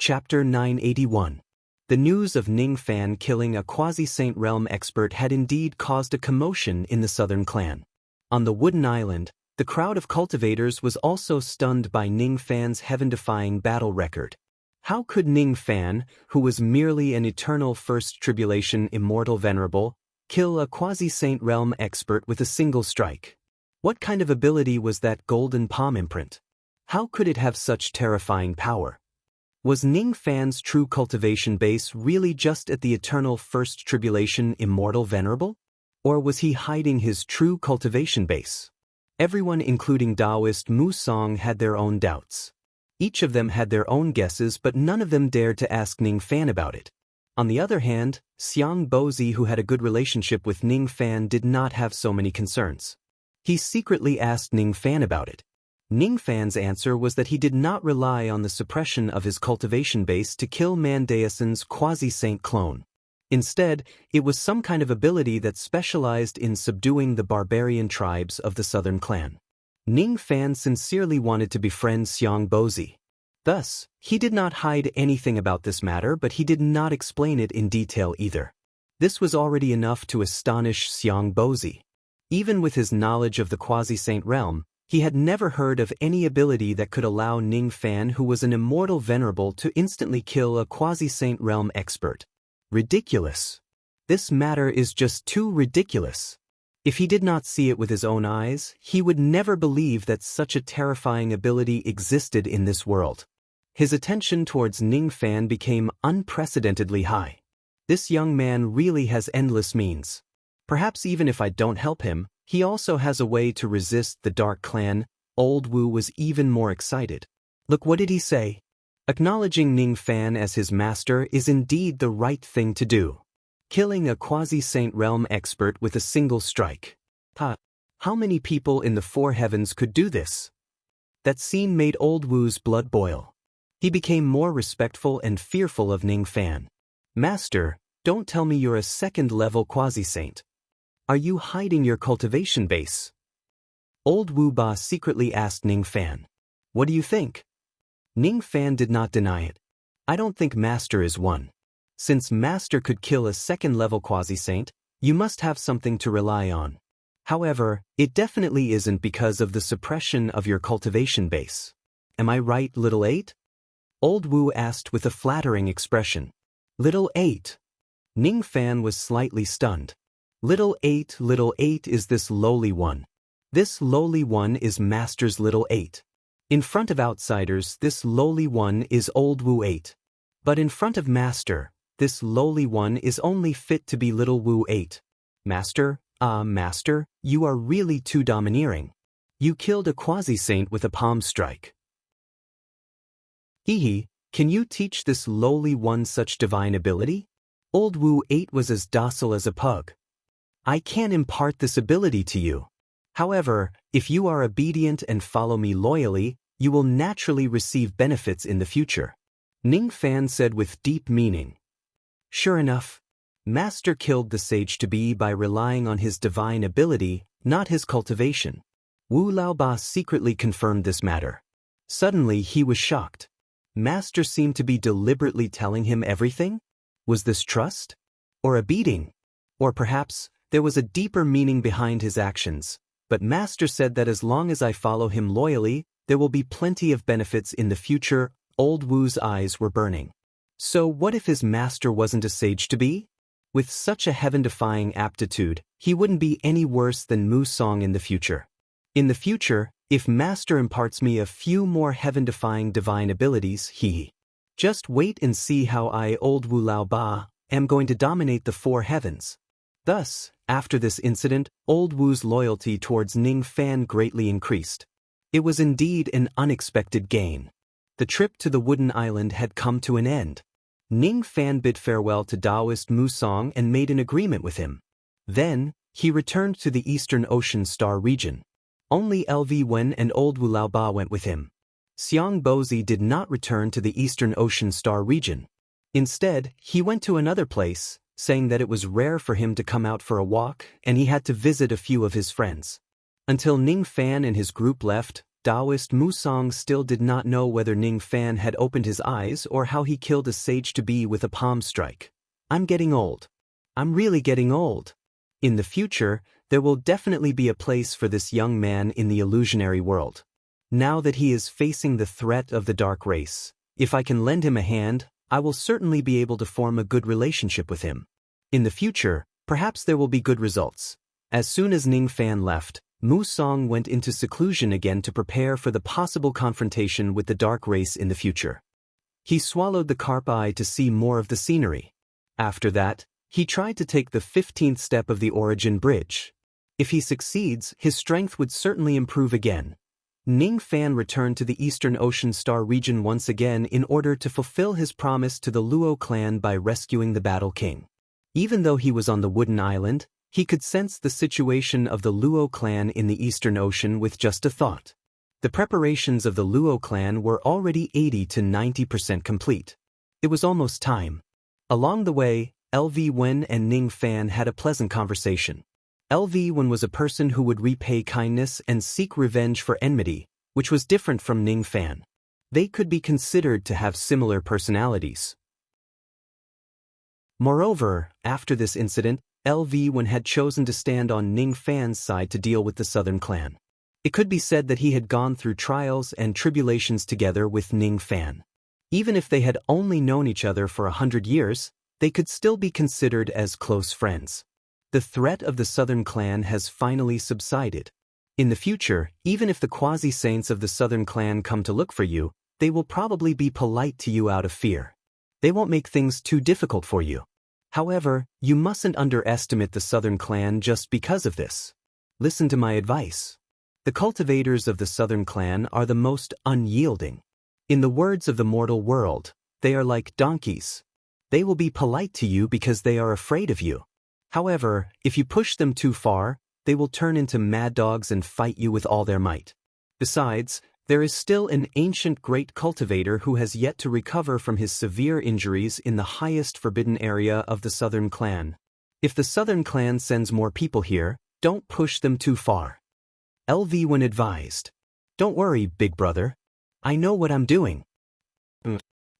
Chapter 981. The news of Ning Fan killing a quasi-saint realm expert had indeed caused a commotion in the southern clan. On the wooden island, the crowd of cultivators was also stunned by Ning Fan's heaven-defying battle record. How could Ning Fan, who was merely an eternal first tribulation immortal venerable, kill a quasi-saint realm expert with a single strike? What kind of ability was that golden palm imprint? How could it have such terrifying power? Was Ning Fan's true cultivation base really just at the eternal first tribulation immortal venerable? Or was he hiding his true cultivation base? Everyone including Taoist Mu Song had their own doubts. Each of them had their own guesses, but none of them dared to ask Ning Fan about it. On the other hand, Xiang Bozi, who had a good relationship with Ning Fan, did not have so many concerns. He secretly asked Ning Fan about it. Ning Fan's answer was that he did not rely on the suppression of his cultivation base to kill Mandaeuson's quasi-saint clone. Instead, it was some kind of ability that specialized in subduing the barbarian tribes of the southern clan. Ning Fan sincerely wanted to befriend Xiang Bozi. Thus, he did not hide anything about this matter, but he did not explain it in detail either. This was already enough to astonish Xiang Bozi. Even with his knowledge of the quasi-saint realm, he had never heard of any ability that could allow Ning Fan, who was an immortal venerable, to instantly kill a quasi-saint realm expert. Ridiculous. This matter is just too ridiculous. If he did not see it with his own eyes, he would never believe that such a terrifying ability existed in this world. His attention towards Ning Fan became unprecedentedly high. This young man really has endless means. Perhaps even if I don't help him, he also has a way to resist the Dark Clan. Old Wu was even more excited. Look, what did he say? Acknowledging Ning Fan as his master is indeed the right thing to do. Killing a quasi-saint realm expert with a single strike. How many people in the four heavens could do this? That scene made Old Wu's blood boil. He became more respectful and fearful of Ning Fan. Master, don't tell me you're a second-level quasi-saint. Are you hiding your cultivation base? Old Wu Ba secretly asked Ning Fan. What do you think? Ning Fan did not deny it. I don't think Master is one. Since Master could kill a second-level quasi-saint, you must have something to rely on. However, it definitely isn't because of the suppression of your cultivation base. Am I right, Little Eight? Old Wu asked with a flattering expression. Little Eight. Ning Fan was slightly stunned. Little Eight is this lowly one. This lowly one is Master's Little Eight. In front of outsiders, this lowly one is Old Wu 8. But in front of Master, this lowly one is only fit to be Little Wu 8. Master, Master, you are really too domineering. You killed a quasi-saint with a palm strike. Hee, can you teach this lowly one such divine ability? Old Wu 8 was as docile as a pug. I can impart this ability to you. However, if you are obedient and follow me loyally, you will naturally receive benefits in the future. Ning Fan said with deep meaning. Sure enough, Master killed the sage-to-be by relying on his divine ability, not his cultivation. Wu Laoba secretly confirmed this matter. Suddenly he was shocked. Master seemed to be deliberately telling him everything? Was this trust? Or a beating? Or perhaps there was a deeper meaning behind his actions, but Master said that as long as I follow him loyally, there will be plenty of benefits in the future. Old Wu's eyes were burning. So what if his master wasn't a sage-to-be? With such a heaven-defying aptitude, he wouldn't be any worse than Mu Song in the future. In the future, if Master imparts me a few more heaven-defying divine abilities, just wait and see how I, Old Wu Laoba, am going to dominate the four heavens. Thus, after this incident, Old Wu's loyalty towards Ning Fan greatly increased. It was indeed an unexpected gain. The trip to the wooden island had come to an end. Ning Fan bid farewell to Taoist Mu Song and made an agreement with him. Then, he returned to the Eastern Ocean Star region. Only LV Wen and Old Wu Laoba went with him. Xiang Bozi did not return to the Eastern Ocean Star region. Instead, he went to another place, saying that it was rare for him to come out for a walk and he had to visit a few of his friends. Until Ning Fan and his group left, Taoist Musang still did not know whether Ning Fan had opened his eyes or how he killed a sage-to-be with a palm strike. I'm getting old. I'm really getting old. In the future, there will definitely be a place for this young man in the illusionary world. Now that he is facing the threat of the dark race, if I can lend him a hand, I will certainly be able to form a good relationship with him. In the future, perhaps there will be good results. As soon as Ning Fan left, Musang went into seclusion again to prepare for the possible confrontation with the dark race in the future. He swallowed the carp eye to see more of the scenery. After that, he tried to take the 15th step of the origin bridge. If he succeeds, his strength would certainly improve again. Ning Fan returned to the Eastern Ocean Star region once again in order to fulfill his promise to the Luo clan by rescuing the Battle King. Even though he was on the Wooden Island, he could sense the situation of the Luo clan in the Eastern Ocean with just a thought. The preparations of the Luo clan were already 80 to 90% complete. It was almost time. Along the way, LV Wen and Ning Fan had a pleasant conversation. LV Wen was a person who would repay kindness and seek revenge for enmity, which was different from Ning Fan. They could be considered to have similar personalities. Moreover, after this incident, LV Wen had chosen to stand on Ning Fan's side to deal with the Southern clan. It could be said that he had gone through trials and tribulations together with Ning Fan. Even if they had only known each other for 100 years, they could still be considered as close friends. The threat of the Southern clan has finally subsided. In the future, even if the quasi-saints of the Southern clan come to look for you, they will probably be polite to you out of fear. They won't make things too difficult for you. However, you mustn't underestimate the Southern clan just because of this. Listen to my advice. The cultivators of the Southern clan are the most unyielding. In the words of the mortal world, they are like donkeys. They will be polite to you because they are afraid of you. However, if you push them too far, they will turn into mad dogs and fight you with all their might. Besides, there is still an ancient great cultivator who has yet to recover from his severe injuries in the highest forbidden area of the Southern clan. If the Southern clan sends more people here, don't push them too far. LV Wen advised. Don't worry, big brother. I know what I'm doing.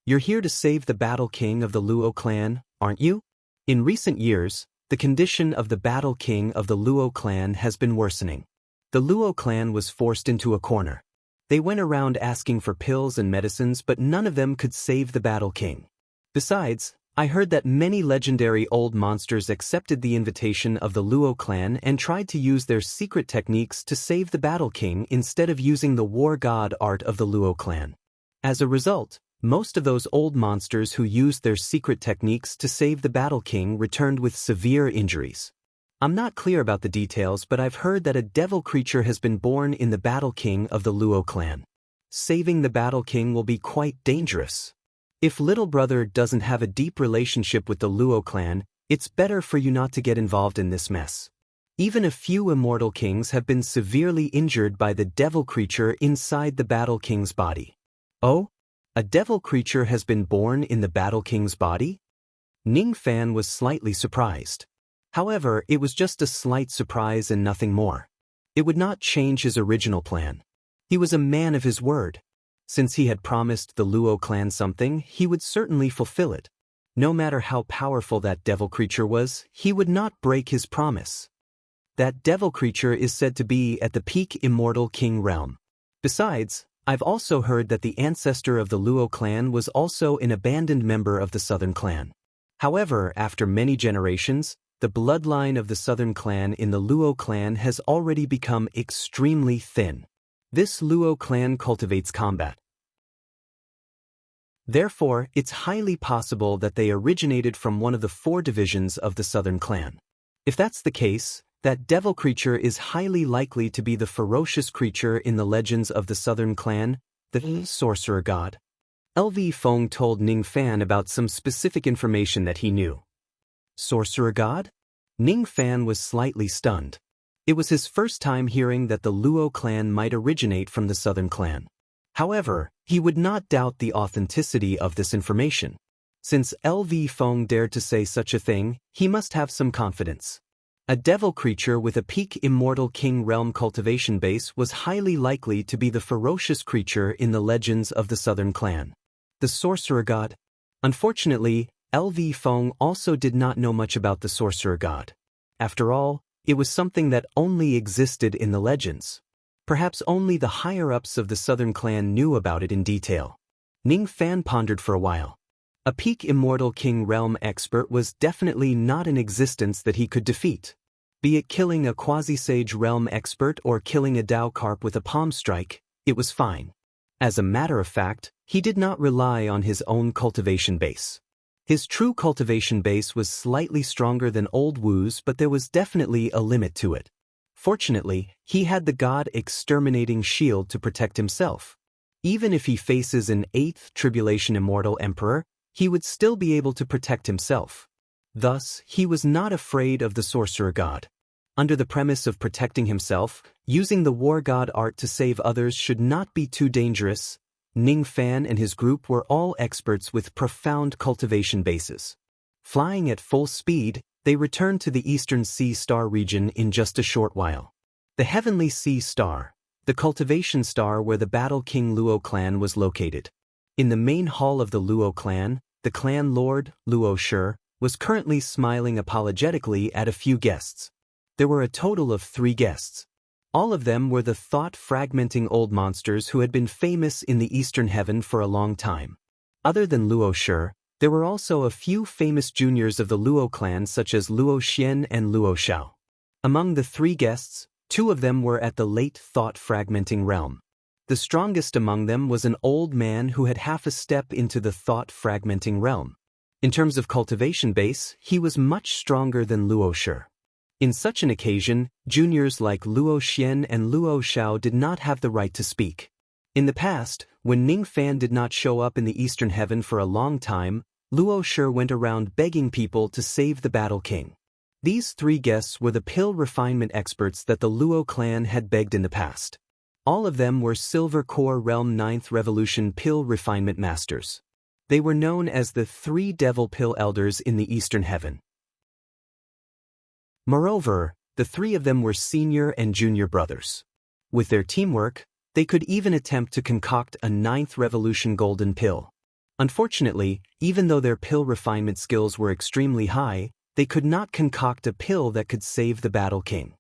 You're here to save the Battle King of the Luo clan, aren't you? In recent years, the condition of the Battle King of the Luo clan has been worsening. The Luo clan was forced into a corner. They went around asking for pills and medicines, but none of them could save the Battle King. Besides, I heard that many legendary old monsters accepted the invitation of the Luo clan and tried to use their secret techniques to save the Battle King instead of using the war god art of the Luo clan. As a result, most of those old monsters who used their secret techniques to save the Battle King returned with severe injuries. I'm not clear about the details, but I've heard that a devil creature has been born in the Battle King of the Luo clan. Saving the Battle King will be quite dangerous. If little brother doesn't have a deep relationship with the Luo clan, it's better for you not to get involved in this mess. Even a few immortal kings have been severely injured by the devil creature inside the Battle King's body. Oh? A devil creature has been born in the Battle King's body? Ning Fan was slightly surprised. However, it was just a slight surprise and nothing more. It would not change his original plan. He was a man of his word. Since he had promised the Luo clan something, he would certainly fulfill it. No matter how powerful that devil creature was, he would not break his promise. That devil creature is said to be at the peak immortal king realm. Besides, I've also heard that the ancestor of the Luo clan was also an abandoned member of the Southern clan. However, after many generations, the bloodline of the Southern clan in the Luo clan has already become extremely thin. This Luo clan cultivates combat. Therefore, it's highly possible that they originated from one of the 4 divisions of the Southern clan. If that's the case, that devil creature is highly likely to be the ferocious creature in the legends of the Southern clan, the sorcerer god. LV Feng told Ning Fan about some specific information that he knew. Sorcerer god? Ning Fan was slightly stunned. It was his first time hearing that the Luo clan might originate from the Southern clan. However, he would not doubt the authenticity of this information. Since LV Feng dared to say such a thing, he must have some confidence. A devil creature with a peak immortal king realm cultivation base was highly likely to be the ferocious creature in the legends of the Southern Clan. The Sorcerer God. Unfortunately, LV Feng also did not know much about the Sorcerer God. After all, it was something that only existed in the legends. Perhaps only the higher-ups of the Southern Clan knew about it in detail. Ning Fan pondered for a while. A peak immortal king realm expert was definitely not in existence that he could defeat. Be it killing a quasi-sage realm expert or killing a Dao carp with a palm strike, it was fine. As a matter of fact, he did not rely on his own cultivation base. His true cultivation base was slightly stronger than Old Wu's, but there was definitely a limit to it. Fortunately, he had the God-exterminating shield to protect himself. Even if he faces an 8th Tribulation Immortal Emperor, he would still be able to protect himself. Thus, he was not afraid of the Sorcerer God. Under the premise of protecting himself, using the War God art to save others should not be too dangerous. Ning Fan and his group were all experts with profound cultivation bases. Flying at full speed, they returned to the Eastern Sea Star region in just a short while. The Heavenly Sea Star, the cultivation star where the Battle King Luo clan was located. In the main hall of the Luo clan, the clan lord, Luo Shi, was currently smiling apologetically at a few guests. There were a total of 3 guests. All of them were the thought-fragmenting old monsters who had been famous in the Eastern Heaven for a long time. Other than Luo Shi, there were also a few famous juniors of the Luo clan such as Luo Xian and Luo Xiao. Among the 3 guests, 2 of them were at the late thought-fragmenting realm. The strongest among them was an old man who had half a step into the thought-fragmenting realm. In terms of cultivation base, he was much stronger than Luo Shi. In such an occasion, juniors like Luo Xian and Luo Xiao did not have the right to speak. In the past, when Ning Fan did not show up in the Eastern Heaven for a long time, Luo Shi went around begging people to save the Battle King. These 3 guests were the pill refinement experts that the Luo clan had begged in the past. All of them were Silver Core Realm 9th Revolution pill refinement masters. They were known as the 3 Devil Pill Elders in the Eastern Heaven. Moreover, the 3 of them were senior and junior brothers. With their teamwork, they could even attempt to concoct a 9th Revolution Golden Pill. Unfortunately, even though their pill refinement skills were extremely high, they could not concoct a pill that could save the Battle King.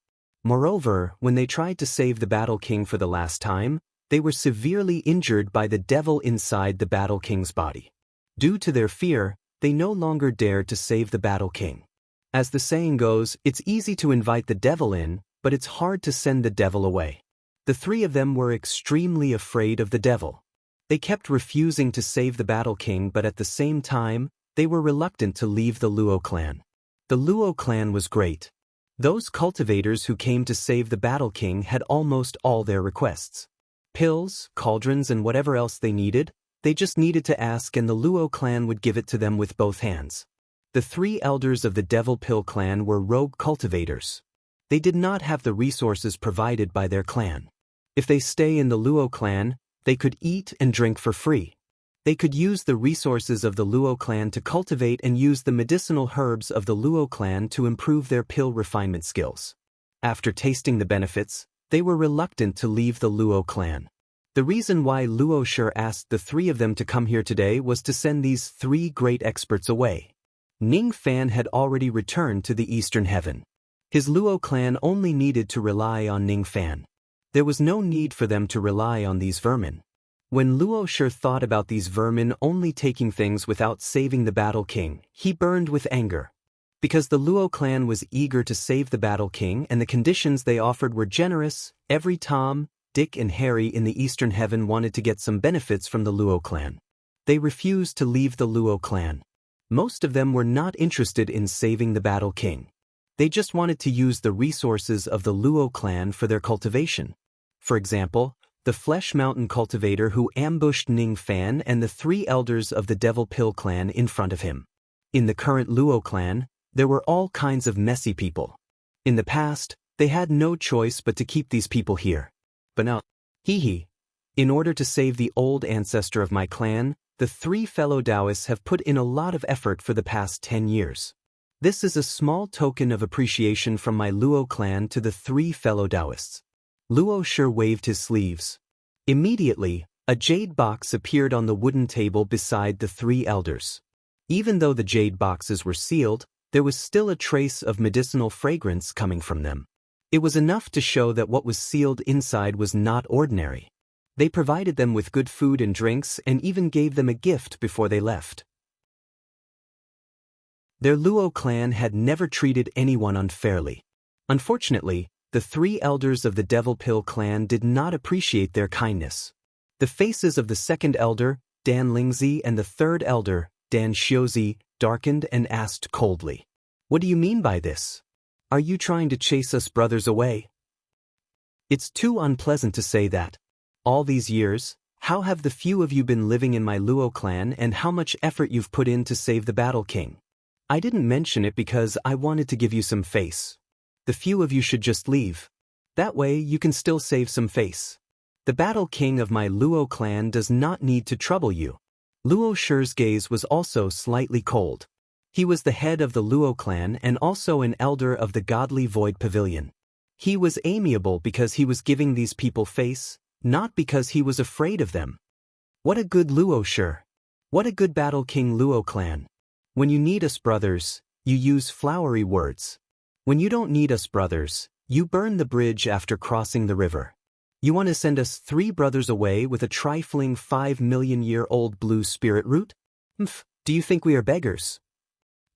Moreover, when they tried to save the Battle King for the last time, they were severely injured by the devil inside the Battle King's body. Due to their fear, they no longer dared to save the Battle King. As the saying goes, it's easy to invite the devil in, but it's hard to send the devil away. The 3 of them were extremely afraid of the devil. They kept refusing to save the Battle King, but at the same time, they were reluctant to leave the Luo clan. The Luo clan was great. Those cultivators who came to save the Battle King had almost all their requests. Pills, cauldrons, and whatever else they needed, they just needed to ask and the Luo clan would give it to them with both hands. The 3 elders of the Devil Pill clan were rogue cultivators. They did not have the resources provided by their clan. If they stay in the Luo clan, they could eat and drink for free. They could use the resources of the Luo clan to cultivate and use the medicinal herbs of the Luo clan to improve their pill refinement skills. After tasting the benefits, they were reluctant to leave the Luo clan. The reason why Luo Shi asked the 3 of them to come here today was to send these 3 great experts away. Ning Fan had already returned to the Eastern Heaven. His Luo clan only needed to rely on Ning Fan. There was no need for them to rely on these vermin. When Luo Shi thought about these vermin only taking things without saving the Battle King, he burned with anger. Because the Luo clan was eager to save the Battle King and the conditions they offered were generous, every Tom, Dick and Harry in the Eastern Heaven wanted to get some benefits from the Luo clan. They refused to leave the Luo clan. Most of them were not interested in saving the Battle King. They just wanted to use the resources of the Luo clan for their cultivation. For example, the Flesh Mountain cultivator who ambushed Ning Fan and the 3 elders of the Devil Pill clan in front of him. In the current Luo clan, there were all kinds of messy people. In the past, they had no choice but to keep these people here. But now, in order to save the old ancestor of my clan, the 3 fellow Taoists have put in a lot of effort for the past 10 years. This is a small token of appreciation from my Luo clan to the 3 fellow Taoists. Luo Shi waved his sleeves. Immediately, a jade box appeared on the wooden table beside the 3 elders. Even though the jade boxes were sealed, there was still a trace of medicinal fragrance coming from them. It was enough to show that what was sealed inside was not ordinary. They provided them with good food and drinks and even gave them a gift before they left. Their Luo clan had never treated anyone unfairly. Unfortunately, the 3 elders of the Devil Pill clan did not appreciate their kindness. The faces of the 2nd elder, Dan Lingzi, and the 3rd elder, Dan Xiuzi, darkened and asked coldly, "What do you mean by this? Are you trying to chase us brothers away?" It's too unpleasant to say that. All these years, how have the few of you been living in my Luo clan and how much effort you've put in to save the Battle King? I didn't mention it because I wanted to give you some face. The few of you should just leave. That way you can still save some face. The Battle King of my Luo clan does not need to trouble you. Luo Shi's gaze was also slightly cold. He was the head of the Luo clan and also an elder of the Godly Void Pavilion. He was amiable because he was giving these people face, not because he was afraid of them. What a good Luo Shi. What a good Battle King Luo clan. When you need us brothers, you use flowery words. When you don't need us brothers, you burn the bridge after crossing the river. You want to send us 3 brothers away with a trifling 5 million-year-old blue spirit root? Do you think we are beggars?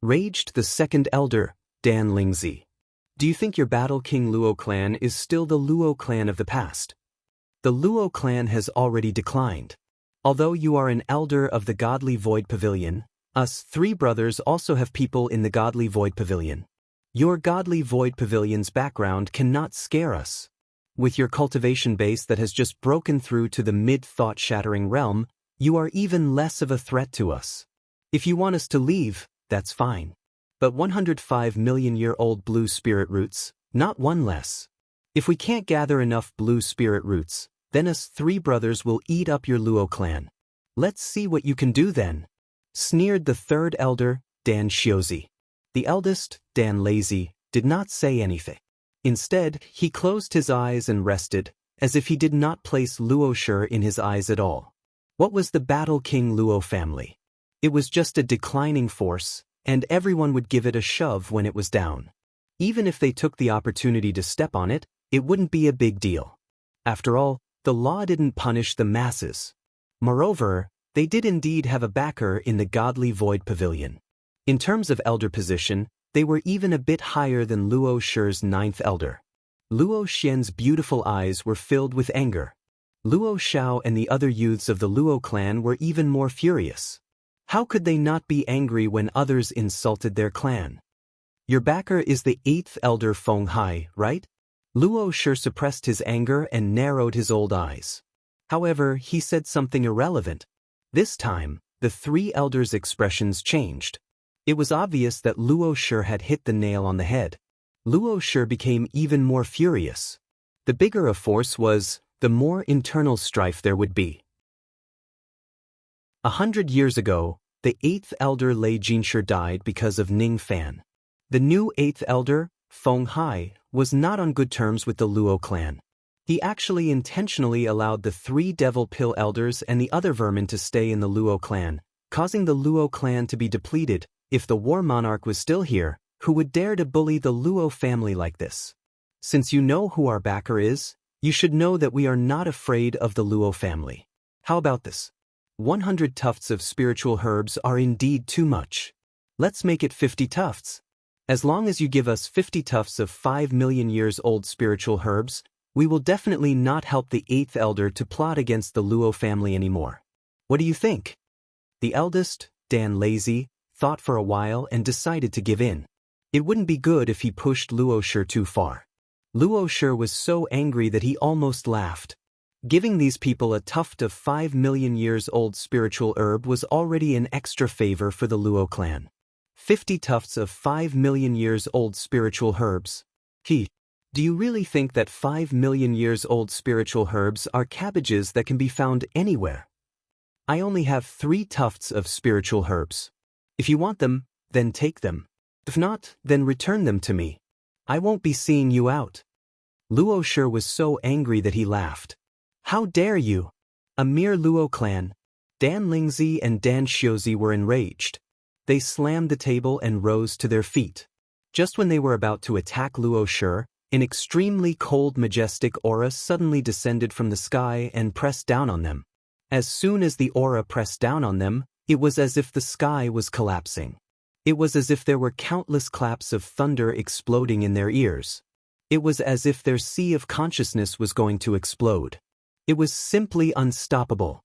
Raged the 2nd elder, Dan Lingzi. Do you think your Battle King Luo clan is still the Luo clan of the past? The Luo clan has already declined. Although you are an elder of the Godly Void Pavilion, us 3 brothers also have people in the Godly Void Pavilion. Your Godly Void Pavilion's background cannot scare us. With your cultivation base that has just broken through to the mid-thought-shattering realm, you are even less of a threat to us. If you want us to leave, that's fine. But 105 million-year-old blue spirit roots, not one less. If we can't gather enough blue spirit roots, then us 3 brothers will eat up your Luo clan. Let's see what you can do then. Sneered the 3rd elder, Dan Xiuzi. The eldest, Dan Lazy, did not say anything. Instead, he closed his eyes and rested, as if he did not place Luo Shi in his eyes at all. What was the Battle King Luo family? It was just a declining force, and everyone would give it a shove when it was down. Even if they took the opportunity to step on it, it wouldn't be a big deal. After all, the law didn't punish the masses. Moreover, they did indeed have a backer in the Godly Void Pavilion. In terms of elder position, they were even a bit higher than Luo Shi's 9th elder. Luo Xian's beautiful eyes were filled with anger. Luo Xiao and the other youths of the Luo clan were even more furious. How could they not be angry when others insulted their clan? Your backer is the 8th elder Feng Hai, right? Luo Shi suppressed his anger and narrowed his old eyes. However, he said something irrelevant. This time, the 3 elders' expressions changed. It was obvious that Luo Shi had hit the nail on the head. Luo Shi became even more furious. The bigger a force was, the more internal strife there would be. 100 years ago, the 8th elder Lei Jinshi died because of Ning Fan. The new 8th elder, Feng Hai, was not on good terms with the Luo clan. He actually intentionally allowed the 3 Devil Pill elders and the other vermin to stay in the Luo clan, causing the Luo clan to be depleted. If the war monarch was still here, who would dare to bully the Luo family like this? Since you know who our backer is, you should know that we are not afraid of the Luo family. How about this? 100 tufts of spiritual herbs are indeed too much. Let's make it 50 tufts. As long as you give us 50 tufts of 5 million years old spiritual herbs, we will definitely not help the 8th elder to plot against the Luo family anymore. What do you think? The eldest, Dan Lazy, thought for a while and decided to give in. It wouldn't be good if he pushed Luo Shi too far. Luo Shi was so angry that he almost laughed. Giving these people a tuft of 5 million years old spiritual herb was already an extra favor for the Luo clan. 50 tufts of 5 million years old spiritual herbs. Do you really think that 5 million years old spiritual herbs are cabbages that can be found anywhere? I only have 3 tufts of spiritual herbs. If you want them, then take them. If not, then return them to me. I won't be seeing you out. Luo Shi was so angry that he laughed. How dare you? A mere Luo clan. Dan Lingzi and Dan Xiuzi were enraged. They slammed the table and rose to their feet. Just when they were about to attack Luo Shi, an extremely cold, majestic aura suddenly descended from the sky and pressed down on them. As soon as the aura pressed down on them, it was as if the sky was collapsing. It was as if there were countless claps of thunder exploding in their ears. It was as if their sea of consciousness was going to explode. It was simply unstoppable.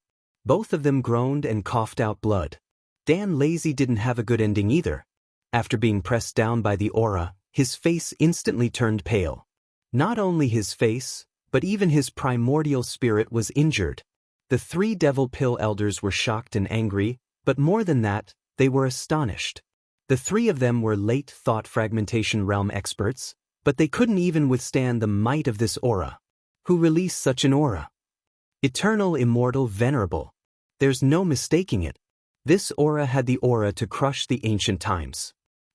Both of them groaned and coughed out blood. Dan Lazy didn't have a good ending either. After being pressed down by the aura, his face instantly turned pale. Not only his face, but even his primordial spirit was injured. The 3 Devil Pill Elders were shocked and angry, but more than that, they were astonished. The 3 of them were late thought fragmentation realm experts, but they couldn't even withstand the might of this aura. Who released such an aura? Eternal, immortal, venerable. There's no mistaking it. This aura had the aura to crush the ancient times.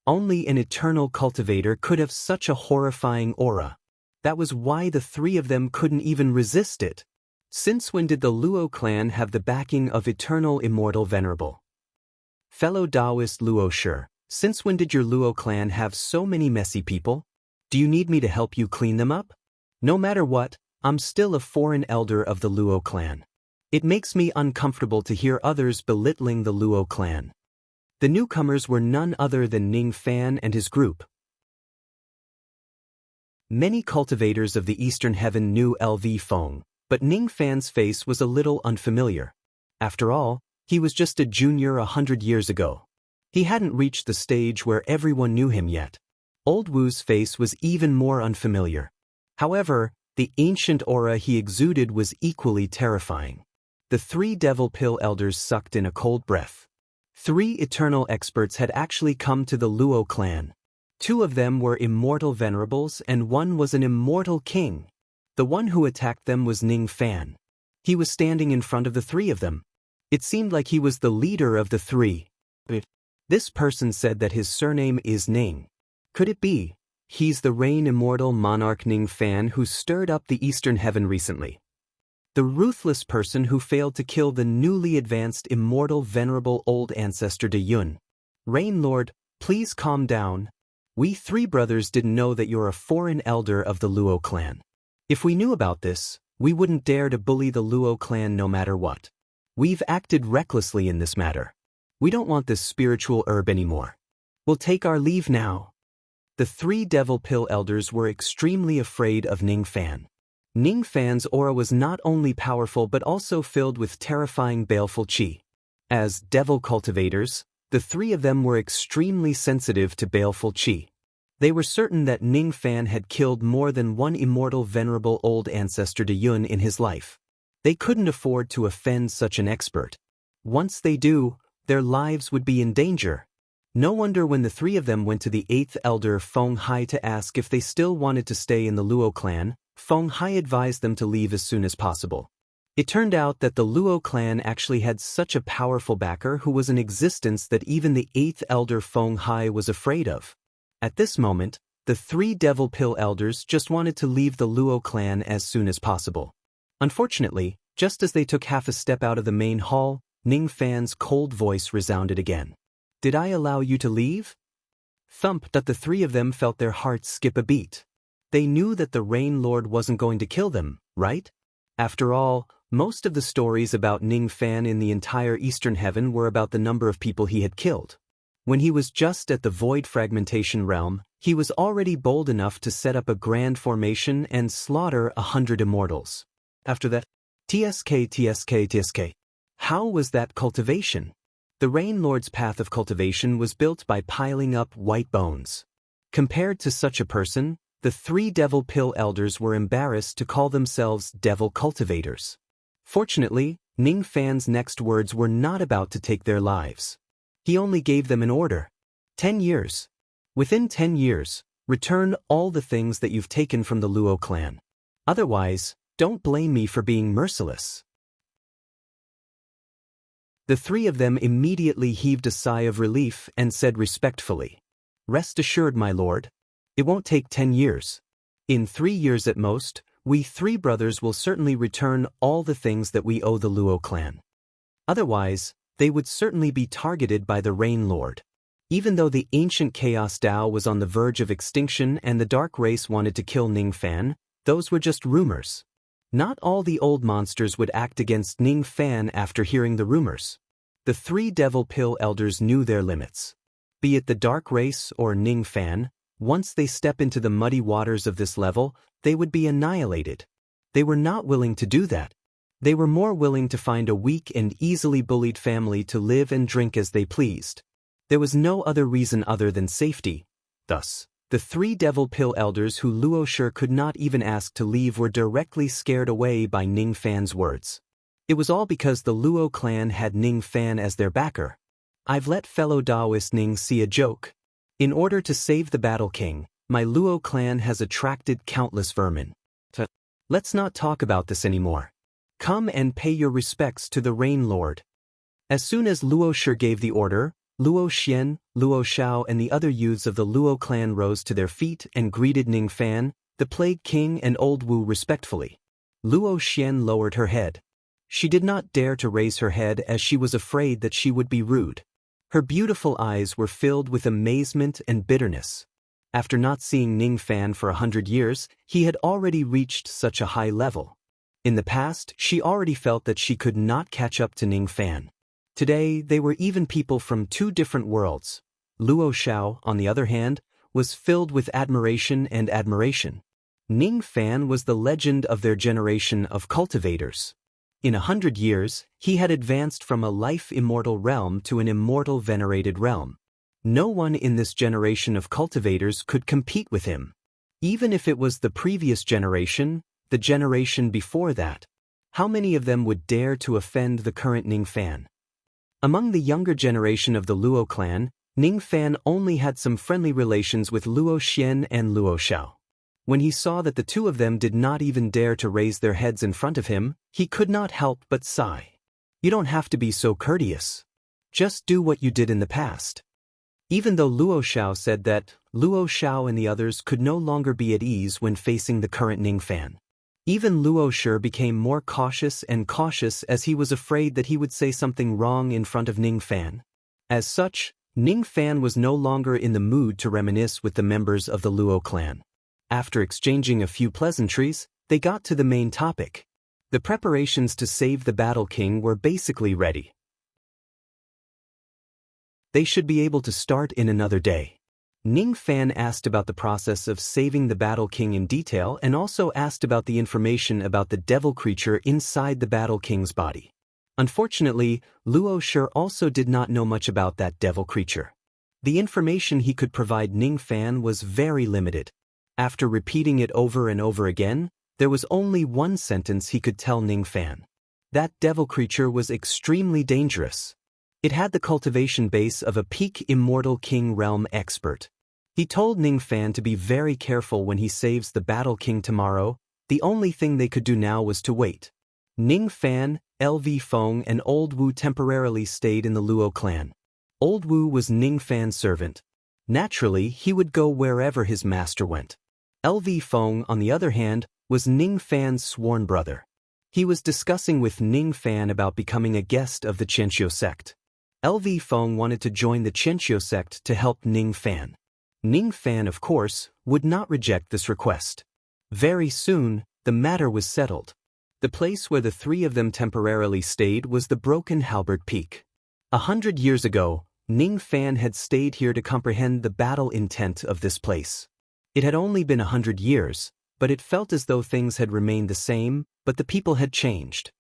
Only an eternal cultivator could have such a horrifying aura. That was why the 3 of them couldn't even resist it. Since when did the Luo clan have the backing of eternal, immortal, venerable? Fellow Taoist Luo Shi, since when did your Luo clan have so many messy people? Do you need me to help you clean them up? No matter what, I'm still a foreign elder of the Luo clan. It makes me uncomfortable to hear others belittling the Luo clan. The newcomers were none other than Ning Fan and his group. Many cultivators of the Eastern Heaven knew LV Feng, but Ning Fan's face was a little unfamiliar. After all, he was just a junior 100 years ago. He hadn't reached the stage where everyone knew him yet. Old Wu's face was even more unfamiliar. However, the ancient aura he exuded was equally terrifying. The 3 Devil Pill Elders sucked in a cold breath. 3 eternal experts had actually come to the Luo clan. 2 of them were immortal venerables and 1 was an immortal king. The one who attacked them was Ning Fan. He was standing in front of the 3 of them. It seemed like he was the leader of the 3. This person said that his surname is Ning. Could it be? He's the reign immortal monarch Ning Fan who stirred up the Eastern Heaven recently. The ruthless person who failed to kill the newly advanced immortal venerable old ancestor De Yun. Rain Lord, please calm down. We 3 brothers didn't know that you're a foreign elder of the Luo clan. If we knew about this, we wouldn't dare to bully the Luo clan no matter what. We've acted recklessly in this matter. We don't want this spiritual herb anymore. We'll take our leave now. The 3 Devil Pill Elders were extremely afraid of Ning Fan. Ning Fan's aura was not only powerful but also filled with terrifying baleful qi. As devil cultivators, the 3 of them were extremely sensitive to baleful qi. They were certain that Ning Fan had killed more than 1 immortal venerable old ancestor De Yun in his life. They couldn't afford to offend such an expert. Once they do, their lives would be in danger. No wonder when the 3 of them went to the 8th elder Feng Hai to ask if they still wanted to stay in the Luo clan, Feng Hai advised them to leave as soon as possible. It turned out that the Luo clan actually had such a powerful backer who was in existence that even the 8th elder Feng Hai was afraid of. At this moment, the 3 Devil Pill Elders just wanted to leave the Luo clan as soon as possible. Unfortunately, just as they took half a step out of the main hall, Ning Fan's cold voice resounded again. Did I allow you to leave? Thump! That the 3 of them felt their hearts skip a beat. They knew that the Rain Lord wasn't going to kill them, right? After all, most of the stories about Ning Fan in the entire Eastern Heaven were about the number of people he had killed. When he was just at the Void Fragmentation Realm, he was already bold enough to set up a grand formation and slaughter 100 immortals. After that, TSK. How was that cultivation? The Rain Lord's path of cultivation was built by piling up white bones. Compared to such a person, the 3 Devil Pill Elders were embarrassed to call themselves devil cultivators. Fortunately, Ning Fan's next words were not about to take their lives. He only gave them an order. 10 years. Within 10 years, return all the things that you've taken from the Luo clan. Otherwise, don't blame me for being merciless. The 3 of them immediately heaved a sigh of relief and said respectfully, Rest assured, my lord. It won't take 10 years. In 3 years at most, we 3 brothers will certainly return all the things that we owe the Luo clan. Otherwise, they would certainly be targeted by the Rain Lord. Even though the ancient Chaos Dao was on the verge of extinction and the Dark Race wanted to kill Ningfan, those were just rumors. Not all the old monsters would act against Ningfan after hearing the rumors. The 3 Devil Pill Elders knew their limits. Be it the Dark Race or Ningfan, once they step into the muddy waters of this level, they would be annihilated. They were not willing to do that. They were more willing to find a weak and easily bullied family to live and drink as they pleased. There was no other reason other than safety. Thus, the 3 Devil Pill Elders who Luo Shi could not even ask to leave were directly scared away by Ningfan's words. It was all because the Luo clan had Ningfan as their backer. I've let fellow Daoist Ning see a joke. In order to save the Battle King, my Luo clan has attracted countless vermin. Let's not talk about this anymore. Come and pay your respects to the Rain Lord. As soon as Luo Shi gave the order, Luo Xian, Luo Xiao and the other youths of the Luo clan rose to their feet and greeted Ningfan, the Plague King and Old Wu respectfully. Luo Xian lowered her head. She did not dare to raise her head as she was afraid that she would be rude. Her beautiful eyes were filled with amazement and bitterness. After not seeing Ningfan for 100 years, he had already reached such a high level. In the past, she already felt that she could not catch up to Ningfan. Today, they were even people from 2 different worlds. Luo Xiao, on the other hand, was filled with admiration and admiration. Ningfan was the legend of their generation of cultivators. In 100 years, he had advanced from a life-immortal realm to an immortal venerated realm. No one in this generation of cultivators could compete with him. Even if it was the previous generation, the generation before that, how many of them would dare to offend the current Ningfan? Among the younger generation of the Luo clan, Ningfan only had some friendly relations with Luo Xian and Luo Xiao. When he saw that the 2 of them did not even dare to raise their heads in front of him, he could not help but sigh. You don't have to be so courteous. Just do what you did in the past. Even though Luo Xiao said that, Luo Xiao and the others could no longer be at ease when facing the current Ningfan. Even Luo Shi became more cautious and cautious as he was afraid that he would say something wrong in front of Ningfan. As such, Ningfan was no longer in the mood to reminisce with the members of the Luo clan. After exchanging a few pleasantries, they got to the main topic. The preparations to save the Battle King were basically ready. They should be able to start in another day. Ningfan asked about the process of saving the Battle King in detail and also asked about the information about the devil creature inside the Battle King's body. Unfortunately, Luo Shi also did not know much about that devil creature. The information he could provide Ningfan was very limited. After repeating it over and over again, there was only one sentence he could tell Ningfan. That devil creature was extremely dangerous. It had the cultivation base of a peak immortal king realm expert. He told Ningfan to be very careful when he saves the Battle King tomorrow. The only thing they could do now was to wait. Ningfan, LV Feng and Old Wu temporarily stayed in the Luo clan. Old Wu was Ningfan's servant. Naturally, he would go wherever his master went. LV Feng, on the other hand, was Ningfan's sworn brother. He was discussing with Ningfan about becoming a guest of the Qianxiu sect. LV Feng wanted to join the Qianxiu sect to help Ningfan. Ningfan, of course, would not reject this request. Very soon, the matter was settled. The place where the 3 of them temporarily stayed was the Broken Halberd Peak. 100 years ago, Ningfan had stayed here to comprehend the battle intent of this place. It had only been 100 years, but it felt as though things had remained the same, but the people had changed.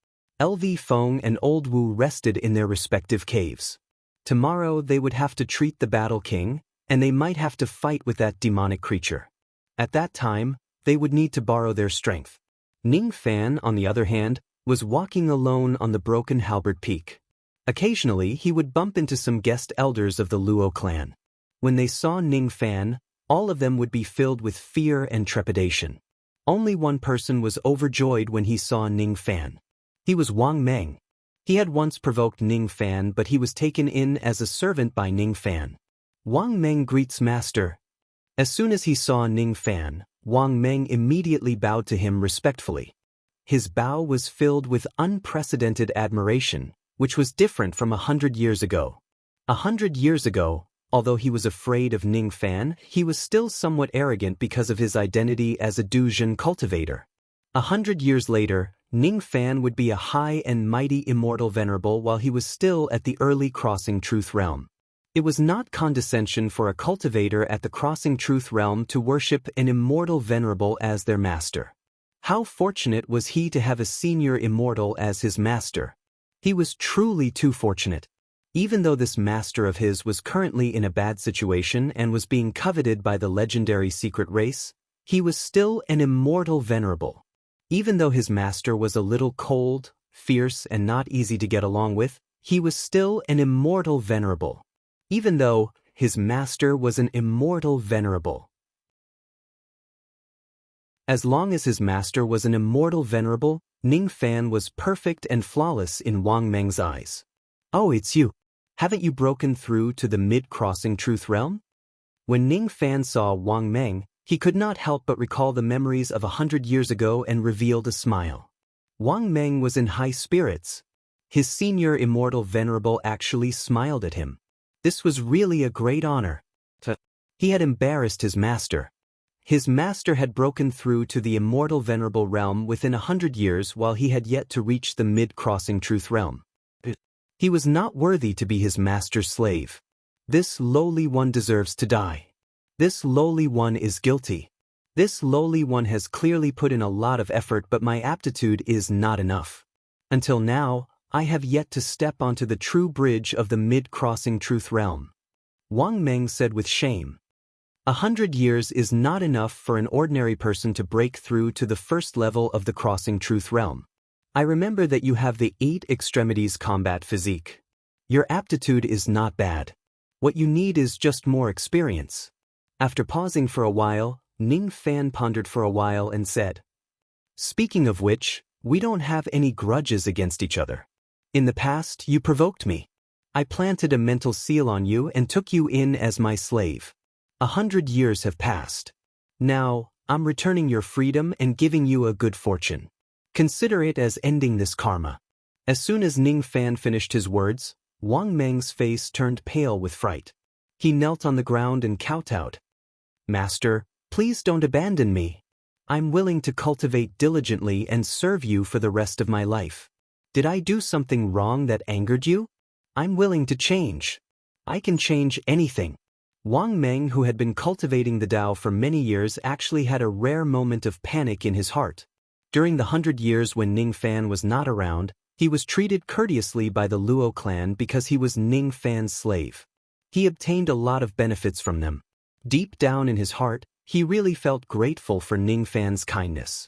LV Feng and Old Wu rested in their respective caves. Tomorrow they would have to treat the Battle King, and they might have to fight with that demonic creature. At that time, they would need to borrow their strength. Ningfan, on the other hand, was walking alone on the Broken Halberd Peak. Occasionally, he would bump into some guest elders of the Luo clan. When they saw Ningfan, all of them would be filled with fear and trepidation. Only one person was overjoyed when he saw Ningfan. He was Wang Meng. He had once provoked Ningfan, but he was taken in as a servant by Ningfan. Wang Meng greets master. As soon as he saw Ning Fan, Wang Meng immediately bowed to him respectfully. His bow was filled with unprecedented admiration, which was different from 100 years ago. 100 years ago, although he was afraid of Ning Fan, he was still somewhat arrogant because of his identity as a Duzhen cultivator. 100 years later, Ning Fan would be a high and mighty immortal venerable while he was still at the early Crossing Truth realm. It was not condescension for a cultivator at the Crossing Truth realm to worship an immortal venerable as their master. How fortunate was he to have a senior immortal as his master? He was truly too fortunate. Even though this master of his was currently in a bad situation and was being coveted by the legendary secret race, he was still an immortal venerable. Even though his master was a little cold, fierce, and not easy to get along with, he was still an immortal venerable. Even though his master was an immortal venerable. As long as his master was an immortal venerable, Ning Fan was perfect and flawless in Wang Meng's eyes. Oh, it's you. Haven't you broken through to the mid-crossing truth realm? When Ning Fan saw Wang Meng, he could not help but recall the memories of 100 years ago and revealed a smile. Wang Meng was in high spirits. His senior immortal venerable actually smiled at him. This was really a great honor. He had embarrassed his master. His master had broken through to the immortal venerable realm within 100 years while he had yet to reach the mid-crossing truth realm. He was not worthy to be his master's slave. This lowly one deserves to die. This lowly one is guilty. This lowly one has clearly put in a lot of effort, but my aptitude is not enough. Until now, I have yet to step onto the true bridge of the mid-crossing truth realm. Wang Meng said with shame. 100 years is not enough for an ordinary person to break through to the first level of the crossing truth realm. I remember that you have the 8 extremities combat physique. Your aptitude is not bad. What you need is just more experience. After pausing for a while, Ning Fan pondered for a while and said, Speaking of which, we don't have any grudges against each other. In the past, you provoked me. I planted a mental seal on you and took you in as my slave. 100 years have passed. Now, I'm returning your freedom and giving you a good fortune. Consider it as ending this karma. As soon as Ning Fan finished his words, Wang Meng's face turned pale with fright. He knelt on the ground and kowtowed. Master, please don't abandon me. I'm willing to cultivate diligently and serve you for the rest of my life. Did I do something wrong that angered you? I'm willing to change. I can change anything. Wang Meng, who had been cultivating the Tao for many years, actually had a rare moment of panic in his heart. During the 100 years when Ning Fan was not around, he was treated courteously by the Luo clan because he was Ning Fan's slave. He obtained a lot of benefits from them. Deep down in his heart, he really felt grateful for Ning Fan's kindness.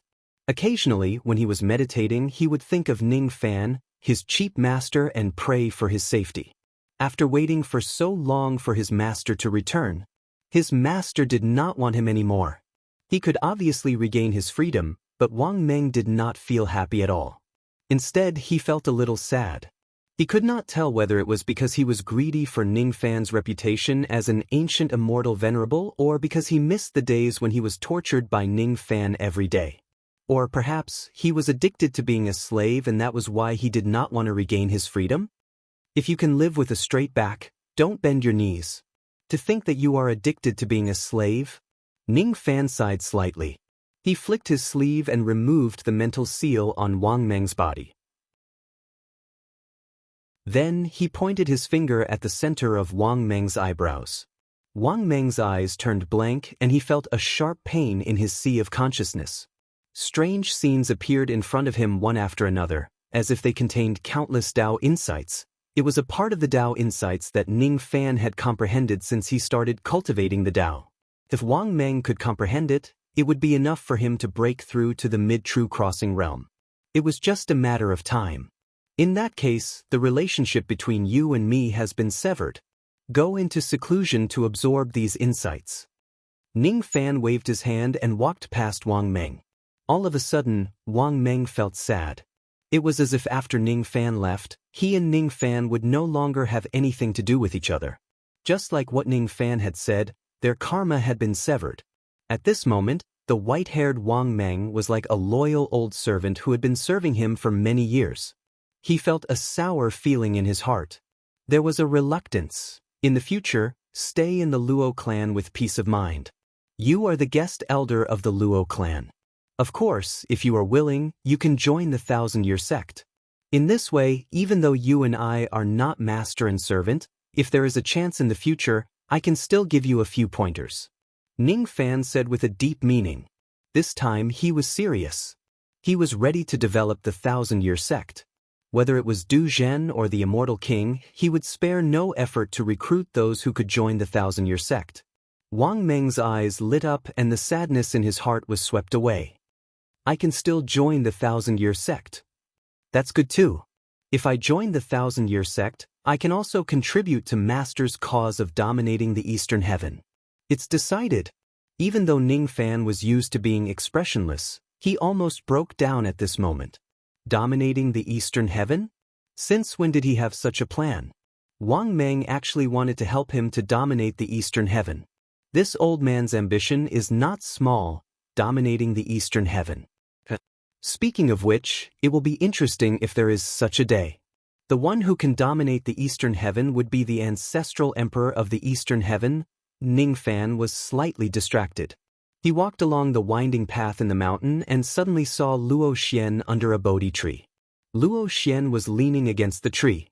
Occasionally, when he was meditating, he would think of Ning Fan, his cheap master, and pray for his safety. After waiting for so long for his master to return, his master did not want him anymore. He could obviously regain his freedom, but Wang Meng did not feel happy at all. Instead, he felt a little sad. He could not tell whether it was because he was greedy for Ning Fan's reputation as an ancient immortal venerable or because he missed the days when he was tortured by Ning Fan every day. Or perhaps he was addicted to being a slave and that was why he did not want to regain his freedom? If you can live with a straight back, don't bend your knees. To think that you are addicted to being a slave? Ning Fan sighed slightly. He flicked his sleeve and removed the mental seal on Wang Meng's body. Then he pointed his finger at the center of Wang Meng's eyebrows. Wang Meng's eyes turned blank and he felt a sharp pain in his sea of consciousness. Strange scenes appeared in front of him one after another, as if they contained countless Tao insights. It was a part of the Tao insights that Ning Fan had comprehended since he started cultivating the Tao. If Wang Meng could comprehend it, it would be enough for him to break through to the mid-true crossing realm. It was just a matter of time. In that case, the relationship between you and me has been severed. Go into seclusion to absorb these insights. Ning Fan waved his hand and walked past Wang Meng. All of a sudden, Wang Meng felt sad. It was as if after Ning Fan left, he and Ning Fan would no longer have anything to do with each other. Just like what Ning Fan had said, their karma had been severed. At this moment, the white-haired Wang Meng was like a loyal old servant who had been serving him for many years. He felt a sour feeling in his heart. There was a reluctance. In the future, stay in the Luo clan with peace of mind. You are the guest elder of the Luo clan. Of course, if you are willing, you can join the 1,000-year sect. In this way, even though you and I are not master and servant, if there is a chance in the future, I can still give you a few pointers. Ning Fan said with a deep meaning. This time he was serious. He was ready to develop the 1,000-year sect. Whether it was Du Zhen or the Immortal King, he would spare no effort to recruit those who could join the 1,000-year sect. Wang Meng's eyes lit up and the sadness in his heart was swept away. I can still join the 1,000-year sect. That's good too. If I join the 1,000-year sect, I can also contribute to Master's cause of dominating the Eastern Heaven. It's decided. Even though Ning Fan was used to being expressionless, he almost broke down at this moment. Dominating the Eastern Heaven? Since when did he have such a plan? Wang Meng actually wanted to help him to dominate the Eastern Heaven. This old man's ambition is not small, dominating the Eastern Heaven. Speaking of which, it will be interesting if there is such a day. The one who can dominate the Eastern Heaven would be the ancestral emperor of the Eastern Heaven. Ning Fan was slightly distracted. He walked along the winding path in the mountain and suddenly saw Luo Xian under a Bodhi tree. Luo Xian was leaning against the tree.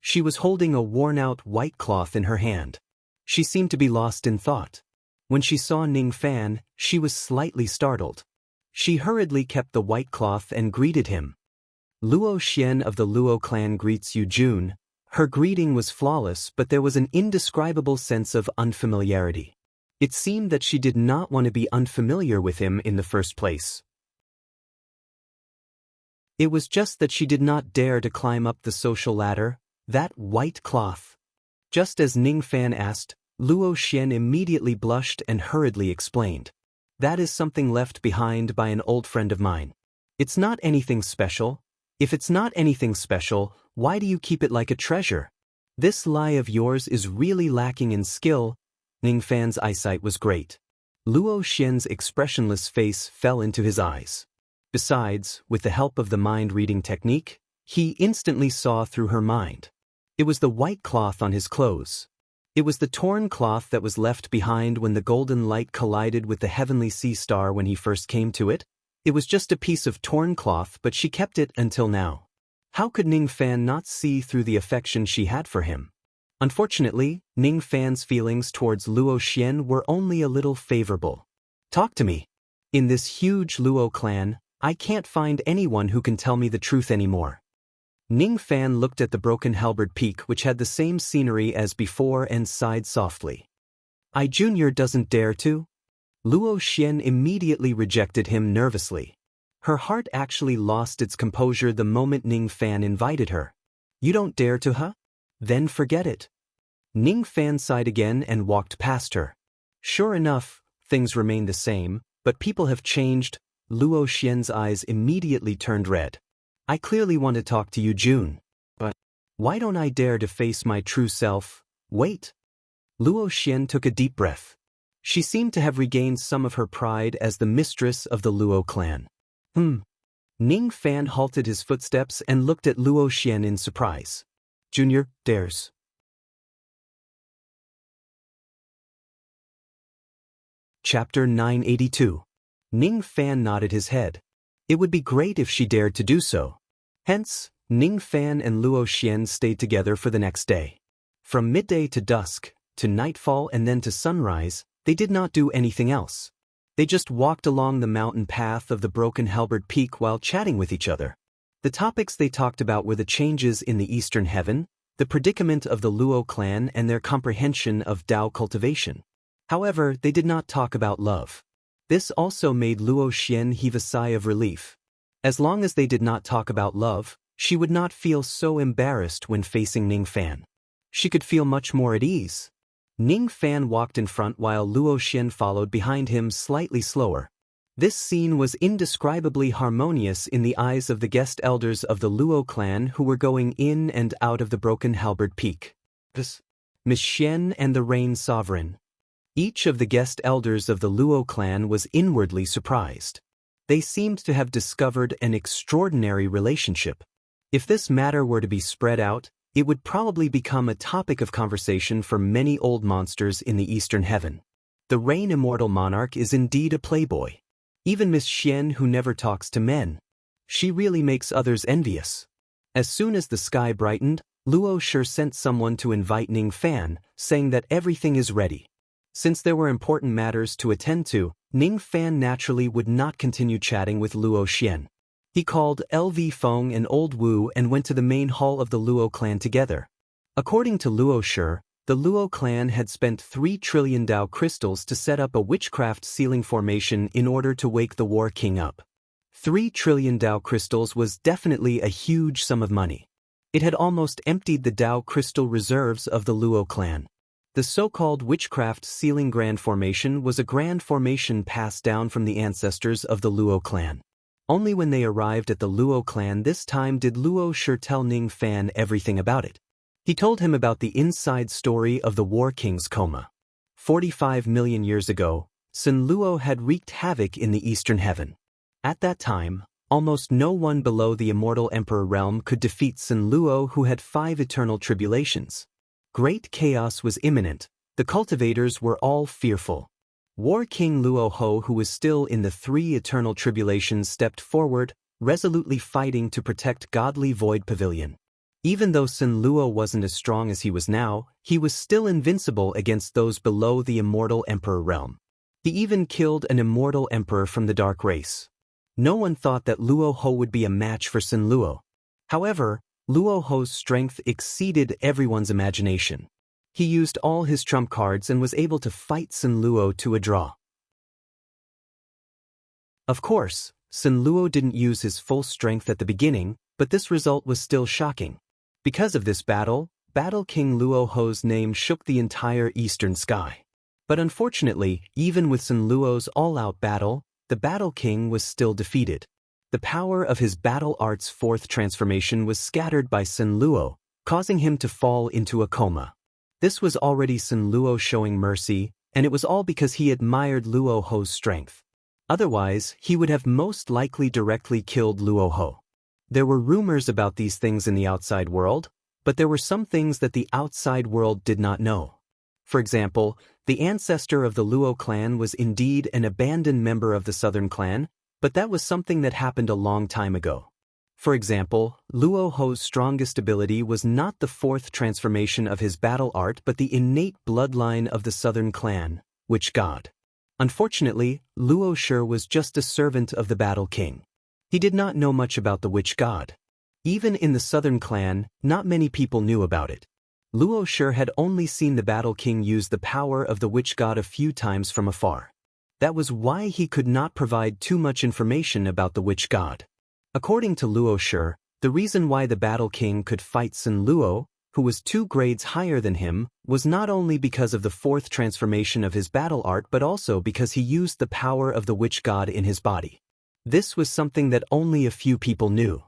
She was holding a worn-out white cloth in her hand. She seemed to be lost in thought. When she saw Ning Fan, she was slightly startled. She hurriedly kept the white cloth and greeted him. Luo Xian of the Luo clan greets you, Jun. Her greeting was flawless, but there was an indescribable sense of unfamiliarity. It seemed that she did not want to be unfamiliar with him in the first place. It was just that she did not dare to climb up the social ladder, that white cloth. Just as Ning Fan asked, Luo Xian immediately blushed and hurriedly explained. That is something left behind by an old friend of mine. It's not anything special. If it's not anything special, why do you keep it like a treasure? This lie of yours is really lacking in skill. Ning Fan's eyesight was great. Luo Xian's expressionless face fell into his eyes. Besides, with the help of the mind-reading technique, he instantly saw through her mind. It was the white cloth on his clothes. It was the torn cloth that was left behind when the golden light collided with the heavenly sea star when he first came to it. It was just a piece of torn cloth, but she kept it until now. How could Ning Fan not see through the affection she had for him? Unfortunately, Ning Fan's feelings towards Luo Xian were only a little favorable. Talk to me. In this huge Luo clan, I can't find anyone who can tell me the truth anymore. Ning Fan looked at the broken halberd peak which had the same scenery as before and sighed softly. I Junior doesn't dare to? Luo Xian immediately rejected him nervously. Her heart actually lost its composure the moment Ning Fan invited her. You don't dare to, huh? Then forget it. Ning Fan sighed again and walked past her. Sure enough, things remain the same, but people have changed. Luo Xian's eyes immediately turned red. I clearly want to talk to you, Jun. But why don't I dare to face my true self? Wait. Luo Xian took a deep breath. She seemed to have regained some of her pride as the mistress of the Luo clan. Ning Fan halted his footsteps and looked at Luo Xian in surprise. Junior, dares. Chapter 982. Ning Fan nodded his head. It would be great if she dared to do so. Hence, Ning Fan and Luo Xian stayed together for the next day. From midday to dusk, to nightfall and then to sunrise, they did not do anything else. They just walked along the mountain path of the broken halberd peak while chatting with each other. The topics they talked about were the changes in the Eastern Heaven, the predicament of the Luo clan and their comprehension of Tao cultivation. However, they did not talk about love. This also made Luo Xian heave a sigh of relief. As long as they did not talk about love, she would not feel so embarrassed when facing Ning Fan. She could feel much more at ease. Ning Fan walked in front while Luo Xian followed behind him slightly slower. This scene was indescribably harmonious in the eyes of the guest elders of the Luo clan who were going in and out of the broken halberd peak. Miss Xian and the Rain Sovereign. Each of the guest elders of the Luo clan was inwardly surprised. They seemed to have discovered an extraordinary relationship. If this matter were to be spread out, it would probably become a topic of conversation for many old monsters in the Eastern Heaven. The Rain Immortal Monarch is indeed a playboy. Even Miss Xian, who never talks to men. She really makes others envious. As soon as the sky brightened, Luo Shi sent someone to invite Ning Fan, saying that everything is ready. Since there were important matters to attend to, Ning Fan naturally would not continue chatting with Luo Xian. He called LV Feng and Old Wu and went to the main hall of the Luo clan together. According to Luo Shi, the Luo clan had spent 3 trillion Dao crystals to set up a witchcraft sealing formation in order to wake the War King up. 3 trillion Dao crystals was definitely a huge sum of money. It had almost emptied the Dao crystal reserves of the Luo clan. The so-called witchcraft sealing grand formation was a grand formation passed down from the ancestors of the Luo clan. Only when they arrived at the Luo clan this time did Luo Shi tell Ning Fan everything about it. He told him about the inside story of the War King's coma. 45 million years ago, Sun Luo had wreaked havoc in the Eastern Heaven. At that time, almost no one below the Immortal Emperor realm could defeat Sun Luo, who had 5 eternal tribulations. Great chaos was imminent. The cultivators were all fearful. War King Luo Ho, who was still in the 3 eternal tribulations, stepped forward, resolutely fighting to protect Godly Void Pavilion. Even though Sun Luo wasn't as strong as he was now, he was still invincible against those below the Immortal Emperor realm. He even killed an Immortal Emperor from the Dark Race. No one thought that Luo Ho would be a match for Sun Luo. However, Luo Ho's strength exceeded everyone's imagination. He used all his trump cards and was able to fight Sun Luo to a draw. Of course, Sun Luo didn't use his full strength at the beginning, but this result was still shocking. Because of this battle, Battle King Luo Ho's name shook the entire eastern sky. But unfortunately, even with Sun Luo's all-out battle, the Battle King was still defeated. The power of his battle art's 4th transformation was scattered by Sun Luo, causing him to fall into a coma. This was already Sun Luo showing mercy, and it was all because he admired Luo Ho's strength. Otherwise, he would have most likely directly killed Luo Ho. There were rumors about these things in the outside world, but there were some things that the outside world did not know. For example, the ancestor of the Luo clan was indeed an abandoned member of the Southern clan, but that was something that happened a long time ago. For example, Luo Ho's strongest ability was not the 4th transformation of his battle art but the innate bloodline of the Southern clan, Witch God. Unfortunately, Luo Shi was just a servant of the Battle King. He did not know much about the Witch God. Even in the Southern clan, not many people knew about it. Luo Shi had only seen the Battle King use the power of the Witch God a few times from afar. That was why he could not provide too much information about the Witch God. According to Luo Shi, the reason why the Battle King could fight Sun Luo, who was 2 grades higher than him, was not only because of the 4th transformation of his battle art but also because he used the power of the Witch God in his body. This was something that only a few people knew.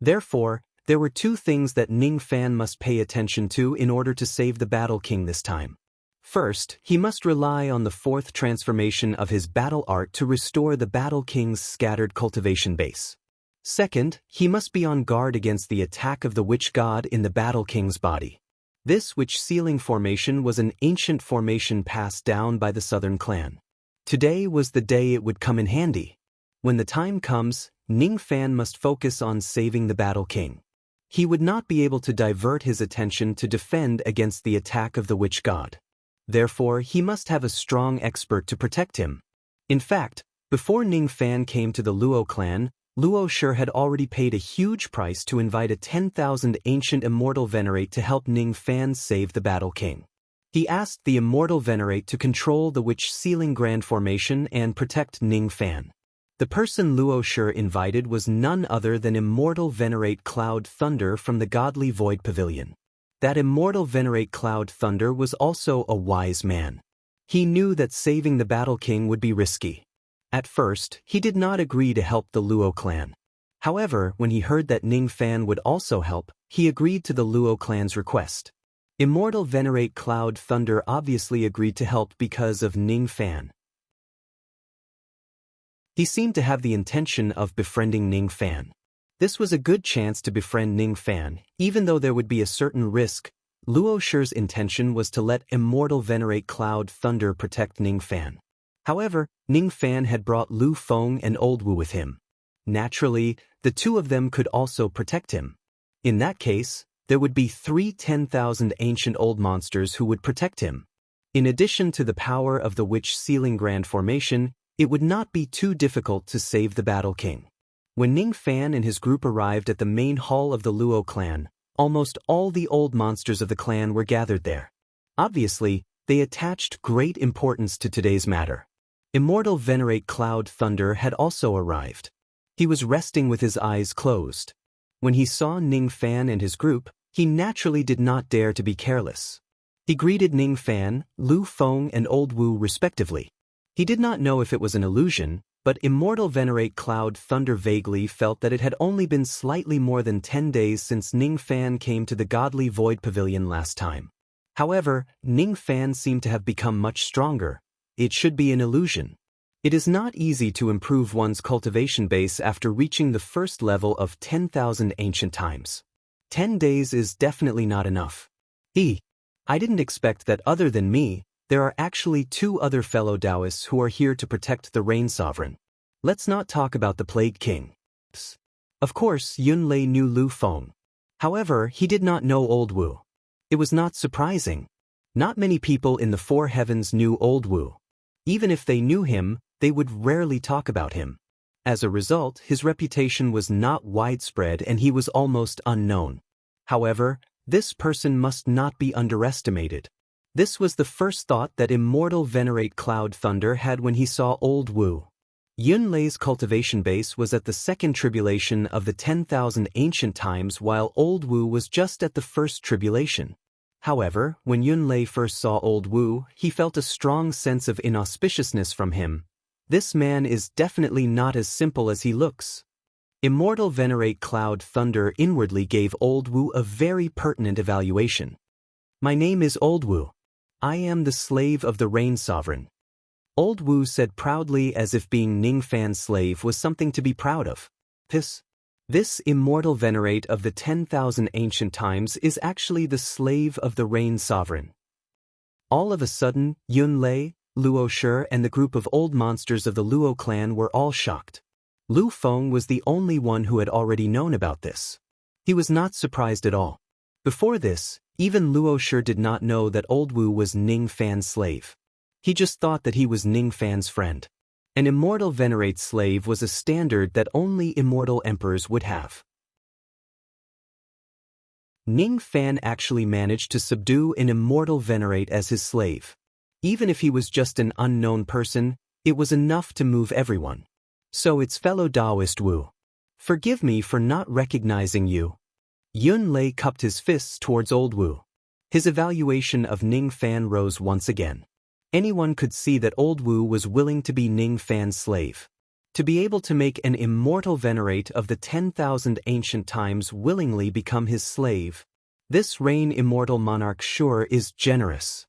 Therefore, there were 2 things that Ning Fan must pay attention to in order to save the Battle King this time. First, he must rely on the 4th transformation of his battle art to restore the Battle King's scattered cultivation base. Second, he must be on guard against the attack of the Witch God in the Battle King's body. This witch sealing formation was an ancient formation passed down by the Southern clan. Today was the day it would come in handy. When the time comes, Ning Fan must focus on saving the Battle King. He would not be able to divert his attention to defend against the attack of the Witch God. Therefore, he must have a strong expert to protect him. In fact, before Ning Fan came to the Luo clan, Luo Shi had already paid a huge price to invite a 10,000 ancient Immortal Venerate to help Ning Fan save the Battle King. He asked the Immortal Venerate to control the Witch Sealing Grand Formation and protect Ning Fan. The person Luo Shi invited was none other than Immortal Venerate Cloud Thunder from the Godly Void Pavilion. That Immortal Venerate Cloud Thunder was also a wise man. He knew that saving the Battle King would be risky. At first, he did not agree to help the Luo clan. However, when he heard that Ning Fan would also help, he agreed to the Luo clan's request. Immortal Venerate Cloud Thunder obviously agreed to help because of Ning Fan. He seemed to have the intention of befriending Ning Fan. This was a good chance to befriend Ning Fan, even though there would be a certain risk. Luo Shi's intention was to let Immortal Venerate Cloud Thunder protect Ning Fan. However, Ning Fan had brought Lu Feng and Old Wu with him. Naturally, the two of them could also protect him. In that case, there would be 10,000 ancient old monsters who would protect him. In addition to the power of the Witch Sealing Grand Formation, it would not be too difficult to save the Battle King. When Ning Fan and his group arrived at the main hall of the Luo clan, almost all the old monsters of the clan were gathered there. Obviously, they attached great importance to today's matter. Immortal Venerate Cloud Thunder had also arrived. He was resting with his eyes closed. When he saw Ning Fan and his group, he naturally did not dare to be careless. He greeted Ning Fan, Lu Feng and Old Wu respectively. He did not know if it was an illusion, but Immortal Venerate Cloud Thunder vaguely felt that it had only been slightly more than 10 days since Ning Fan came to the Godly Void Pavilion last time. However, Ning Fan seemed to have become much stronger. It should be an illusion. It is not easy to improve one's cultivation base after reaching the first level of 10,000 ancient times. 10 days is definitely not enough. I didn't expect that other than me, there are actually 2 other fellow Taoists who are here to protect the Rain Sovereign. Let's not talk about the Plague King. Of course, Yun Lei knew Lu Feng. However, he did not know Old Wu. It was not surprising. Not many people in the 4 heavens knew Old Wu. Even if they knew him, they would rarely talk about him. As a result, his reputation was not widespread and he was almost unknown. However, this person must not be underestimated. This was the first thought that Immortal Venerate Cloud Thunder had when he saw Old Wu. Yun Lei's cultivation base was at the second tribulation of the 10,000 ancient times while Old Wu was just at the first tribulation. However, when Yun Lei first saw Old Wu, he felt a strong sense of inauspiciousness from him. This man is definitely not as simple as he looks. Immortal Venerate Cloud Thunder inwardly gave Old Wu a very pertinent evaluation. My name is Old Wu. I am the slave of the Rain Sovereign. Old Wu said proudly as if being Ning Fan's slave was something to be proud of. This Immortal Venerate of the 10,000 ancient times is actually the slave of the Rain Sovereign. All of a sudden, Yun Lei, Luo Shi and the group of old monsters of the Luo clan were all shocked. Lu Feng was the only one who had already known about this. He was not surprised at all. Before this, even Luo Shi did not know that Old Wu was Ning Fan's slave. He just thought that he was Ning Fan's friend. An Immortal Venerate slave was a standard that only immortal emperors would have. Ning Fan actually managed to subdue an Immortal Venerate as his slave. Even if he was just an unknown person, it was enough to move everyone. So it's fellow Taoist Wu. Forgive me for not recognizing you. Yun Lei cupped his fists towards Old Wu. His evaluation of Ning Fan rose once again. Anyone could see that Old Wu was willing to be Ning Fan's slave. To be able to make an Immortal Venerate of the 10,000 ancient times willingly become his slave. This Rain Immortal Monarch sure is generous.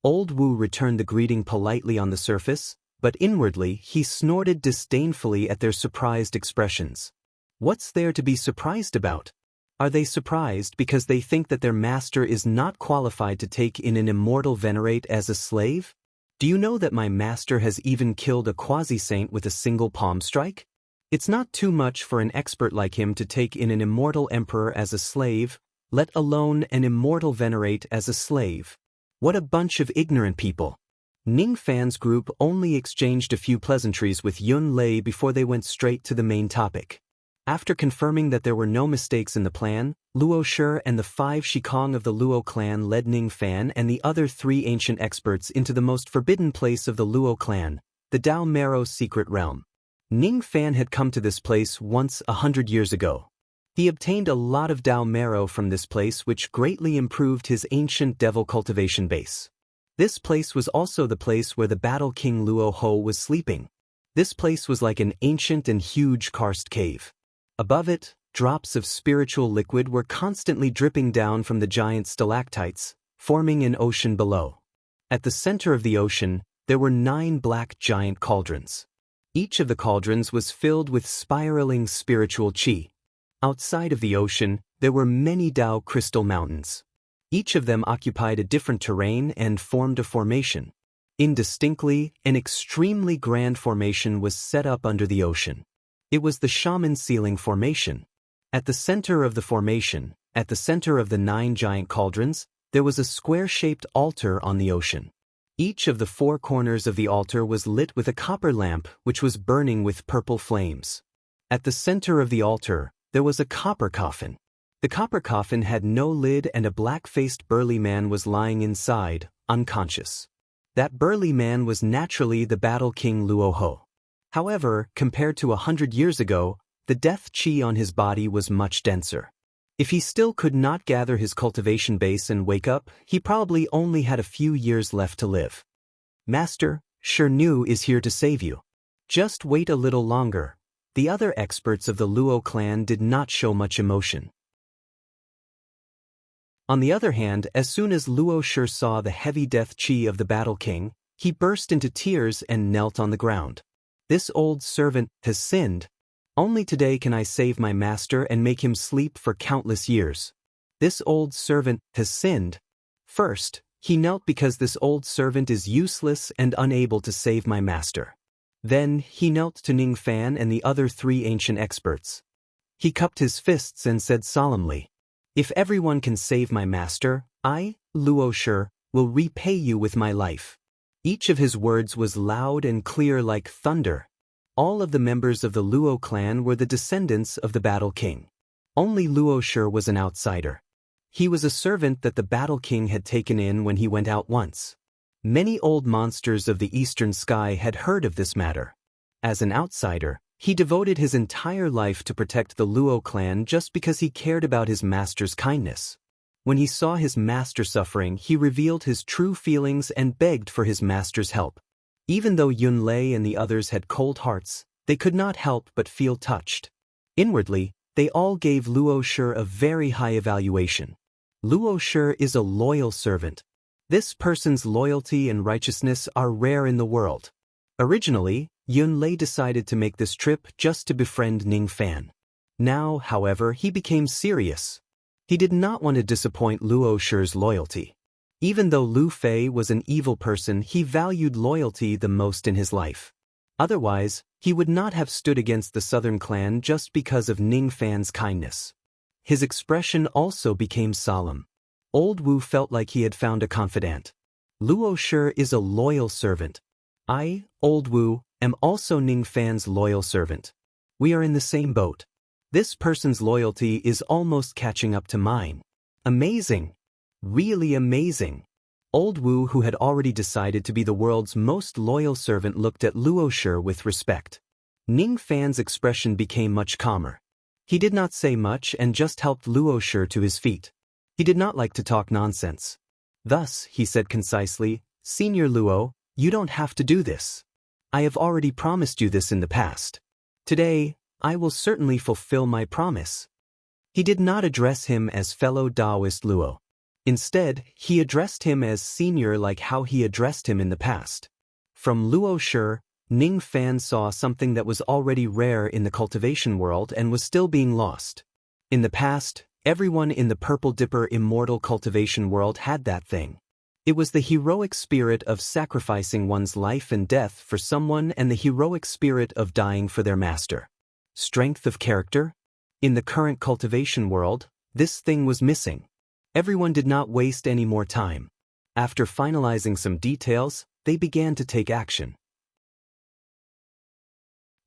Old Wu returned the greeting politely on the surface, but inwardly he snorted disdainfully at their surprised expressions. What's there to be surprised about? Are they surprised because they think that their master is not qualified to take in an Immortal Venerate as a slave? Do you know that my master has even killed a quasi-saint with a single palm strike? It's not too much for an expert like him to take in an Immortal Emperor as a slave, let alone an Immortal Venerate as a slave. What a bunch of ignorant people. Ning Fan's group only exchanged a few pleasantries with Yun Lei before they went straight to the main topic. After confirming that there were no mistakes in the plan, Luo Shi and the 5 Shikong of the Luo clan led Ning Fan and the other 3 ancient experts into the most forbidden place of the Luo clan, the Dao Marrow secret realm. Ning Fan had come to this place once 100 years ago. He obtained a lot of Dao Marrow from this place which greatly improved his ancient devil cultivation base. This place was also the place where the Battle King Luo Ho was sleeping. This place was like an ancient and huge karst cave. Above it, drops of spiritual liquid were constantly dripping down from the giant stalactites, forming an ocean below. At the center of the ocean, there were 9 black giant cauldrons. Each of the cauldrons was filled with spiraling spiritual qi. Outside of the ocean, there were many Tao crystal mountains. Each of them occupied a different terrain and formed a formation. Indistinctly, an extremely grand formation was set up under the ocean. It was the Shaman Ceiling Formation. At the center of the formation, at the center of the 9 giant cauldrons, there was a square-shaped altar on the ocean. Each of the 4 corners of the altar was lit with a copper lamp which was burning with purple flames. At the center of the altar, there was a copper coffin. The copper coffin had no lid and a black-faced burly man was lying inside, unconscious. That burly man was naturally the Battle King Luoho. However, compared to 100 years ago, the death qi on his body was much denser. If he still could not gather his cultivation base and wake up, he probably only had a few years left to live. Master, Shirnu is here to save you. Just wait a little longer. The other experts of the Luo clan did not show much emotion. On the other hand, as soon as Luo Shi saw the heavy death qi of the Battle King, he burst into tears and knelt on the ground. This old servant has sinned. Only today can I save my master and make him sleep for countless years. This old servant has sinned. First, he knelt because this old servant is useless and unable to save my master. Then, he knelt to Ning Fan and the other 3 ancient experts. He cupped his fists and said solemnly, "If everyone can save my master, I, Luo Shi, will repay you with my life." Each of his words was loud and clear like thunder. All of the members of the Luo clan were the descendants of the Battle King. Only Luo Shi was an outsider. He was a servant that the Battle King had taken in when he went out once. Many old monsters of the eastern sky had heard of this matter. As an outsider, he devoted his entire life to protect the Luo clan just because he cared about his master's kindness. When he saw his master suffering, he revealed his true feelings and begged for his master's help. Even though Yunlei and the others had cold hearts, they could not help but feel touched. Inwardly, they all gave Luo Shi a very high evaluation. Luo Shi is a loyal servant. This person's loyalty and righteousness are rare in the world. Originally, Yunlei decided to make this trip just to befriend Ning Fan. Now, however, he became serious. He did not want to disappoint Luo Shi's loyalty. Even though Lu Fei was an evil person, he valued loyalty the most in his life. Otherwise, he would not have stood against the Southern clan just because of Ning Fan's kindness. His expression also became solemn. Old Wu felt like he had found a confidant. Luo Shi is a loyal servant. I, Old Wu, am also Ning Fan's loyal servant. We are in the same boat. This person's loyalty is almost catching up to mine. Amazing. Really amazing. Old Wu, who had already decided to be the world's most loyal servant, looked at Luo Shi with respect. Ning Fan's expression became much calmer. He did not say much and just helped Luo Shi to his feet. He did not like to talk nonsense. Thus, he said concisely, "Senior Luo, you don't have to do this. I have already promised you this in the past. Today, I will certainly fulfill my promise." He did not address him as fellow Taoist Luo. Instead, he addressed him as senior like how he addressed him in the past. From Luo Shi, Ning Fan saw something that was already rare in the cultivation world and was still being lost. In the past, everyone in the Purple Dipper immortal cultivation world had that thing. It was the heroic spirit of sacrificing one's life and death for someone and the heroic spirit of dying for their master. Strength of character? In the current cultivation world, this thing was missing. Everyone did not waste any more time. After finalizing some details, they began to take action.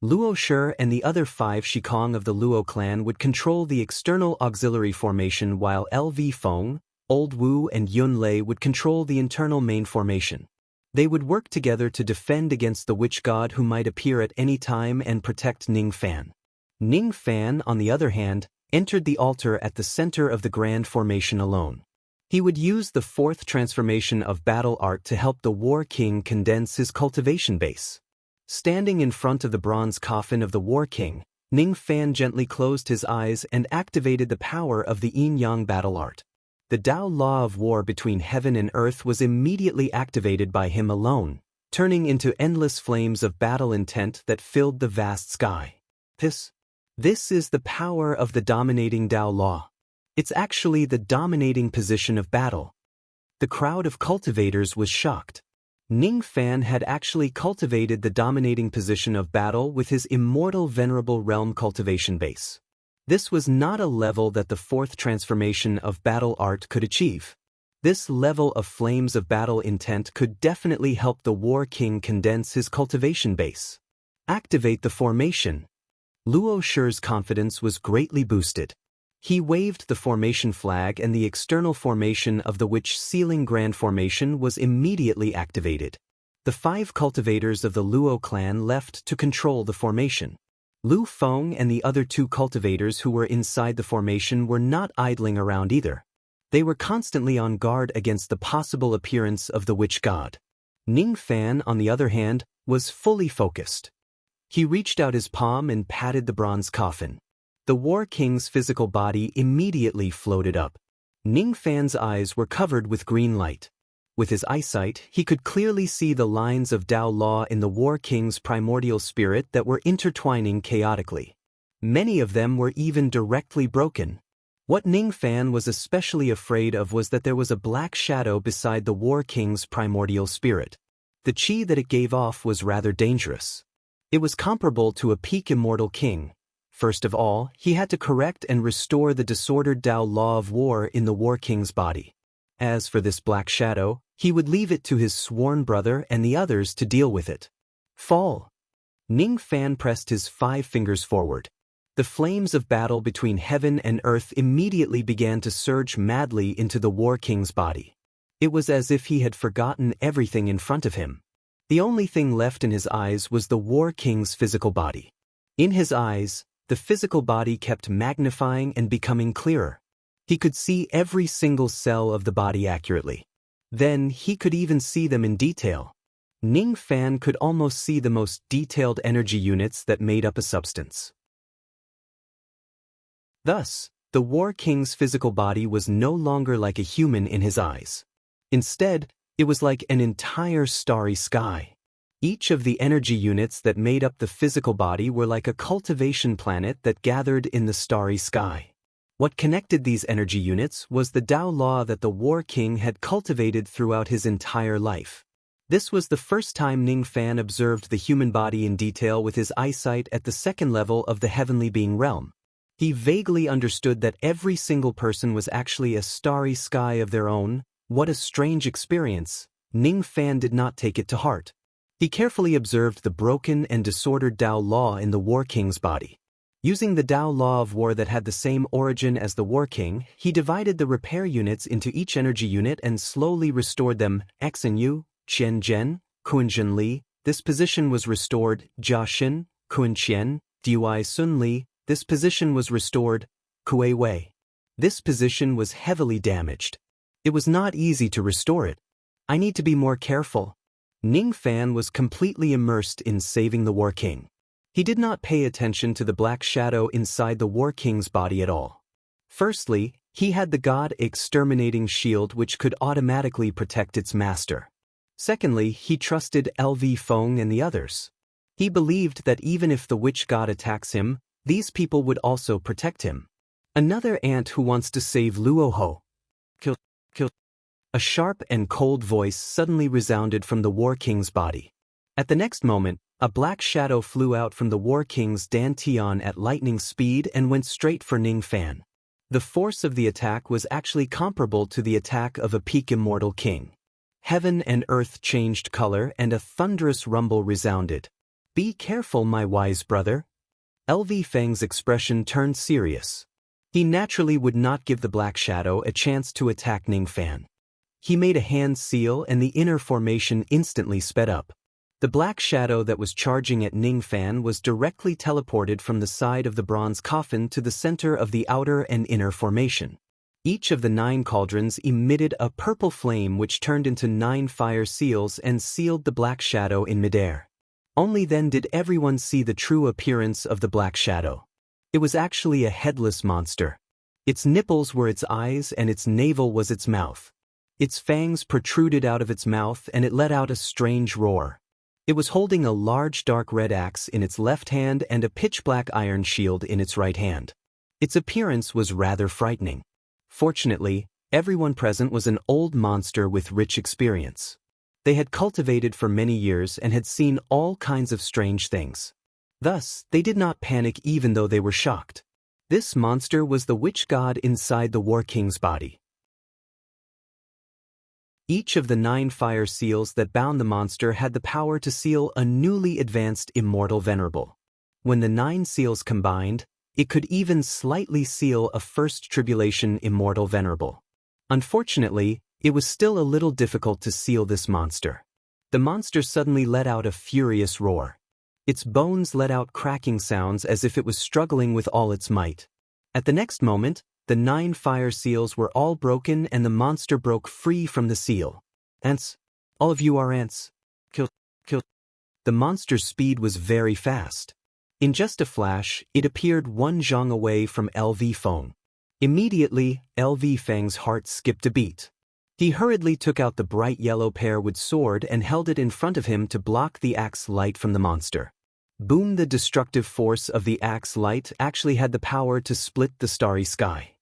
Luo Shi and the other 5 Shikong of the Luo clan would control the external auxiliary formation while LV Feng, Old Wu and Yunlei would control the internal main formation. They would work together to defend against the witch god who might appear at any time and protect Ning Fan. Ning Fan, on the other hand, entered the altar at the center of the grand formation alone. He would use the 4th transformation of battle art to help the War King condense his cultivation base. Standing in front of the bronze coffin of the War King, Ning Fan gently closed his eyes and activated the power of the Yin-Yang battle art. The Tao law of war between heaven and earth was immediately activated by him alone, turning into endless flames of battle intent that filled the vast sky. This is the power of the dominating Tao law. It's actually the dominating position of battle. The crowd of cultivators was shocked. Ning Fan had actually cultivated the dominating position of battle with his immortal venerable realm cultivation base. This was not a level that the fourth transformation of battle art could achieve. This level of flames of battle intent could definitely help the War King condense his cultivation base. Activate the formation. Luo Shi's confidence was greatly boosted. He waved the formation flag and the external formation of the Witch Sealing Grand Formation was immediately activated. The 5 cultivators of the Luo clan left to control the formation. Lu Feng and the other 2 cultivators who were inside the formation were not idling around either. They were constantly on guard against the possible appearance of the witch god. Ning Fan, on the other hand, was fully focused. He reached out his palm and patted the bronze coffin. The War King's physical body immediately floated up. Ning Fan's eyes were covered with green light. With his eyesight, he could clearly see the lines of Tao law in the War King's primordial spirit that were intertwining chaotically. Many of them were even directly broken. What Ning Fan was especially afraid of was that there was a black shadow beside the War King's primordial spirit. The qi that it gave off was rather dangerous. It was comparable to a peak immortal king. First of all, he had to correct and restore the disordered Tao law of war in the War King's body. As for this black shadow, he would leave it to his sworn brother and the others to deal with it. Fall. Ning Fan pressed his 5 fingers forward. The flames of battle between heaven and earth immediately began to surge madly into the War King's body. It was as if he had forgotten everything in front of him. The only thing left in his eyes was the War King's physical body. In his eyes, the physical body kept magnifying and becoming clearer. He could see every single cell of the body accurately. Then he could even see them in detail. Ning Fan could almost see the most detailed energy units that made up a substance. Thus, the War King's physical body was no longer like a human in his eyes. Instead, it was like an entire starry sky. Each of the energy units that made up the physical body were like a cultivation planet that gathered in the starry sky. What connected these energy units was the Tao law that the War King had cultivated throughout his entire life. This was the first time Ning Fan observed the human body in detail with his eyesight at the second level of the heavenly being realm. He vaguely understood that every single person was actually a starry sky of their own. What a strange experience. Ning Fan did not take it to heart. He carefully observed the broken and disordered Tao law in the War King's body. Using the Tao law of war that had the same origin as the War King, he divided the repair units into each energy unit and slowly restored them. Xen Yu, Qian Zhen, Kun Zhen Li. This position was restored. Jia Xin, Kun Qian, Dui Sun Li. This position was restored. Kuei Wei. This position was heavily damaged. It was not easy to restore it. I need to be more careful. Ning Fan was completely immersed in saving the War King. He did not pay attention to the black shadow inside the War King's body at all. Firstly, he had the God Exterminating Shield which could automatically protect its master. Secondly, he trusted LV Feng and the others. He believed that even if the witch god attacks him, these people would also protect him. Another ant who wants to save Luo Ho. Kill. A sharp and cold voice suddenly resounded from the War King's body. At the next moment, a black shadow flew out from the War King's dantian at lightning speed and went straight for Ning Fan. The force of the attack was actually comparable to the attack of a peak immortal king. Heaven and earth changed color and a thunderous rumble resounded. Be careful, my wise brother. LV Feng's expression turned serious. He naturally would not give the black shadow a chance to attack Ning Fan. He made a hand seal and the inner formation instantly sped up. The black shadow that was charging at Ning Fan was directly teleported from the side of the bronze coffin to the center of the outer and inner formation. Each of the 9 cauldrons emitted a purple flame which turned into 9 fire seals and sealed the black shadow in midair. Only then did everyone see the true appearance of the black shadow. It was actually a headless monster. Its nipples were its eyes and its navel was its mouth. Its fangs protruded out of its mouth and it let out a strange roar. It was holding a large dark red axe in its left hand and a pitch-black iron shield in its right hand. Its appearance was rather frightening. Fortunately, everyone present was an old monster with rich experience. They had cultivated for many years and had seen all kinds of strange things. Thus, they did not panic even though they were shocked. This monster was the witch god inside the War King's body. Each of the 9 fire seals that bound the monster had the power to seal a newly advanced immortal venerable. When the 9 seals combined, it could even slightly seal a first tribulation immortal venerable. Unfortunately, it was still a little difficult to seal this monster. The monster suddenly let out a furious roar. Its bones let out cracking sounds as if it was struggling with all its might. At the next moment, the 9 fire seals were all broken and the monster broke free from the seal. Ants. All of you are ants. Kill. The monster's speed was very fast. In just a flash, it appeared 1 zhang away from LV Feng. Immediately, LV Feng's heart skipped a beat. He hurriedly took out the bright yellow pearwood sword and held it in front of him to block the axe light from the monster. Boom! The destructive force of the axe light actually had the power to split the starry sky.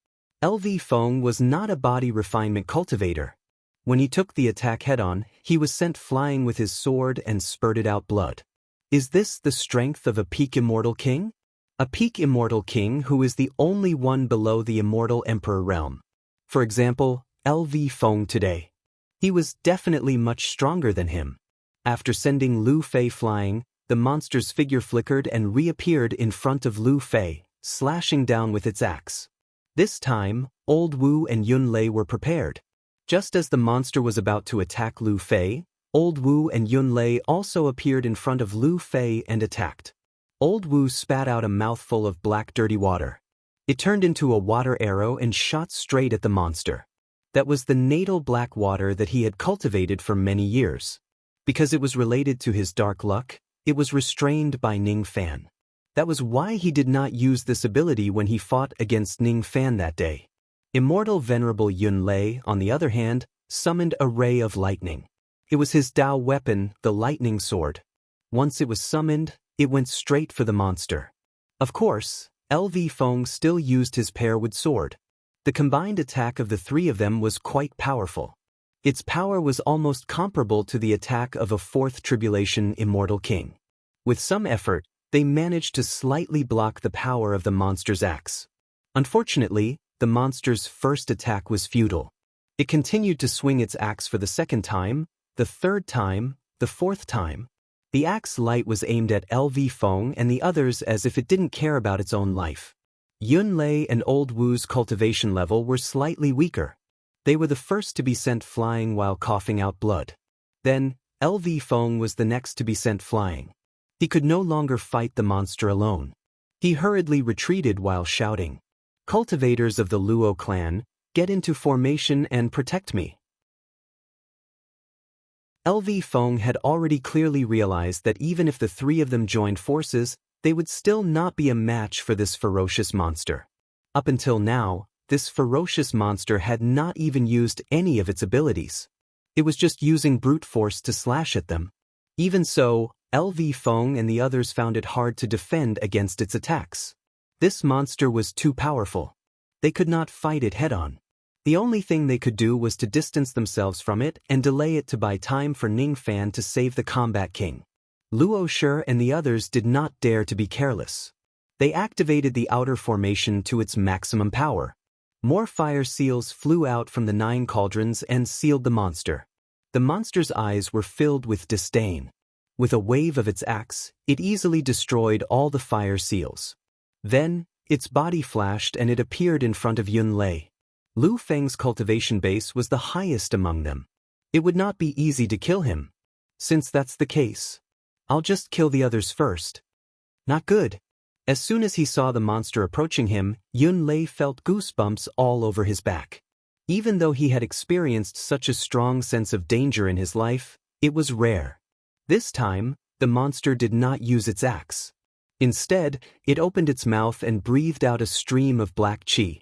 LV Feng was not a body refinement cultivator. When he took the attack head-on, he was sent flying with his sword and spurted out blood. Is this the strength of a peak immortal king? A peak immortal king who is the only one below the immortal emperor realm. For example, LV Feng today. He was definitely much stronger than him. After sending Lu Fei flying, the monster's figure flickered and reappeared in front of Lu Fei, slashing down with its axe. This time, Old Wu and Yun Lei were prepared. Just as the monster was about to attack Lu Fei, Old Wu and Yun Lei also appeared in front of Lu Fei and attacked. Old Wu spat out a mouthful of black dirty water. It turned into a water arrow and shot straight at the monster. That was the natal black water that he had cultivated for many years. Because it was related to his dark luck, it was restrained by Ning Fan. That was why he did not use this ability when he fought against Ning Fan that day. Immortal Venerable Yun Lei, on the other hand, summoned a ray of lightning. It was his Dao weapon, the lightning sword. Once it was summoned, it went straight for the monster. Of course, LV Feng still used his pearwood sword. The combined attack of the 3 of them was quite powerful. Its power was almost comparable to the attack of a 4th tribulation immortal king. With some effort, they managed to slightly block the power of the monster's axe. Unfortunately, the monster's first attack was futile. It continued to swing its axe for the 2nd time, the 3rd time, the 4th time. The axe light was aimed at LV Feng and the others as if it didn't care about its own life. Yun Lei and Old Wu's cultivation level were slightly weaker. They were the first to be sent flying while coughing out blood. Then, LV Feng was the next to be sent flying. He could no longer fight the monster alone. He hurriedly retreated while shouting, "Cultivators of the Luo clan, get into formation and protect me." LV Feng had already clearly realized that even if the 3 of them joined forces, they would still not be a match for this ferocious monster. Up until now, this ferocious monster had not even used any of its abilities. It was just using brute force to slash at them. Even so, LV Feng and the others found it hard to defend against its attacks. This monster was too powerful. They could not fight it head-on. The only thing they could do was to distance themselves from it and delay it to buy time for Ning Fan to save the combat king. Luo Shi and the others did not dare to be careless. They activated the outer formation to its maximum power. More fire seals flew out from the 9 cauldrons and sealed the monster. The monster's eyes were filled with disdain. With a wave of its axe, it easily destroyed all the fire seals. Then, its body flashed and it appeared in front of Yun Lei. Lu Feng's cultivation base was the highest among them. It would not be easy to kill him. Since that's the case, I'll just kill the others first. Not good. As soon as he saw the monster approaching him, Yun Lei felt goosebumps all over his back. Even though he had experienced such a strong sense of danger in his life, it was rare. This time, the monster did not use its axe. Instead, it opened its mouth and breathed out a stream of black qi.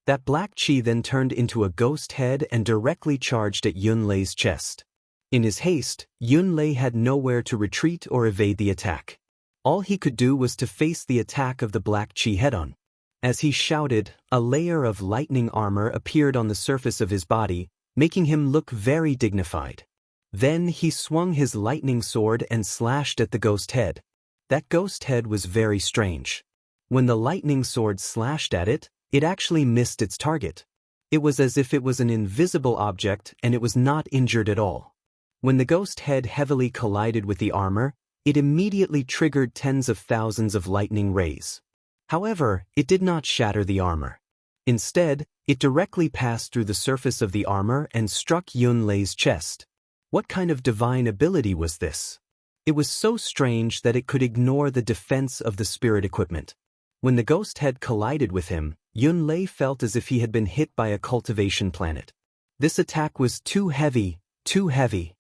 That black chi then turned into a ghost head and directly charged at Yunlei's chest. In his haste, Yunlei had nowhere to retreat or evade the attack. All he could do was to face the attack of the black chi head-on. As he shouted, a layer of lightning armor appeared on the surface of his body, making him look very dignified. Then he swung his lightning sword and slashed at the ghost head. That ghost head was very strange. When the lightning sword slashed at it, it actually missed its target. It was as if it was an invisible object and it was not injured at all. When the ghost head heavily collided with the armor, it immediately triggered tens of thousands of lightning rays. However, it did not shatter the armor. Instead, it directly passed through the surface of the armor and struck Yunlei's chest. What kind of divine ability was this? It was so strange that it could ignore the defense of the spirit equipment. When the ghost head collided with him, Yunlei felt as if he had been hit by a cultivation planet. This attack was too heavy, too heavy.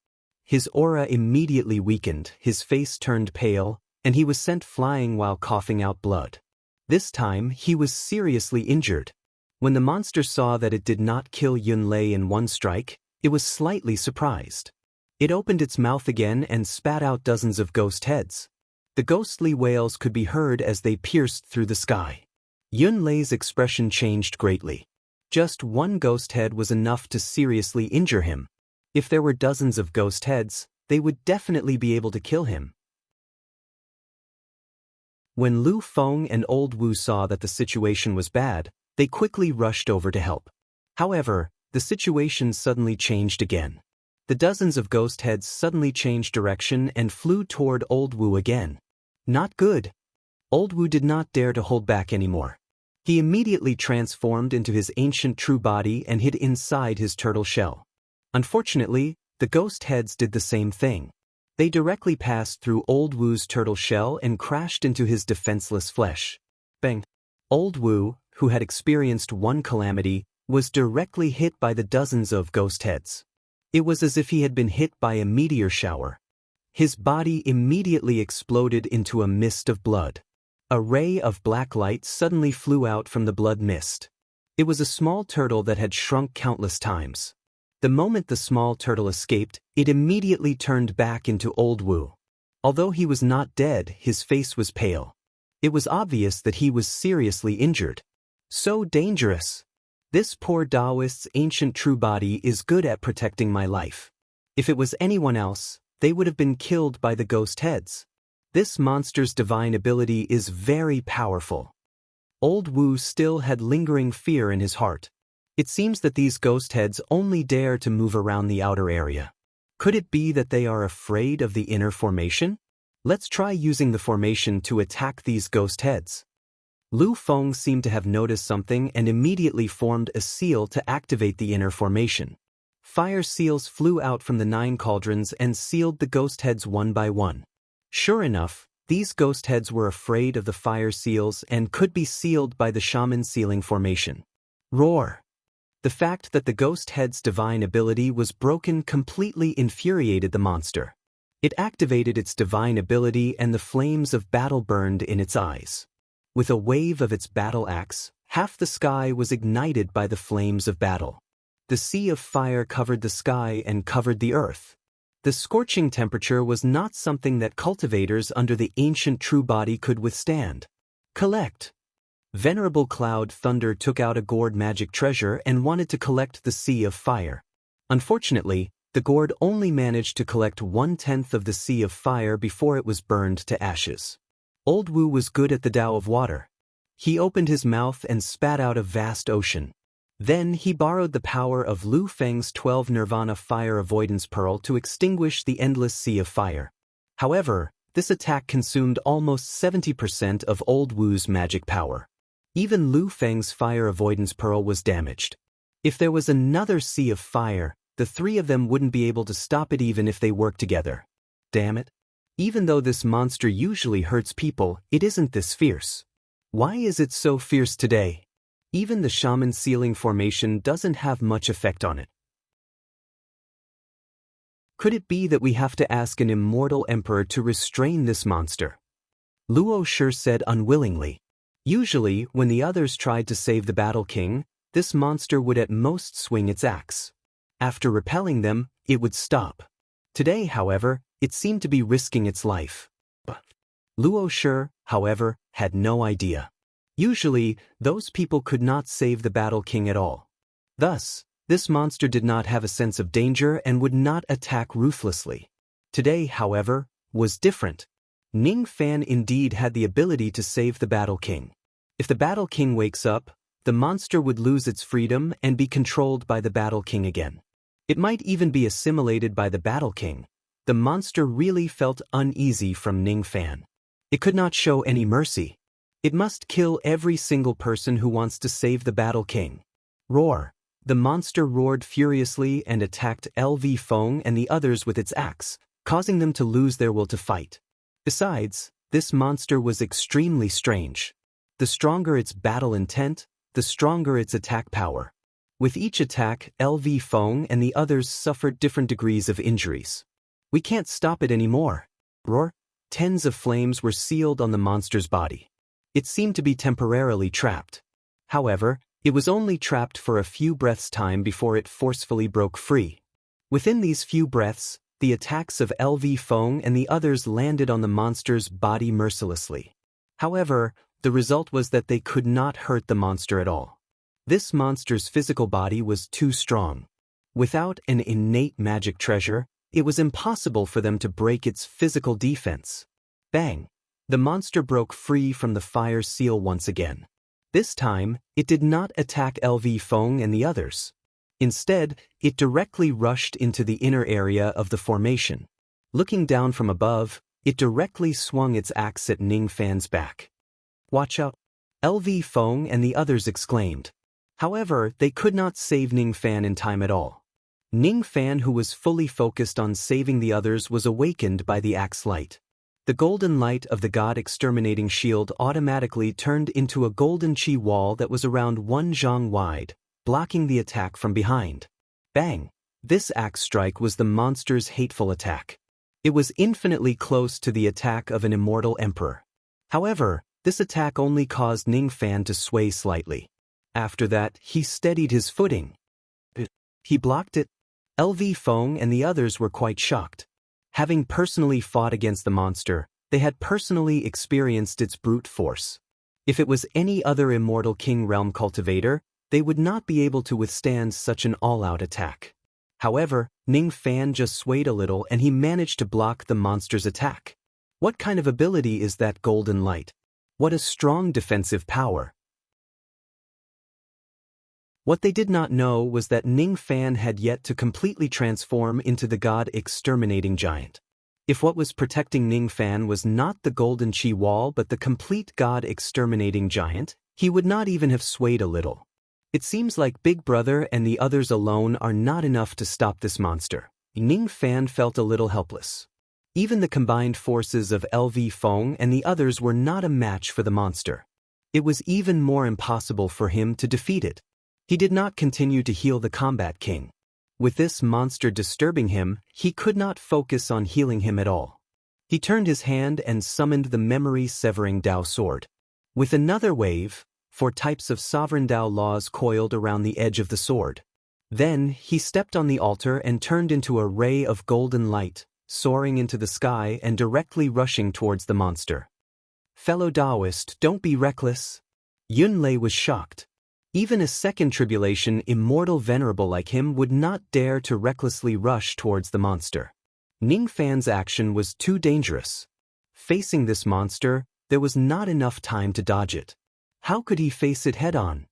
His aura immediately weakened, his face turned pale, and he was sent flying while coughing out blood. This time, he was seriously injured. When the monster saw that it did not kill Yunlei in one strike, it was slightly surprised. It opened its mouth again and spat out dozens of ghost heads. The ghostly wails could be heard as they pierced through the sky. Yunlei's expression changed greatly. Just one ghost head was enough to seriously injure him. If there were dozens of ghost heads, they would definitely be able to kill him. When Lu Feng and Old Wu saw that the situation was bad, they quickly rushed over to help. However, the situation suddenly changed again. The dozens of ghost heads suddenly changed direction and flew toward Old Wu again. Not good. Old Wu did not dare to hold back anymore. He immediately transformed into his ancient true body and hid inside his turtle shell. Unfortunately, the ghost heads did the same thing. They directly passed through Old Wu's turtle shell and crashed into his defenseless flesh. Bang! Old Wu, who had experienced one calamity, was directly hit by the dozens of ghost heads. It was as if he had been hit by a meteor shower. His body immediately exploded into a mist of blood. A ray of black light suddenly flew out from the blood mist. It was a small turtle that had shrunk countless times. The moment the small turtle escaped, it immediately turned back into Old Wu. Although he was not dead, his face was pale. It was obvious that he was seriously injured. So dangerous. This poor Taoist's ancient true body is good at protecting my life. If it was anyone else, they would have been killed by the ghost heads. This monster's divine ability is very powerful. Old Wu still had lingering fear in his heart. It seems that these ghost heads only dare to move around the outer area. Could it be that they are afraid of the inner formation? Let's try using the formation to attack these ghost heads. Lu Feng seemed to have noticed something and immediately formed a seal to activate the inner formation. Fire seals flew out from the 9 cauldrons and sealed the ghost heads one by one. Sure enough, these ghost heads were afraid of the fire seals and could be sealed by the shaman sealing formation. Roar! The fact that the ghost head's divine ability was broken completely infuriated the monster. It activated its divine ability and the flames of battle burned in its eyes. With a wave of its battle axe, half the sky was ignited by the flames of battle. The sea of fire covered the sky and covered the earth. The scorching temperature was not something that cultivators under the ancient true body could withstand. Collect! Venerable Cloud Thunder took out a gourd magic treasure and wanted to collect the sea of fire. Unfortunately, the gourd only managed to collect 1/10 of the sea of fire before it was burned to ashes. Old Wu was good at the Tao of water. He opened his mouth and spat out a vast ocean. Then he borrowed the power of Lu Feng's 12 Nirvana Fire Avoidance Pearl to extinguish the endless sea of fire. However, this attack consumed almost 70% of Old Wu's magic power. Even Lu Feng's Fire Avoidance Pearl was damaged. If there was another sea of fire, the 3 of them wouldn't be able to stop it even if they worked together. Damn it. Even though this monster usually hurts people, it isn't this fierce. Why is it so fierce today? Even the shaman sealing formation doesn't have much effect on it. Could it be that we have to ask an immortal emperor to restrain this monster? Luo Shi said unwillingly. Usually, when the others tried to save the Battle King, this monster would at most swing its axe. After repelling them, it would stop. Today, however, it seemed to be risking its life. Luo Shi, however, had no idea. Usually, those people could not save the Battle King at all. Thus, this monster did not have a sense of danger and would not attack ruthlessly. Today, however, was different. Ning Fan indeed had the ability to save the Battle King. If the Battle King wakes up, the monster would lose its freedom and be controlled by the Battle King again. It might even be assimilated by the Battle King. The monster really felt uneasy from Ning Fan. It could not show any mercy. It must kill every single person who wants to save the Battle King. Roar! The monster roared furiously and attacked LV Feng and the others with its axe, causing them to lose their will to fight. Besides, this monster was extremely strange. The stronger its battle intent, the stronger its attack power. With each attack, LV Feng and the others suffered different degrees of injuries. We can't stop it anymore. Roar! Tens of flames were sealed on the monster's body. It seemed to be temporarily trapped. However, it was only trapped for a few breaths' time before it forcefully broke free. Within these few breaths, the attacks of LV Feng and the others landed on the monster's body mercilessly. However, the result was that they could not hurt the monster at all. This monster's physical body was too strong. Without an innate magic treasure, it was impossible for them to break its physical defense. Bang! The monster broke free from the fire seal once again. This time, it did not attack LV Feng and the others. Instead, it directly rushed into the inner area of the formation. Looking down from above, it directly swung its axe at Ning Fan's back. "Watch out!" LV Feng and the others exclaimed. However, they could not save Ning Fan in time at all. Ning Fan, who was fully focused on saving the others, was awakened by the axe light. The golden light of the god-exterminating shield automatically turned into a golden chi wall that was around 1 zhang wide, blocking the attack from behind. Bang! This axe strike was the monster's hateful attack. It was infinitely close to the attack of an immortal emperor. However, this attack only caused Ning Fan to sway slightly. After that, he steadied his footing. He blocked it. LV Feng and the others were quite shocked. Having personally fought against the monster, they had personally experienced its brute force. If it was any other immortal King Realm cultivator, they would not be able to withstand such an all-out attack. However, Ning Fan just swayed a little and he managed to block the monster's attack. What kind of ability is that golden light? What a strong defensive power! What they did not know was that Ning Fan had yet to completely transform into the god-exterminating giant. If what was protecting Ning Fan was not the golden chi wall but the complete god-exterminating giant, he would not even have swayed a little. It seems like Big Brother and the others alone are not enough to stop this monster. Ning Fan felt a little helpless. Even the combined forces of LV Feng and the others were not a match for the monster. It was even more impossible for him to defeat it. He did not continue to heal the Combat King. With this monster disturbing him, he could not focus on healing him at all. He turned his hand and summoned the memory-severing Dao sword. With another wave, 4 types of sovereign Dao laws coiled around the edge of the sword. Then, he stepped on the altar and turned into a ray of golden light, soaring into the sky and directly rushing towards the monster. "Fellow Taoist, don't be reckless." Yun Lei was shocked. Even a second tribulation immortal venerable like him would not dare to recklessly rush towards the monster. Ning Fan's action was too dangerous. Facing this monster, there was not enough time to dodge it. How could he face it head-on?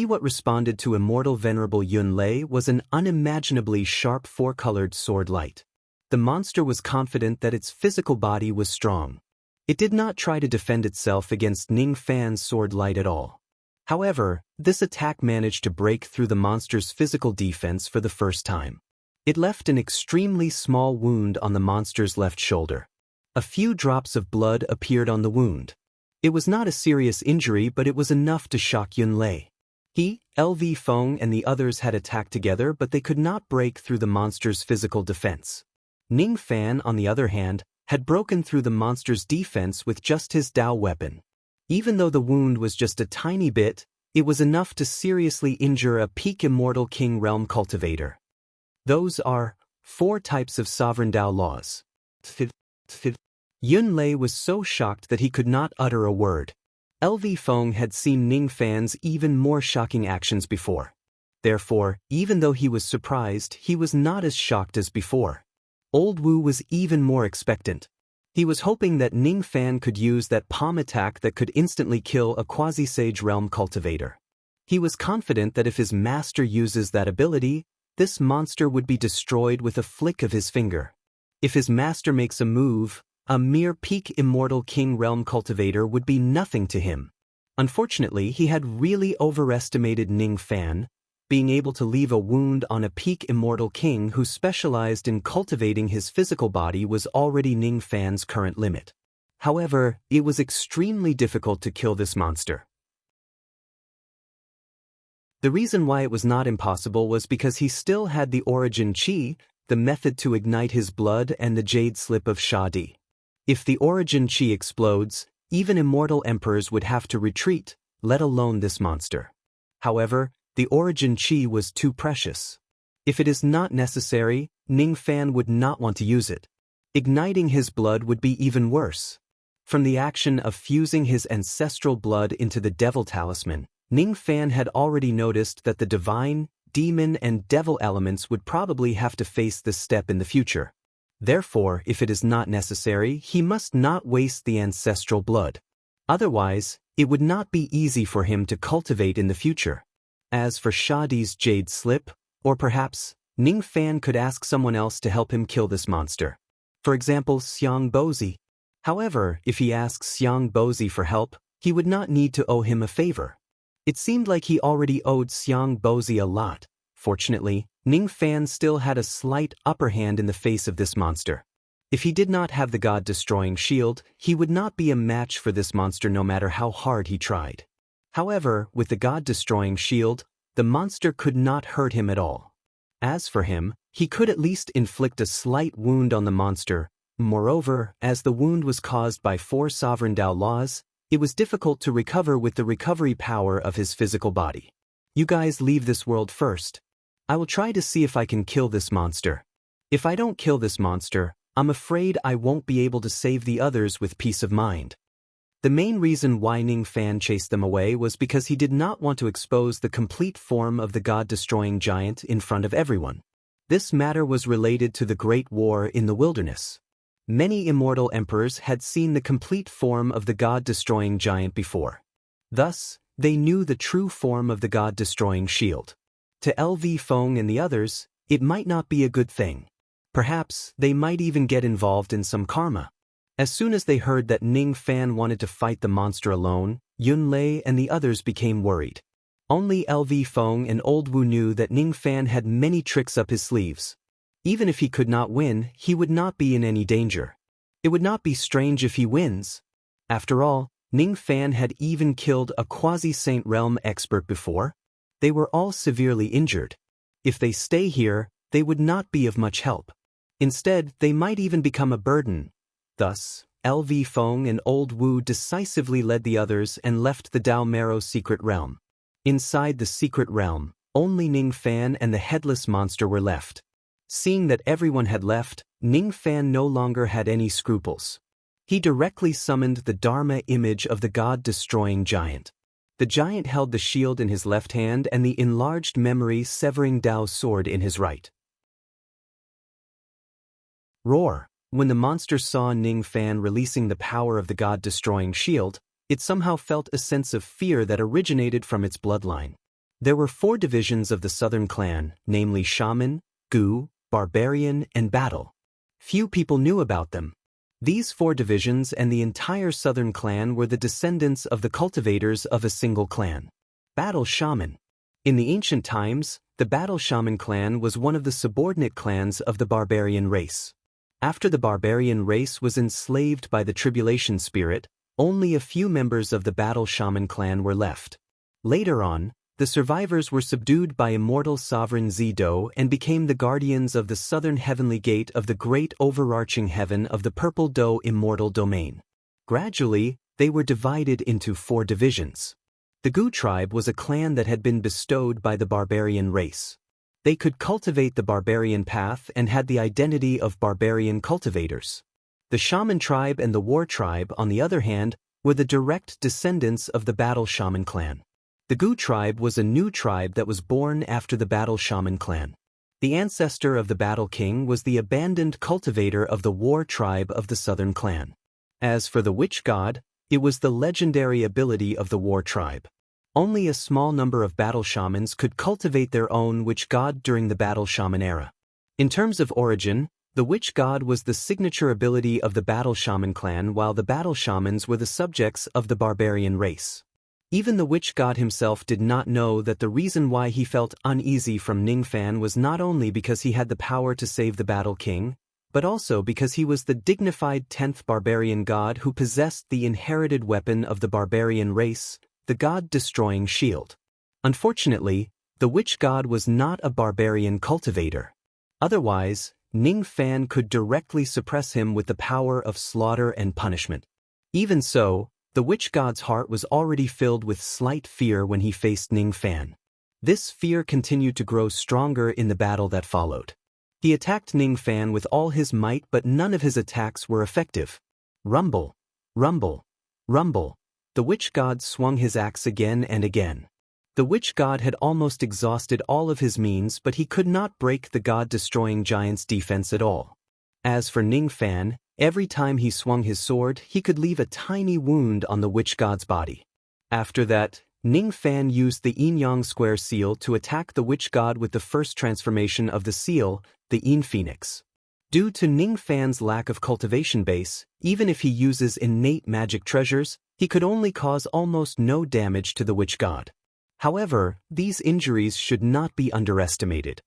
What responded to immortal venerable Yun Lei was an unimaginably sharp 4-colored sword light. The monster was confident that its physical body was strong. It did not try to defend itself against Ning Fan's sword light at all. However, this attack managed to break through the monster's physical defense for the first time. It left an extremely small wound on the monster's left shoulder. A few drops of blood appeared on the wound. It was not a serious injury, but it was enough to shock Yun Lei. He, LV Feng and the others had attacked together, but they could not break through the monster's physical defense. Ning Fan, on the other hand, had broken through the monster's defense with just his Dao weapon. Even though the wound was just a tiny bit, It was enough to seriously injure a peak immortal king realm cultivator. Those are 4 types of sovereign Dao laws. Yun Lei was so shocked that he could not utter a word. LV Feng had seen Ning Fan's even more shocking actions before. Therefore, even though he was surprised, he was not as shocked as before. Old Wu was even more expectant. He was hoping that Ning Fan could use that palm attack that could instantly kill a quasi-sage realm cultivator. He was confident that if his master uses that ability, this monster would be destroyed with a flick of his finger. If his master makes a move, a mere peak immortal king realm cultivator would be nothing to him. Unfortunately, he had really overestimated Ning Fan. Being able to leave a wound on a peak immortal king who specialized in cultivating his physical body was already Ning Fan's current limit. However, it was extremely difficult to kill this monster. The reason why it was not impossible was because he still had the origin chi, the method to ignite his blood, and the jade slip of Shadi. If the origin chi explodes, even immortal emperors would have to retreat, let alone this monster. However, the origin chi was too precious. If it is not necessary, Ning Fan would not want to use it. Igniting his blood would be even worse. From the action of fusing his ancestral blood into the devil talisman, Ning Fan had already noticed that the divine, demon, and devil elements would probably have to face this step in the future. Therefore, if it is not necessary, he must not waste the ancestral blood. Otherwise, it would not be easy for him to cultivate in the future. As for Shadi's jade slip, or perhaps, Ning Fan could ask someone else to help him kill this monster. For example, Xiang Bozi. However, if he asks Xiang Bozi for help, he would not need to owe him a favor. It seemed like he already owed Xiang Bozi a lot. Fortunately, Ning Fan still had a slight upper hand in the face of this monster. If he did not have the God-destroying shield, he would not be a match for this monster no matter how hard he tried. However, with the God-destroying shield, the monster could not hurt him at all. As for him, he could at least inflict a slight wound on the monster. Moreover, as the wound was caused by 4 sovereign Dao laws, it was difficult to recover with the recovery power of his physical body. You guys leave this world first. I will try to see if I can kill this monster. If I don't kill this monster, I'm afraid I won't be able to save the others with peace of mind. The main reason why Ning Fan chased them away was because he did not want to expose the complete form of the God-destroying giant in front of everyone. This matter was related to the Great War in the wilderness. Many immortal emperors had seen the complete form of the God-destroying giant before. Thus, they knew the true form of the God-destroying shield. To LV Feng and the others, it might not be a good thing. Perhaps they might even get involved in some karma. As soon as they heard that Ning Fan wanted to fight the monster alone, Yun Lei and the others became worried. Only LV Feng and Old Wu knew that Ning Fan had many tricks up his sleeves. Even if he could not win, he would not be in any danger. It would not be strange if he wins. After all, Ning Fan had even killed a quasi-saint realm expert before. They were all severely injured. If they stay here, they would not be of much help. Instead, they might even become a burden. Thus, LV Feng and Old Wu decisively led the others and left the Dao Marrow secret realm. Inside the secret realm, only Ning Fan and the headless monster were left. Seeing that everyone had left, Ning Fan no longer had any scruples. He directly summoned the Dharma image of the God-destroying giant. The giant held the shield in his left hand and the enlarged memory-severing Dao sword in his right. Roar! When the monster saw Ning Fan releasing the power of the God-destroying shield, it somehow felt a sense of fear that originated from its bloodline. There were 4 divisions of the southern clan, namely Shaman, Gu, Barbarian, and Battle. Few people knew about them. These 4 divisions and the entire southern clan were the descendants of the cultivators of a single clan. Battle Shaman. In the ancient times, the Battle Shaman clan was one of the subordinate clans of the barbarian race. After the barbarian race was enslaved by the tribulation spirit, only a few members of the Battle Shaman clan were left. Later on, the survivors were subdued by immortal sovereign Zido and became the guardians of the southern heavenly gate of the great overarching heaven of the Purple Do immortal domain. Gradually, they were divided into 4 divisions. The Gu tribe was a clan that had been bestowed by the barbarian race. They could cultivate the barbarian path and had the identity of barbarian cultivators. The shaman tribe and the war tribe, on the other hand, were the direct descendants of the battle shaman clan. The Gu tribe was a new tribe that was born after the battle shaman clan. The ancestor of the battle king was the abandoned cultivator of the war tribe of the southern clan. As for the witch god, it was the legendary ability of the war tribe. Only a small number of battle shamans could cultivate their own witch god during the battle shaman era. In terms of origin, the witch god was the signature ability of the battle shaman clan, while the battle shamans were the subjects of the barbarian race. Even the witch god himself did not know that the reason why he felt uneasy from Ningfan was not only because he had the power to save the battle king, but also because he was the dignified 10th barbarian god who possessed the inherited weapon of the barbarian race, the god-destroying shield. Unfortunately, the witch god was not a barbarian cultivator. Otherwise, Ningfan could directly suppress him with the power of slaughter and punishment. Even so, the witch god's heart was already filled with slight fear when he faced Ningfan. This fear continued to grow stronger in the battle that followed. He attacked Ningfan with all his might, but none of his attacks were effective. Rumble, rumble, rumble. The witch god swung his axe again and again. The witch god had almost exhausted all of his means, but he could not break the god-destroying giant's defense at all. As for Ningfan, every time he swung his sword, he could leave a tiny wound on the witch god's body. After that, Ningfan used the yin-yang square seal to attack the witch god with the first transformation of the seal, the yin phoenix. Due to Ningfan's lack of cultivation base, even if he uses innate magic treasures, he could only cause almost no damage to the witch god. However, these injuries should not be underestimated.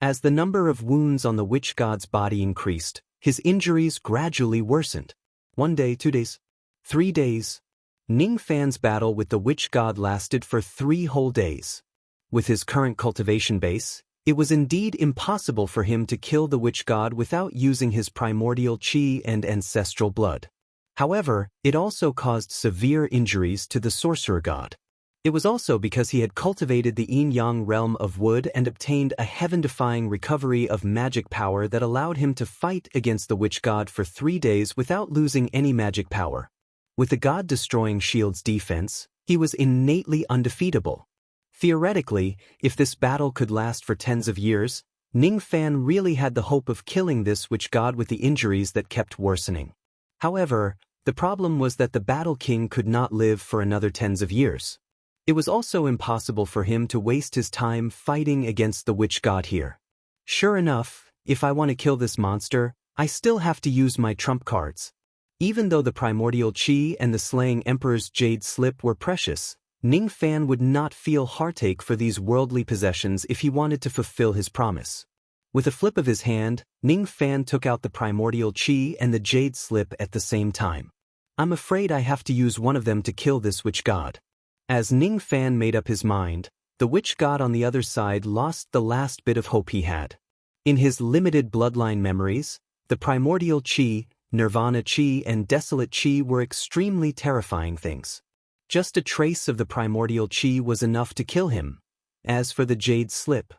As the number of wounds on the witch god's body increased, his injuries gradually worsened. 1 day, 2 days, 3 days. Ningfan's battle with the witch god lasted for 3 whole days. With his current cultivation base, it was indeed impossible for him to kill the witch god without using his primordial chi and ancestral blood. However, it also caused severe injuries to the sorcerer god. It was also because he had cultivated the yin-yang realm of wood and obtained a heaven-defying recovery of magic power that allowed him to fight against the witch god for 3 days without losing any magic power. With the god-destroying shield's defense, he was innately undefeatable. Theoretically, if this battle could last for tens of years, Ningfan really had the hope of killing this witch god with the injuries that kept worsening. However, the problem was that the battle king could not live for another tens of years. It was also impossible for him to waste his time fighting against the witch god here. Sure enough, if I want to kill this monster, I still have to use my trump cards. Even though the primordial chi and the slaying emperor's jade slip were precious, Ningfan would not feel heartache for these worldly possessions if he wanted to fulfill his promise. With a flip of his hand, Ningfan took out the primordial chi and the jade slip at the same time. I'm afraid I have to use one of them to kill this witch god. As Ningfan made up his mind, the witch god on the other side lost the last bit of hope he had. In his limited bloodline memories, the primordial chi, nirvana chi and desolate chi were extremely terrifying things. Just a trace of the primordial chi was enough to kill him. As for the jade slip,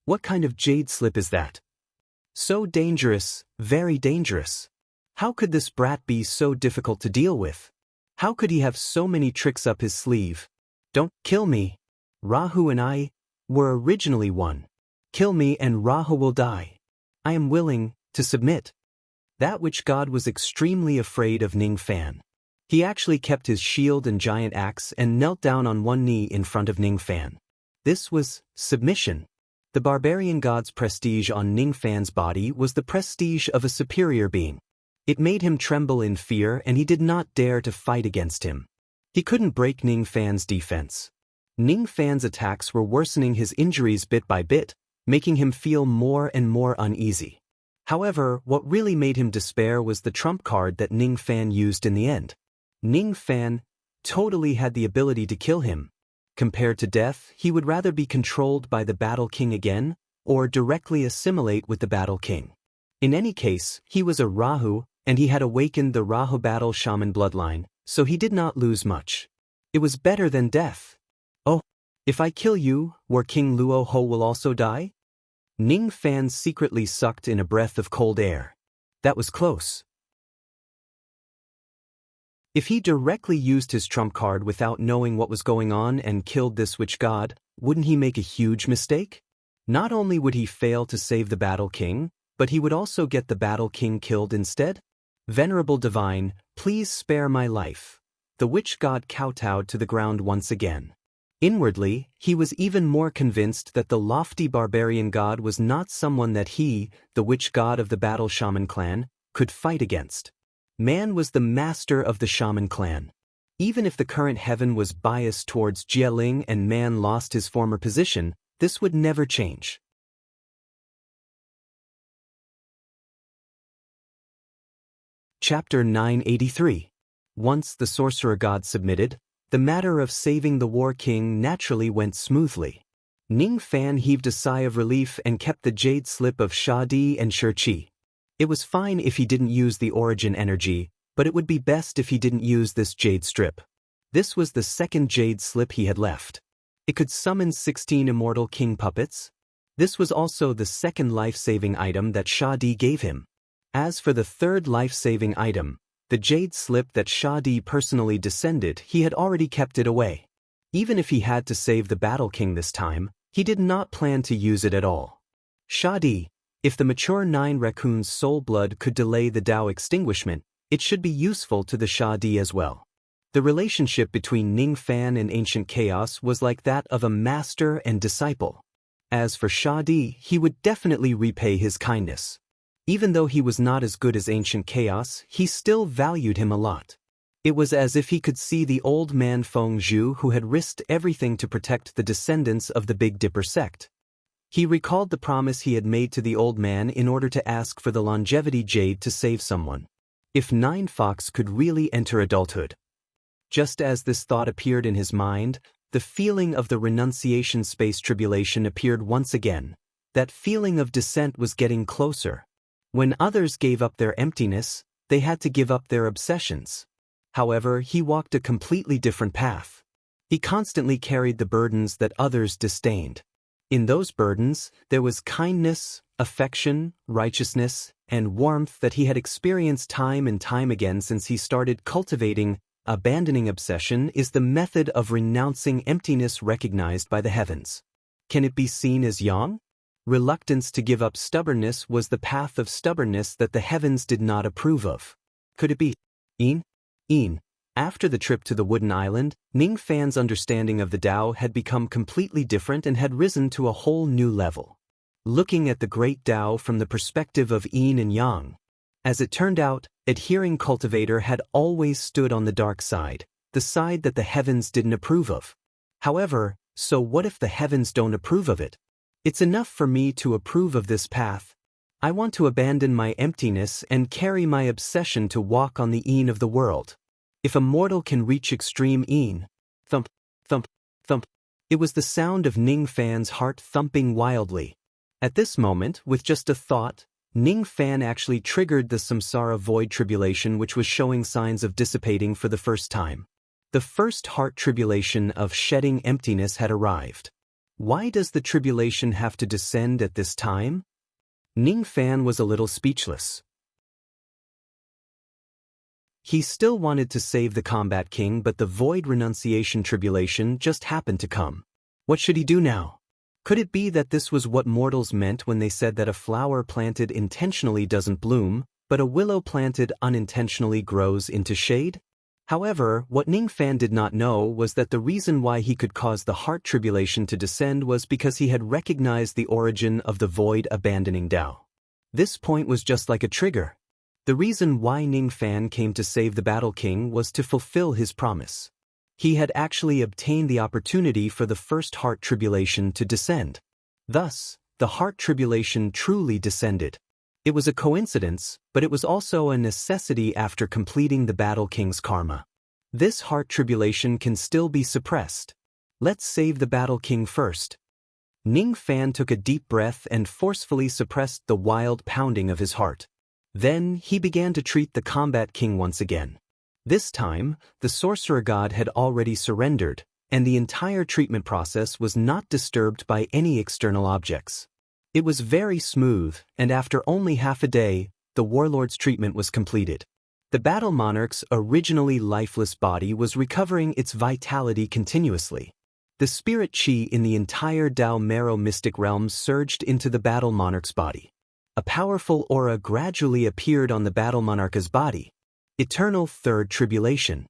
what kind of jade slip is that? So dangerous, very dangerous. How could this brat be so difficult to deal with? How could he have so many tricks up his sleeve? Don't kill me. Rahu and I were originally one. Kill me and Rahu will die. I am willing to submit. That witch god was extremely afraid of Ningfan. He actually kept his shield and giant axe and knelt down on one knee in front of Ningfan. This was submission. The barbarian god's prestige on Ningfan's body was the prestige of a superior being. It made him tremble in fear and he did not dare to fight against him. He couldn't break Ningfan's defense. Ningfan's attacks were worsening his injuries bit by bit, making him feel more and more uneasy. However, what really made him despair was the trump card that Ningfan used in the end. Ningfan totally had the ability to kill him. Compared to death, he would rather be controlled by the battle king again, or directly assimilate with the battle king. In any case, he was a Rahu, and he had awakened the Rahu battle shaman bloodline, so he did not lose much. It was better than death. Oh, if I kill you, War King Luo Ho will also die? Ning Fan secretly sucked in a breath of cold air. That was close. If he directly used his trump card without knowing what was going on and killed this witch god, wouldn't he make a huge mistake? Not only would he fail to save the Battle King, but he would also get the Battle King killed instead? Venerable Divine, please spare my life. The witch god kowtowed to the ground once again. Inwardly, he was even more convinced that the lofty barbarian god was not someone that he, the witch god of the Battle Shaman clan, could fight against. Man was the master of the Shaman clan. Even if the current heaven was biased towards Jieling and man lost his former position, this would never change. Chapter 983. Once the sorcerer god submitted, the matter of saving the War King naturally went smoothly. Ning Fan heaved a sigh of relief and kept the jade slip of Sha Di and Shi Qi. It was fine if he didn't use the origin energy, but it would be best if he didn't use this jade strip. This was the second jade slip he had left. It could summon 16 immortal king puppets. This was also the second life-saving item that Sha Di gave him. As for the third life-saving item, the jade slip that Sha Di personally descended, he had already kept it away. Even if he had to save the Battle King this time, he did not plan to use it at all. Sha Di, if the mature 9 raccoon's soul blood could delay the Tao extinguishment, it should be useful to the Sha Di as well. The relationship between Ning Fan and Ancient Chaos was like that of a master and disciple. As for Sha Di, he would definitely repay his kindness. Even though he was not as good as Ancient Chaos, he still valued him a lot. It was as if he could see the old man Feng Zhu who had risked everything to protect the descendants of the Big Dipper sect. He recalled the promise he had made to the old man in order to ask for the longevity jade to save someone. If Nine Fox could really enter adulthood. Just as this thought appeared in his mind, the feeling of the renunciation space tribulation appeared once again. That feeling of descent was getting closer. When others gave up their emptiness, they had to give up their obsessions. However, he walked a completely different path. He constantly carried the burdens that others disdained. In those burdens, there was kindness, affection, righteousness, and warmth that he had experienced time and time again since he started cultivating. Abandoning obsession is the method of renouncing emptiness recognized by the heavens. Can it be seen as yang? Reluctance to give up stubbornness was the path of stubbornness that the heavens did not approve of. Could it be yin? After the trip to the Wooden Island, Ning Fan's understanding of the Tao had become completely different and had risen to a whole new level. Looking at the great Tao from the perspective of yin and yang. As it turned out, adhering cultivator had always stood on the dark side, the side that the heavens didn't approve of. However, so what if the heavens don't approve of it? It's enough for me to approve of this path. I want to abandon my emptiness and carry my obsession to walk on the yin of the world. If a mortal can reach extreme yin, thump, thump, thump. It was the sound of Ning Fan's heart thumping wildly. At this moment, with just a thought, Ning Fan actually triggered the samsara void tribulation, which was showing signs of dissipating for the first time. The first heart tribulation of shedding emptiness had arrived. Why does the tribulation have to descend at this time? Ning Fan was a little speechless. He still wanted to save the Combat King, but the void renunciation tribulation just happened to come. What should he do now? Could it be that this was what mortals meant when they said that a flower planted intentionally doesn't bloom, but a willow planted unintentionally grows into shade? However, what Ning Fan did not know was that the reason why he could cause the heart tribulation to descend was because he had recognized the origin of the void abandoning Tao. This point was just like a trigger. The reason why Ning Fan came to save the Battle King was to fulfill his promise. He had actually obtained the opportunity for the first heart tribulation to descend. Thus, the heart tribulation truly descended. It was a coincidence, but it was also a necessity after completing the Battle King's karma. This heart tribulation can still be suppressed. Let's save the Battle King first. Ning Fan took a deep breath and forcefully suppressed the wild pounding of his heart. Then, he began to treat the Combat King once again. This time, the sorcerer god had already surrendered, and the entire treatment process was not disturbed by any external objects. It was very smooth, and after only half a day, the warlord's treatment was completed. The battle monarch's originally lifeless body was recovering its vitality continuously. The spirit chi in the entire Dao Marrow mystic realm surged into the battle monarch's body. A powerful aura gradually appeared on the battle monarch's body. Eternal Third Tribulation.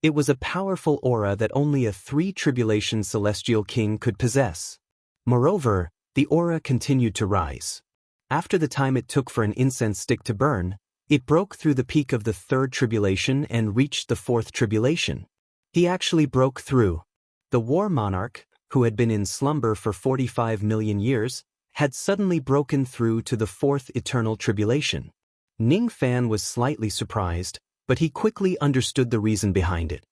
It was a powerful aura that only a three-tribulation celestial king could possess. Moreover, the aura continued to rise. After the time it took for an incense stick to burn, it broke through the peak of the third tribulation and reached the fourth tribulation. He actually broke through. The war monarch, who had been in slumber for 45 million years, had suddenly broken through to the fourth eternal tribulation. Ning Fan was slightly surprised, but he quickly understood the reason behind it.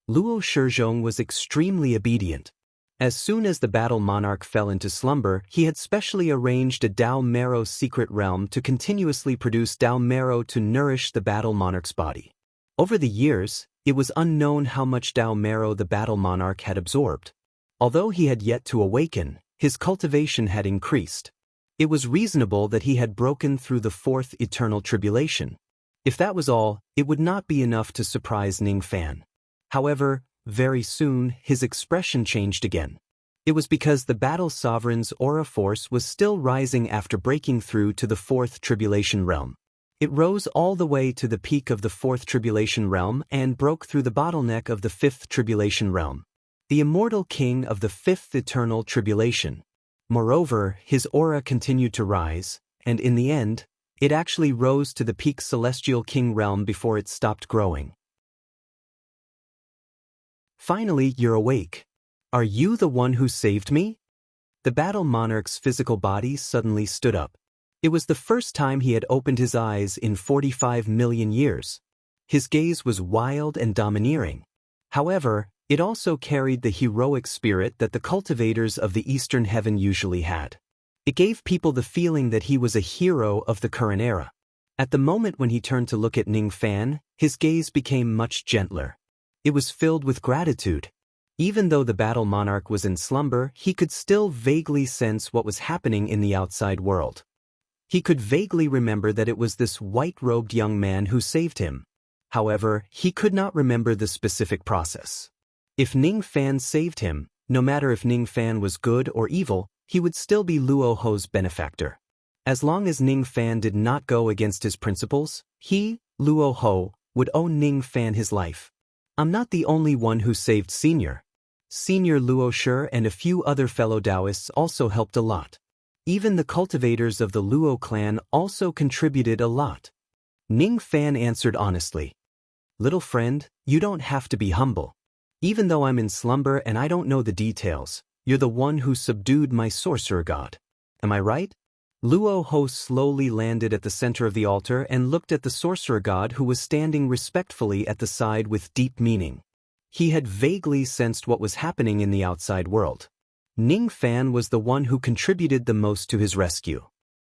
Luo Shizhong was extremely obedient. As soon as the battle monarch fell into slumber, he had specially arranged a Dao Marrow secret realm to continuously produce Dao Marrow to nourish the battle monarch's body. Over the years, it was unknown how much Dao Marrow the battle monarch had absorbed. Although he had yet to awaken, his cultivation had increased. It was reasonable that he had broken through the fourth eternal tribulation. If that was all, it would not be enough to surprise Ning Fan. However, very soon, his expression changed again. It was because the battle sovereign's aura force was still rising after breaking through to the fourth tribulation realm. It rose all the way to the peak of the fourth tribulation realm and broke through the bottleneck of the fifth tribulation realm. The immortal king of the fifth eternal tribulation. Moreover, his aura continued to rise, and in the end, it actually rose to the peak celestial king realm before it stopped growing. Finally, you're awake. Are you the one who saved me? The battle monarch's physical body suddenly stood up. It was the first time he had opened his eyes in 45 million years. His gaze was wild and domineering. However, it also carried the heroic spirit that the cultivators of the Eastern Heaven usually had. It gave people the feeling that he was a hero of the current era. At the moment when he turned to look at Ning Fan, his gaze became much gentler. It was filled with gratitude. Even though the battle monarch was in slumber, he could still vaguely sense what was happening in the outside world. He could vaguely remember that it was this white-robed young man who saved him. However, he could not remember the specific process. If Ning Fan saved him, no matter if Ning Fan was good or evil, he would still be Luo Ho's benefactor. As long as Ning Fan did not go against his principles, he, Luo Ho, would owe Ning Fan his life. I'm not the only one who saved Senior. Senior Luo Shi and a few other fellow Taoists also helped a lot. Even the cultivators of the Luo clan also contributed a lot. Ning Fan answered honestly. Little friend, you don't have to be humble. Even though I'm in slumber and I don't know the details, you're the one who subdued my sorcerer god. Am I right? Luo Ho slowly landed at the center of the altar and looked at the sorcerer god who was standing respectfully at the side with deep meaning. He had vaguely sensed what was happening in the outside world. Ning Fan was the one who contributed the most to his rescue.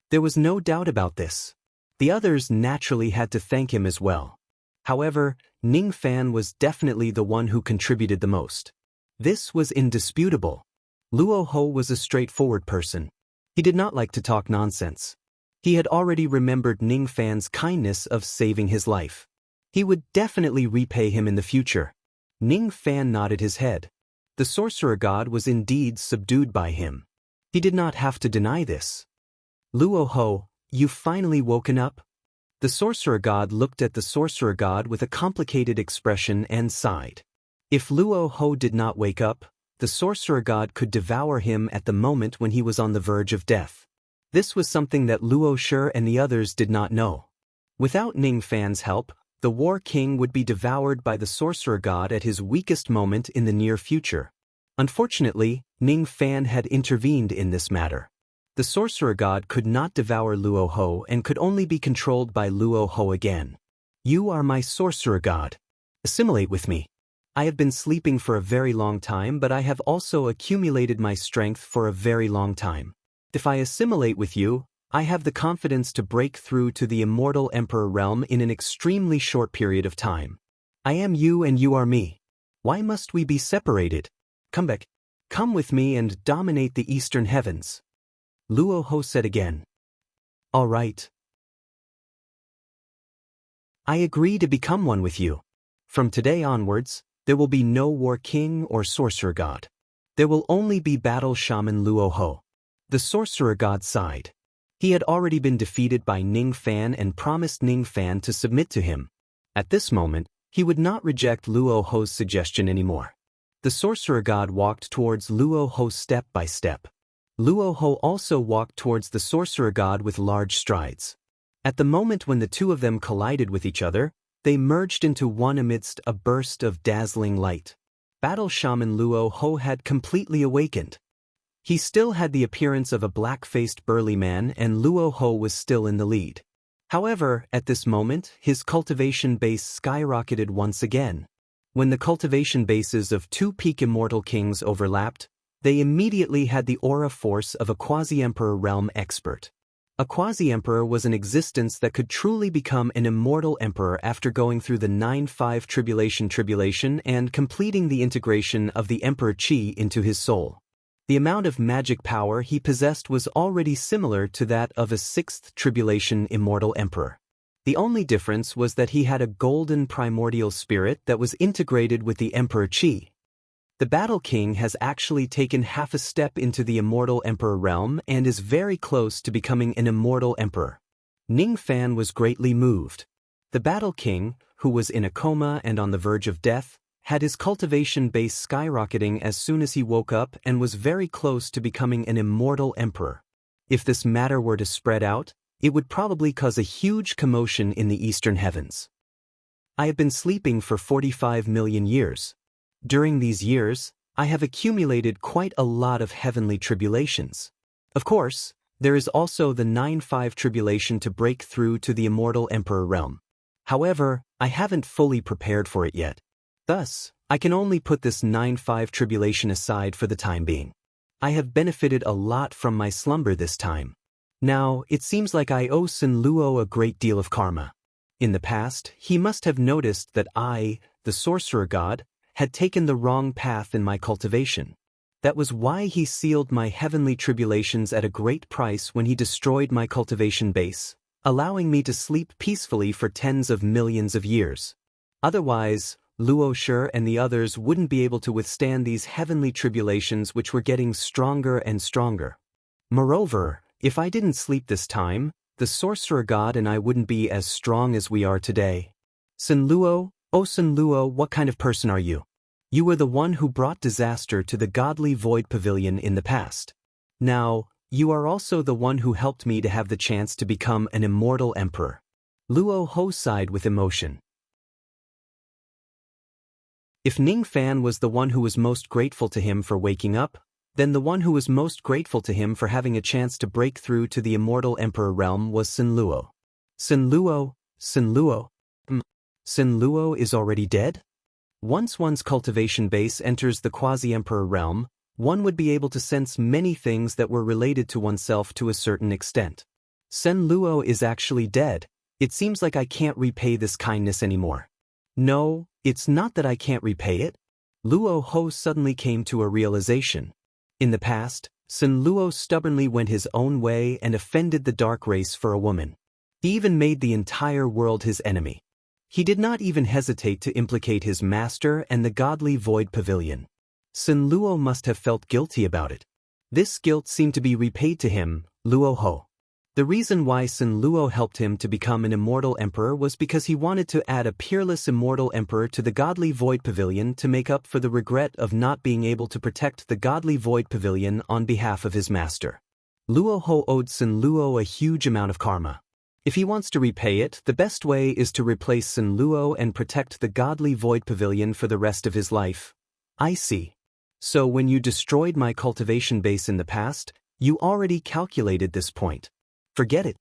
There was no doubt about this. The others naturally had to thank him as well. However, Ning Fan was definitely the one who contributed the most. This was indisputable. Luo Ho was a straightforward person. He did not like to talk nonsense. He had already remembered Ning Fan's kindness of saving his life. He would definitely repay him in the future. Ning Fan nodded his head. The sorcerer god was indeed subdued by him. He did not have to deny this. Luo Ho, you've finally woken up? The sorcerer god looked at the sorcerer god with a complicated expression and sighed. If Luo Ho did not wake up, the sorcerer god could devour him at the moment when he was on the verge of death. This was something that Luo Shi and the others did not know. Without Ning Fan's help, the War King would be devoured by the sorcerer god at his weakest moment in the near future. Unfortunately, Ning Fan had intervened in this matter. The sorcerer god could not devour Luo Ho and could only be controlled by Luo Ho again. You are my sorcerer god. Assimilate with me. I have been sleeping for a very long time, but I have also accumulated my strength for a very long time. If I assimilate with you, I have the confidence to break through to the immortal emperor realm in an extremely short period of time. I am you and you are me. Why must we be separated? Come back. Come with me and dominate the eastern heavens. Luo Ho said again. All right. I agree to become one with you. From today onwards, there will be no war king or sorcerer god. There will only be battle shaman Luo Ho. The sorcerer god sighed. He had already been defeated by Ning Fan and promised Ning Fan to submit to him. At this moment, he would not reject Luo Ho's suggestion anymore. The sorcerer god walked towards Luo Ho step by step. Luo Ho also walked towards the sorcerer god with large strides. At the moment when the two of them collided with each other, they merged into one amidst a burst of dazzling light. Battle shaman Luo Ho had completely awakened. He still had the appearance of a black-faced burly man and Luo Ho was still in the lead. However, at this moment, his cultivation base skyrocketed once again. When the cultivation bases of two peak immortal kings overlapped, they immediately had the aura force of a quasi-emperor realm expert. A quasi-emperor was an existence that could truly become an immortal emperor after going through the 9-5 tribulation and completing the integration of the emperor chi into his soul. The amount of magic power he possessed was already similar to that of a 6th tribulation immortal emperor. The only difference was that he had a golden primordial spirit that was integrated with the emperor chi. The Battle King has actually taken half a step into the immortal emperor realm and is very close to becoming an immortal emperor. Ning Fan was greatly moved. The Battle King, who was in a coma and on the verge of death, had his cultivation base skyrocketing as soon as he woke up and was very close to becoming an immortal emperor. If this matter were to spread out, it would probably cause a huge commotion in the eastern heavens. I have been sleeping for 45 million years. During these years, I have accumulated quite a lot of heavenly tribulations. Of course, there is also the 9-5 tribulation to break through to the immortal emperor realm. However, I haven't fully prepared for it yet. Thus, I can only put this 9-5 tribulation aside for the time being. I have benefited a lot from my slumber this time. Now, it seems like I owe Sun Luo a great deal of karma. In the past, he must have noticed that I, the sorcerer god, had taken the wrong path in my cultivation. That was why he sealed my heavenly tribulations at a great price when he destroyed my cultivation base, allowing me to sleep peacefully for tens of millions of years. Otherwise, Luo Shi and the others wouldn't be able to withstand these heavenly tribulations which were getting stronger and stronger. Moreover, if I didn't sleep this time, the sorcerer god and I wouldn't be as strong as we are today. Sun Luo, oh Sun Luo, what kind of person are you? You were the one who brought disaster to the godly void pavilion in the past. Now, you are also the one who helped me to have the chance to become an immortal emperor. Luo Ho sighed with emotion. If Ning Fan was the one who was most grateful to him for waking up, then the one who was most grateful to him for having a chance to break through to the immortal emperor realm was Sun Luo. Sun Luo, Sun Luo. Sun Luo is already dead? Once one's cultivation base enters the quasi-emperor realm, one would be able to sense many things that were related to oneself to a certain extent. Sun Luo is actually dead. It seems like I can't repay this kindness anymore. No, it's not that I can't repay it. Luo Ho suddenly came to a realization. In the past, Sun Luo stubbornly went his own way and offended the dark race for a woman. He even made the entire world his enemy. He did not even hesitate to implicate his master and the godly void pavilion. Sun Luo must have felt guilty about it. This guilt seemed to be repaid to him, Luo Ho. The reason why Sun Luo helped him to become an immortal emperor was because he wanted to add a peerless immortal emperor to the godly void pavilion to make up for the regret of not being able to protect the godly void pavilion on behalf of his master. Luo Ho owed Sun Luo a huge amount of karma. If he wants to repay it, the best way is to replace Sun Luo and protect the godly void pavilion for the rest of his life. I see. So when you destroyed my cultivation base in the past, you already calculated this point. Forget it.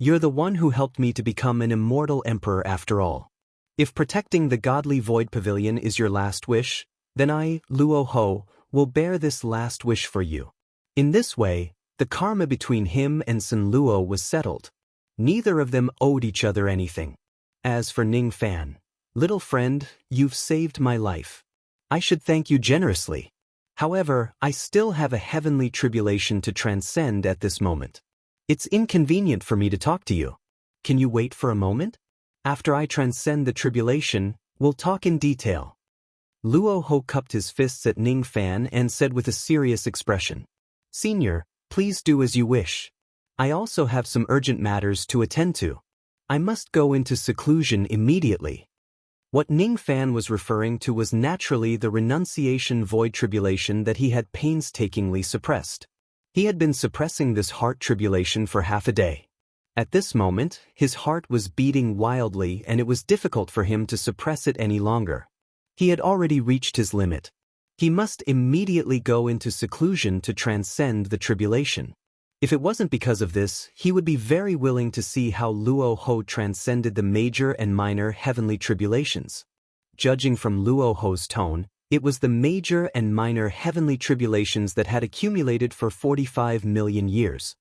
You're the one who helped me to become an immortal emperor after all. If protecting the godly void pavilion is your last wish, then I, Luo Ho, will bear this last wish for you. In this way, the karma between him and Sun Luo was settled. Neither of them owed each other anything. As for Ning Fan, Little friend, you've saved my life. I should thank you generously. However, I still have a heavenly tribulation to transcend at this moment. It's inconvenient for me to talk to you. Can you wait for a moment? After I transcend the tribulation, we'll talk in detail. Luo Ho cupped his fists at Ning Fan and said with a serious expression, Senior, please do as you wish. I also have some urgent matters to attend to. I must go into seclusion immediately. What Ning Fan was referring to was naturally the renunciation void tribulation that he had painstakingly suppressed. He had been suppressing this heart tribulation for half a day. At this moment, his heart was beating wildly and it was difficult for him to suppress it any longer. He had already reached his limit. He must immediately go into seclusion to transcend the tribulation. If it wasn't because of this, he would be very willing to see how Luo Ho transcended the major and minor heavenly tribulations. Judging from Luo Ho's tone, it was the major and minor heavenly tribulations that had accumulated for 45 million years.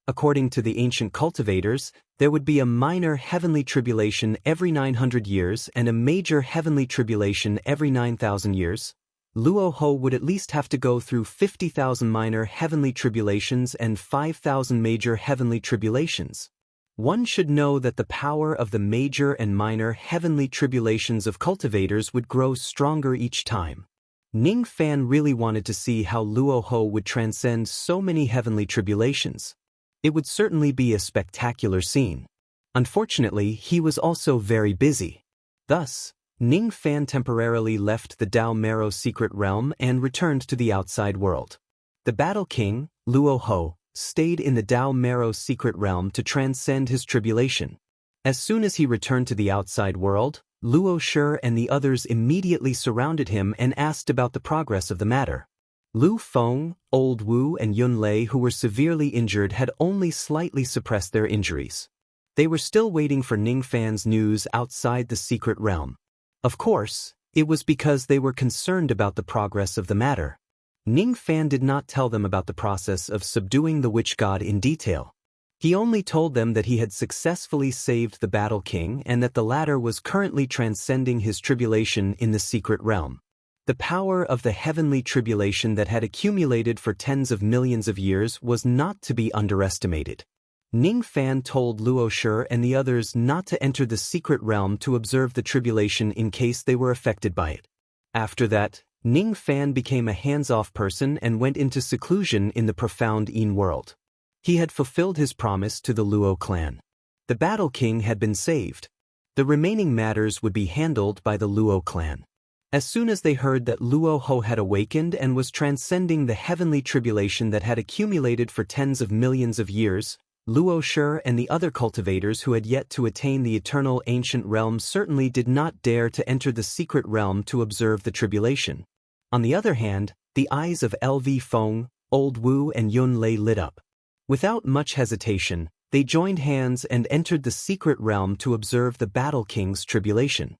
According to the ancient cultivators, there would be a minor heavenly tribulation every 900 years and a major heavenly tribulation every 9,000 years. Luo Ho would at least have to go through 50,000 minor heavenly tribulations and 5,000 major heavenly tribulations. One should know that the power of the major and minor heavenly tribulations of cultivators would grow stronger each time. Ning Fan really wanted to see how Luo Ho would transcend so many heavenly tribulations. It would certainly be a spectacular scene. Unfortunately, he was also very busy. Thus, Ning Fan temporarily left the Dao Marrow secret realm and returned to the outside world. The Battle King, Luo Ho, stayed in the Dao Marrow secret realm to transcend his tribulation. As soon as he returned to the outside world, Luo Shi and the others immediately surrounded him and asked about the progress of the matter. Lu Feng, Old Wu and Yun Lei, who were severely injured, had only slightly suppressed their injuries. They were still waiting for Ning Fan's news outside the secret realm. Of course, it was because they were concerned about the progress of the matter. Ning Fan did not tell them about the process of subduing the witch god in detail. He only told them that he had successfully saved the Battle King and that the latter was currently transcending his tribulation in the secret realm. The power of the heavenly tribulation that had accumulated for tens of millions of years was not to be underestimated. Ning Fan told Luo Shi and the others not to enter the secret realm to observe the tribulation in case they were affected by it. After that, Ning Fan became a hands-off person and went into seclusion in the profound Yin world. He had fulfilled his promise to the Luo clan. The Battle King had been saved. The remaining matters would be handled by the Luo clan. As soon as they heard that Luo Ho had awakened and was transcending the heavenly tribulation that had accumulated for tens of millions of years, Luo Shi and the other cultivators who had yet to attain the eternal ancient realm certainly did not dare to enter the secret realm to observe the tribulation. On the other hand, the eyes of Lv Feng, Old Wu and Yun Lei lit up. Without much hesitation, they joined hands and entered the secret realm to observe the Battle King's tribulation.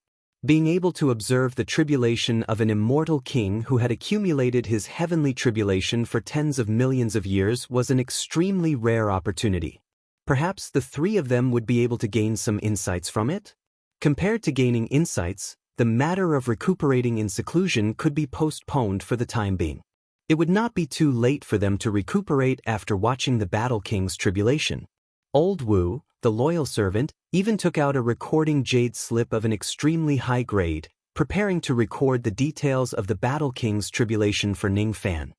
Being able to observe the tribulation of an immortal king who had accumulated his heavenly tribulation for tens of millions of years was an extremely rare opportunity. Perhaps the three of them would be able to gain some insights from it? Compared to gaining insights, the matter of recuperating in seclusion could be postponed for the time being. It would not be too late for them to recuperate after watching the Battle King's tribulation. Old Wu, the loyal servant, even took out a recording jade slip of an extremely high grade, preparing to record the details of the Battle King's tribulation for Ning Fan.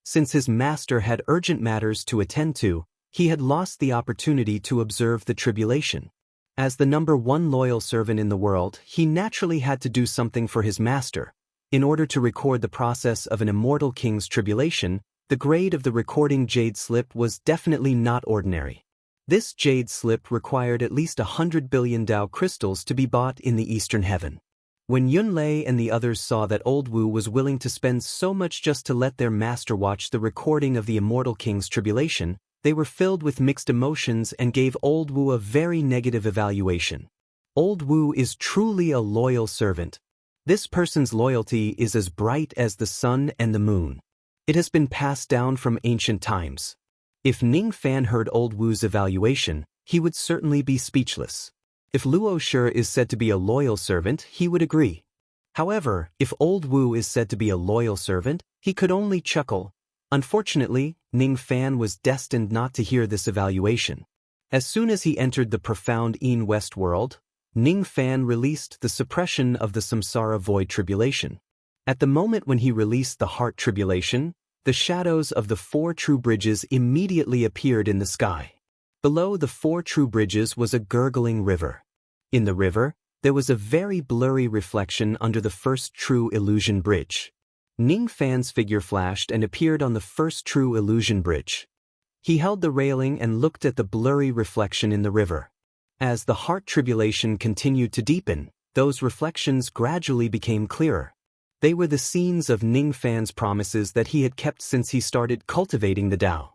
Since his master had urgent matters to attend to, he had lost the opportunity to observe the tribulation. As the number one loyal servant in the world, he naturally had to do something for his master. In order to record the process of an immortal king's tribulation, the grade of the recording jade slip was definitely not ordinary. This jade slip required at least 100 billion Dao crystals to be bought in the eastern heaven. When Yun Lei and the others saw that Old Wu was willing to spend so much just to let their master watch the recording of the immortal king's tribulation, they were filled with mixed emotions and gave Old Wu a very negative evaluation. Old Wu is truly a loyal servant. This person's loyalty is as bright as the sun and the moon. It has been passed down from ancient times. If Ning Fan heard Old Wu's evaluation, he would certainly be speechless. If Luo Shi is said to be a loyal servant, he would agree. However, if Old Wu is said to be a loyal servant, he could only chuckle. Unfortunately, Ning Fan was destined not to hear this evaluation. As soon as he entered the profound Yin West world, Ning Fan released the suppression of the samsara void tribulation. At the moment when he released the heart tribulation, the shadows of the 4 true bridges immediately appeared in the sky. Below the 4 true bridges was a gurgling river. In the river, there was a very blurry reflection under the first true illusion bridge. Ning Fan's figure flashed and appeared on the first true illusion bridge. He held the railing and looked at the blurry reflection in the river. As the heart tribulation continued to deepen, those reflections gradually became clearer. They were the scenes of Ning Fan's promises that he had kept since he started cultivating the Tao.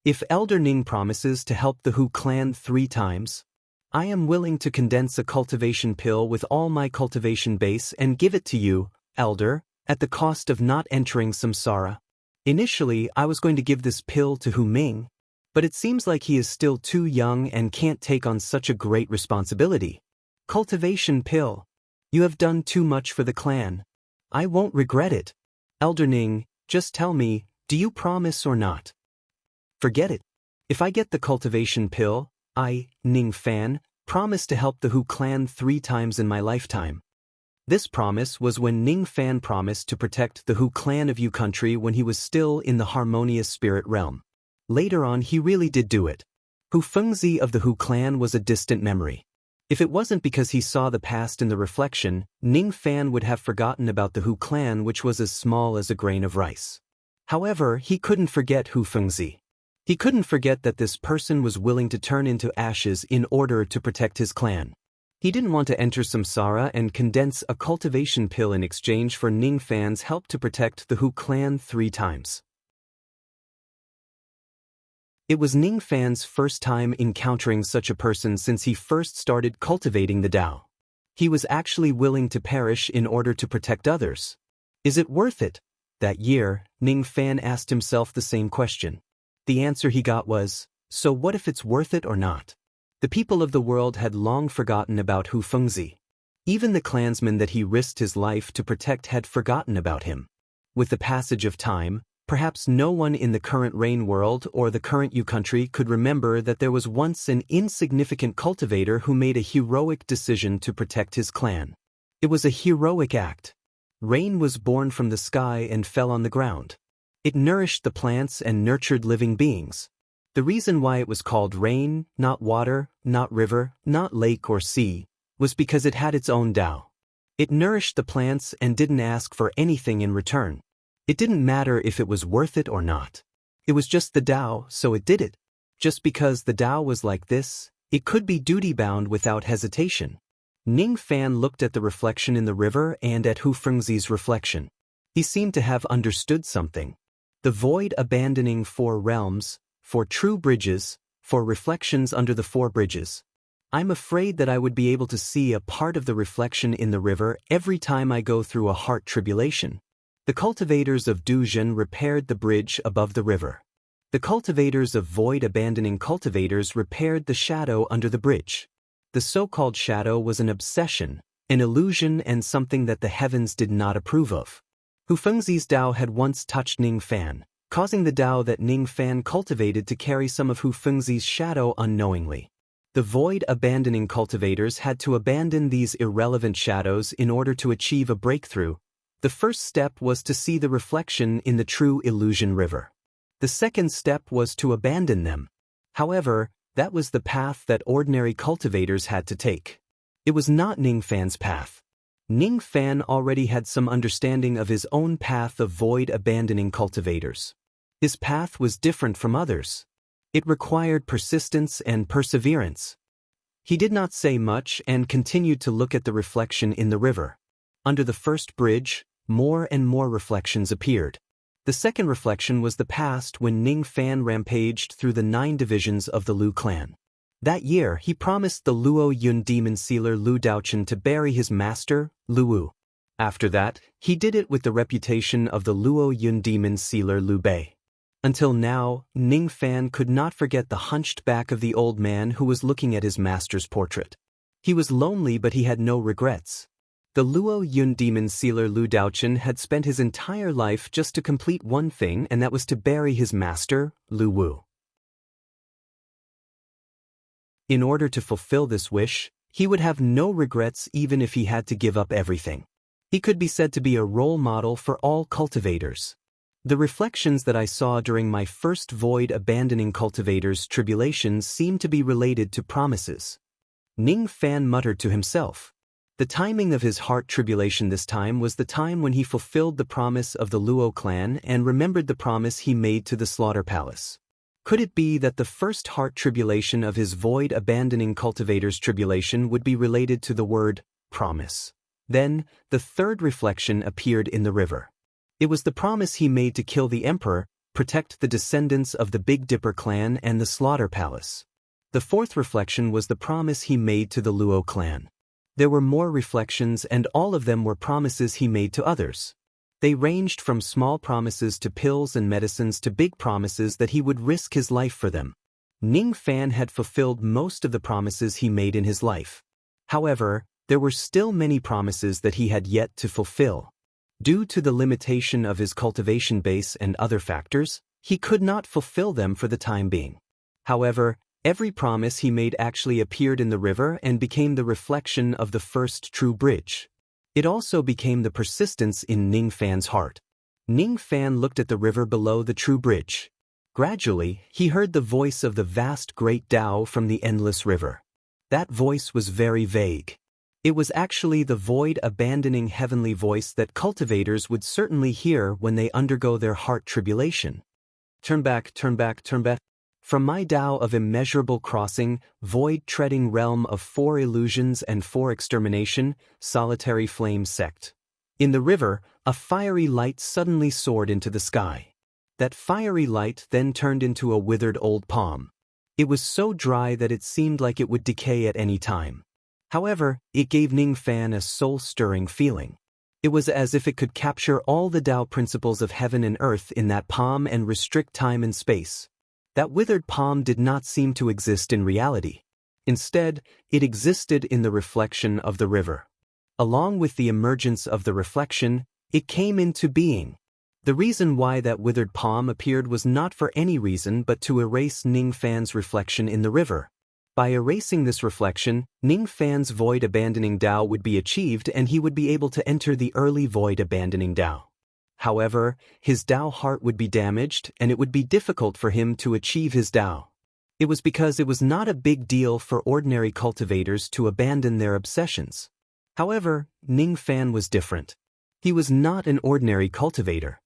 If Elder Ning promises to help the Hu clan 3 times, I am willing to condense a cultivation pill with all my cultivation base and give it to you, Elder, at the cost of not entering samsara. Initially, I was going to give this pill to Hu Ming, but it seems like he is still too young and can't take on such a great responsibility. Cultivation pill. You have done too much for the clan. I won't regret it. Elder Ning, just tell me, do you promise or not? Forget it. If I get the cultivation pill, I, Ning Fan, promise to help the Hu clan 3 times in my lifetime. This promise was when Ning Fan promised to protect the Hu clan of Yu country when he was still in the harmonious spirit realm. Later on he really did do it. Hu Fengzi of the Hu clan was a distant memory. If it wasn't because he saw the past in the reflection, Ning Fan would have forgotten about the Hu clan, which was as small as a grain of rice. However, he couldn't forget Hu Fengzi. He couldn't forget that this person was willing to turn into ashes in order to protect his clan. He didn't want to enter samsara and condense a cultivation pill in exchange for Ning Fan's help to protect the Hu clan 3 times. It was Ning Fan's first time encountering such a person since he first started cultivating the Tao. He was actually willing to perish in order to protect others. Is it worth it? That year, Ning Fan asked himself the same question. The answer he got was, so what if it's worth it or not? The people of the world had long forgotten about Hu Fengzi. Even the clansmen that he risked his life to protect had forgotten about him. With the passage of time, perhaps no one in the current Rain world or the current Yu country could remember that there was once an insignificant cultivator who made a heroic decision to protect his clan. It was a heroic act. Rain was born from the sky and fell on the ground. It nourished the plants and nurtured living beings. The reason why it was called rain, not water, not river, not lake or sea, was because it had its own Tao. It nourished the plants and didn't ask for anything in return. It didn't matter if it was worth it or not. It was just the Tao, so it did it. Just because the Tao was like this, it could be duty-bound without hesitation. Ning Fan looked at the reflection in the river and at Hu Fengzi's reflection. He seemed to have understood something. The void abandoning 4 realms, 4 true bridges, 4 reflections under the 4 bridges. I'm afraid that I would be able to see a part of the reflection in the river every time I go through a heart tribulation. The cultivators of Duzhen repaired the bridge above the river. The cultivators of void abandoning cultivators repaired the shadow under the bridge. The so-called shadow was an obsession, an illusion and something that the heavens did not approve of. Hu Fengzi's Tao had once touched Ning Fan, causing the Tao that Ning Fan cultivated to carry some of Hu Fengzi's shadow unknowingly. The void abandoning cultivators had to abandon these irrelevant shadows in order to achieve a breakthrough. The first step was to see the reflection in the true illusion river. The second step was to abandon them. However, that was the path that ordinary cultivators had to take. It was not Ning Fan's path. Ning Fan already had some understanding of his own path of void abandoning cultivators. His path was different from others. It required persistence and perseverance. He did not say much and continued to look at the reflection in the river. Under the first bridge, more and more reflections appeared. The second reflection was the past when Ning Fan rampaged through the 9 divisions of the Lu clan. That year, he promised the Luo Yun demon sealer Lu Daochen to bury his master, Lu Wu. After that, he did it with the reputation of the Luo Yun demon sealer Lu Bei. Until now, Ning Fan could not forget the hunched back of the old man who was looking at his master's portrait. He was lonely, but he had no regrets. The Luo Yun demon sealer Lu Daochen had spent his entire life just to complete one thing, and that was to bury his master, Lu Wu. In order to fulfill this wish, he would have no regrets even if he had to give up everything. He could be said to be a role model for all cultivators. The reflections that I saw during my first void abandoning cultivator's tribulations seemed to be related to promises. Ning Fan muttered to himself. The timing of his heart tribulation this time was the time when he fulfilled the promise of the Luo clan and remembered the promise he made to the Slaughter Palace. Could it be that the first heart tribulation of his void abandoning cultivator's tribulation would be related to the word promise? Then, the third reflection appeared in the river. It was the promise he made to kill the emperor, protect the descendants of the Big Dipper clan and the Slaughter Palace. The fourth reflection was the promise he made to the Luo clan. There were more reflections, and all of them were promises he made to others. They ranged from small promises to pills and medicines to big promises that he would risk his life for them. Ning Fan had fulfilled most of the promises he made in his life. However, there were still many promises that he had yet to fulfill. Due to the limitation of his cultivation base and other factors, he could not fulfill them for the time being. However, every promise he made actually appeared in the river and became the reflection of the first true bridge. It also became the persistence in Ning Fan's heart. Ning Fan looked at the river below the true bridge. Gradually, he heard the voice of the vast great Tao from the endless river. That voice was very vague. It was actually the void abandoning heavenly voice that cultivators would certainly hear when they undergo their heart tribulation. Turn back, turn back, turn back. From my Tao of immeasurable crossing, void-treading realm of 4 illusions and 4 extermination, solitary flame sect. In the river, a fiery light suddenly soared into the sky. That fiery light then turned into a withered old palm. It was so dry that it seemed like it would decay at any time. However, it gave Ning Fan a soul-stirring feeling. It was as if it could capture all the Tao principles of heaven and earth in that palm and restrict time and space. That withered palm did not seem to exist in reality. Instead, it existed in the reflection of the river. Along with the emergence of the reflection, it came into being. The reason why that withered palm appeared was not for any reason but to erase Ning Fan's reflection in the river. By erasing this reflection, Ning Fan's void abandoning Tao would be achieved and he would be able to enter the early void abandoning Tao. However, his Tao heart would be damaged and it would be difficult for him to achieve his Tao. It was because it was not a big deal for ordinary cultivators to abandon their obsessions. However, Ning Fan was different. He was not an ordinary cultivator.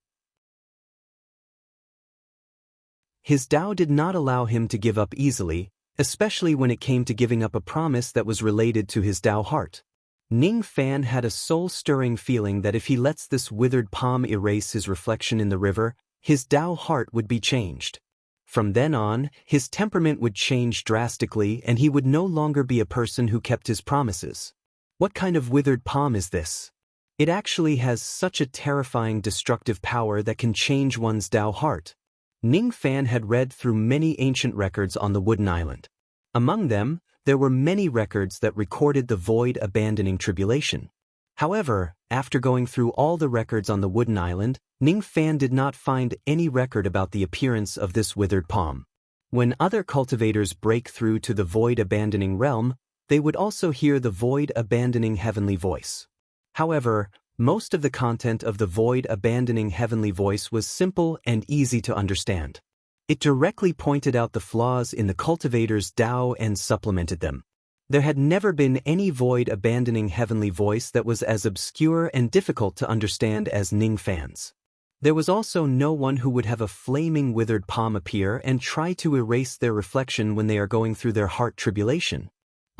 His Tao did not allow him to give up easily, especially when it came to giving up a promise that was related to his Tao heart. Ning Fan had a soul-stirring feeling that if he lets this withered palm erase his reflection in the river, his Tao heart would be changed. From then on, his temperament would change drastically and he would no longer be a person who kept his promises. What kind of withered palm is this? It actually has such a terrifying destructive power that can change one's Tao heart. Ning Fan had read through many ancient records on the Wooden Island. Among them, there were many records that recorded the void abandoning tribulation. However, after going through all the records on the Wooden Island, Ning Fan did not find any record about the appearance of this withered palm. When other cultivators break through to the void abandoning realm, they would also hear the void abandoning heavenly voice. However, most of the content of the void abandoning heavenly voice was simple and easy to understand. It directly pointed out the flaws in the cultivator's Tao and supplemented them. There had never been any void abandoning heavenly voice that was as obscure and difficult to understand as Ning Fan's. There was also no one who would have a flaming withered palm appear and try to erase their reflection when they are going through their heart tribulation.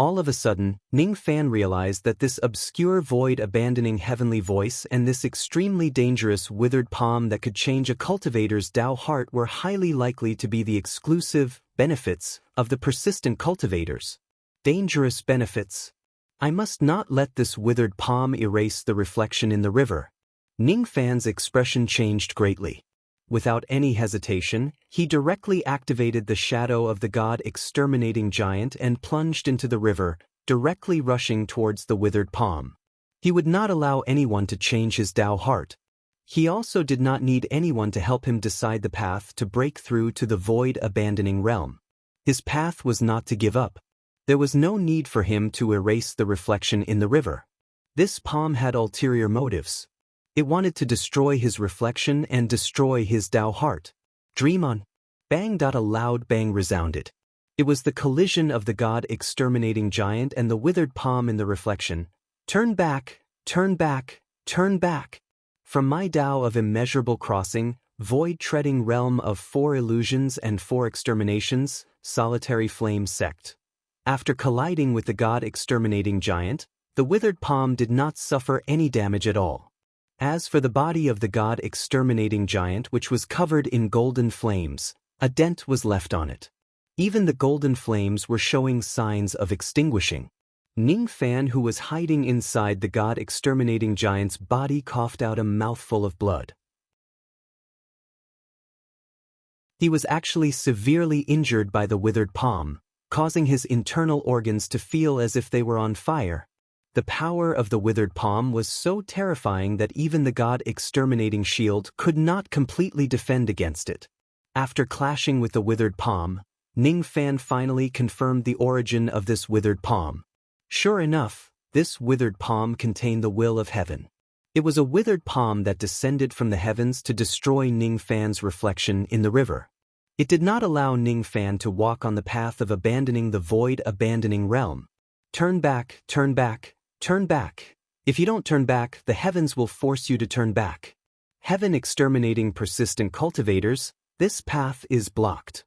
All of a sudden, Ning Fan realized that this obscure void abandoning heavenly voice and this extremely dangerous withered palm that could change a cultivator's Tao heart were highly likely to be the exclusive benefits of the persistent cultivators. Dangerous benefits. I must not let this withered palm erase the reflection in the river. Ning Fan's expression changed greatly. Without any hesitation, he directly activated the shadow of the god-exterminating giant and plunged into the river, directly rushing towards the withered palm. He would not allow anyone to change his Tao heart. He also did not need anyone to help him decide the path to break through to the void-abandoning realm. His path was not to give up. There was no need for him to erase the reflection in the river. This palm had ulterior motives. It wanted to destroy his reflection and destroy his Tao heart. Dream on. Bang! A loud bang resounded. It was the collision of the god-exterminating giant and the withered palm in the reflection. Turn back, turn back, turn back. From my Tao of immeasurable crossing, void-treading realm of 4 illusions and 4 exterminations, solitary flame sect. After colliding with the god-exterminating giant, the withered palm did not suffer any damage at all. As for the body of the god-exterminating giant, which was covered in golden flames, a dent was left on it. Even the golden flames were showing signs of extinguishing. Ning Fan, who was hiding inside the god-exterminating giant's body, coughed out a mouthful of blood. He was actually severely injured by the withered palm, causing his internal organs to feel as if they were on fire. The power of the withered palm was so terrifying that even the god-exterminating shield could not completely defend against it. After clashing with the withered palm, Ning Fan finally confirmed the origin of this withered palm. Sure enough, this withered palm contained the will of heaven. It was a withered palm that descended from the heavens to destroy Ning Fan's reflection in the river. It did not allow Ning Fan to walk on the path of abandoning the void-abandoning realm. Turn back, turn back. Turn back. If you don't turn back, the heavens will force you to turn back. Heaven exterminating persistent cultivators, this path is blocked.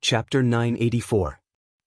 Chapter 984.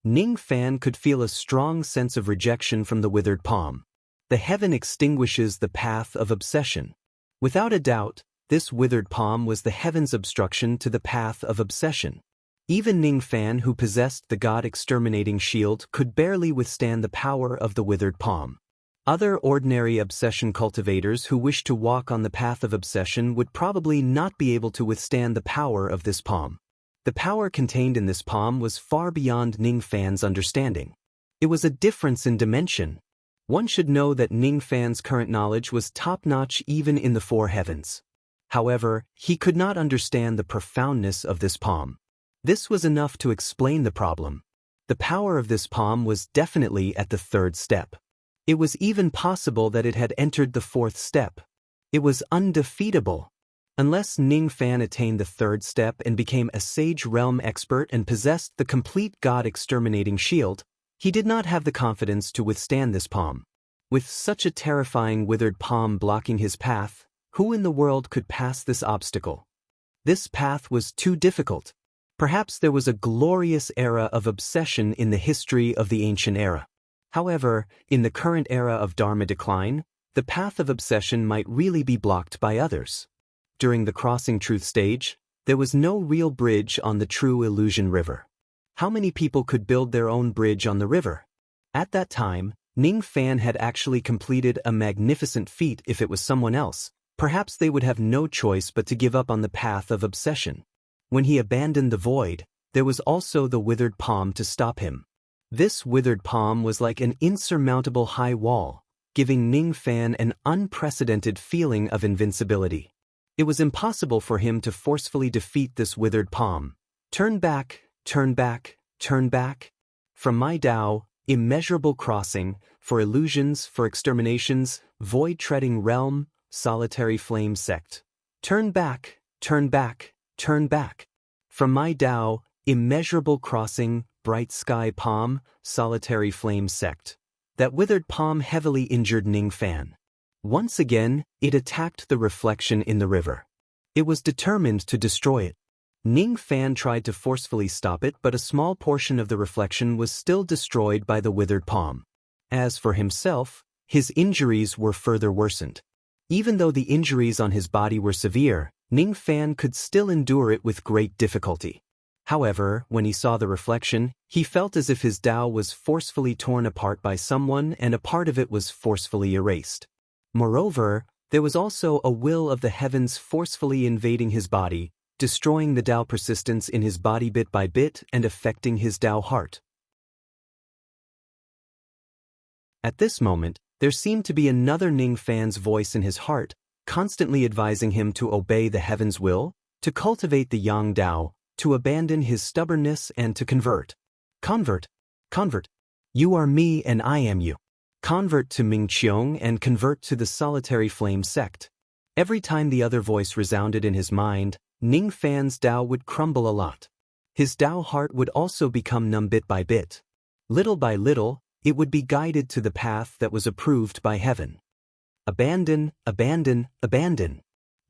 Ning Fan could feel a strong sense of rejection from the withered palm. The heaven extinguishes the path of obsession. Without a doubt, this withered palm was the heaven's obstruction to the path of obsession. Even Ning Fan, who possessed the god-exterminating shield, could barely withstand the power of the withered palm. Other ordinary obsession cultivators who wished to walk on the path of obsession would probably not be able to withstand the power of this palm. The power contained in this palm was far beyond Ning Fan's understanding. It was a difference in dimension. One should know that Ning Fan's current knowledge was top-notch even in the 4 heavens. However, he could not understand the profoundness of this palm. This was enough to explain the problem. The power of this palm was definitely at the 3rd step. It was even possible that it had entered the 4th step. It was undefeatable. Unless Ning Fan attained the 3rd step and became a Sage Realm expert and possessed the complete god-exterminating shield, he did not have the confidence to withstand this palm. With such a terrifying withered palm blocking his path, who in the world could pass this obstacle? This path was too difficult. Perhaps there was a glorious era of obsession in the history of the ancient era. However, in the current era of Dharma decline, the path of obsession might really be blocked by others. During the crossing truth stage, there was no real bridge on the true illusion river. How many people could build their own bridge on the river? At that time, Ning Fan had actually completed a magnificent feat. If it was someone else, perhaps they would have no choice but to give up on the path of obsession. When he abandoned the void, there was also the withered palm to stop him. This withered palm was like an insurmountable high wall, giving Ning Fan an unprecedented feeling of invincibility. It was impossible for him to forcefully defeat this withered palm. Turn back, turn back, turn back. From my Tao, immeasurable crossing, for illusions, for exterminations, void-treading realm, solitary flame sect. Turn back, turn back. Turn back. From my Tao, immeasurable crossing, bright sky palm, solitary flame sect. That withered palm heavily injured Ning Fan. Once again, it attacked the reflection in the river. It was determined to destroy it. Ning Fan tried to forcefully stop it, but a small portion of the reflection was still destroyed by the withered palm. As for himself, his injuries were further worsened. Even though the injuries on his body were severe, Ning Fan could still endure it with great difficulty. However, when he saw the reflection, he felt as if his Tao was forcefully torn apart by someone and a part of it was forcefully erased. Moreover, there was also a will of the heavens forcefully invading his body, destroying the Tao persistence in his body bit by bit and affecting his Tao heart. At this moment, there seemed to be another Ning Fan's voice in his heart, constantly advising him to obey the heaven's will, to cultivate the Yang Tao, to abandon his stubbornness and to convert. Convert. Convert. You are me and I am you. Convert to Ming Qiong and convert to the solitary flame sect. Every time the other voice resounded in his mind, Ning Fan's Tao would crumble a lot. His Tao heart would also become numb bit by bit. Little by little, it would be guided to the path that was approved by heaven. Abandon, abandon, abandon.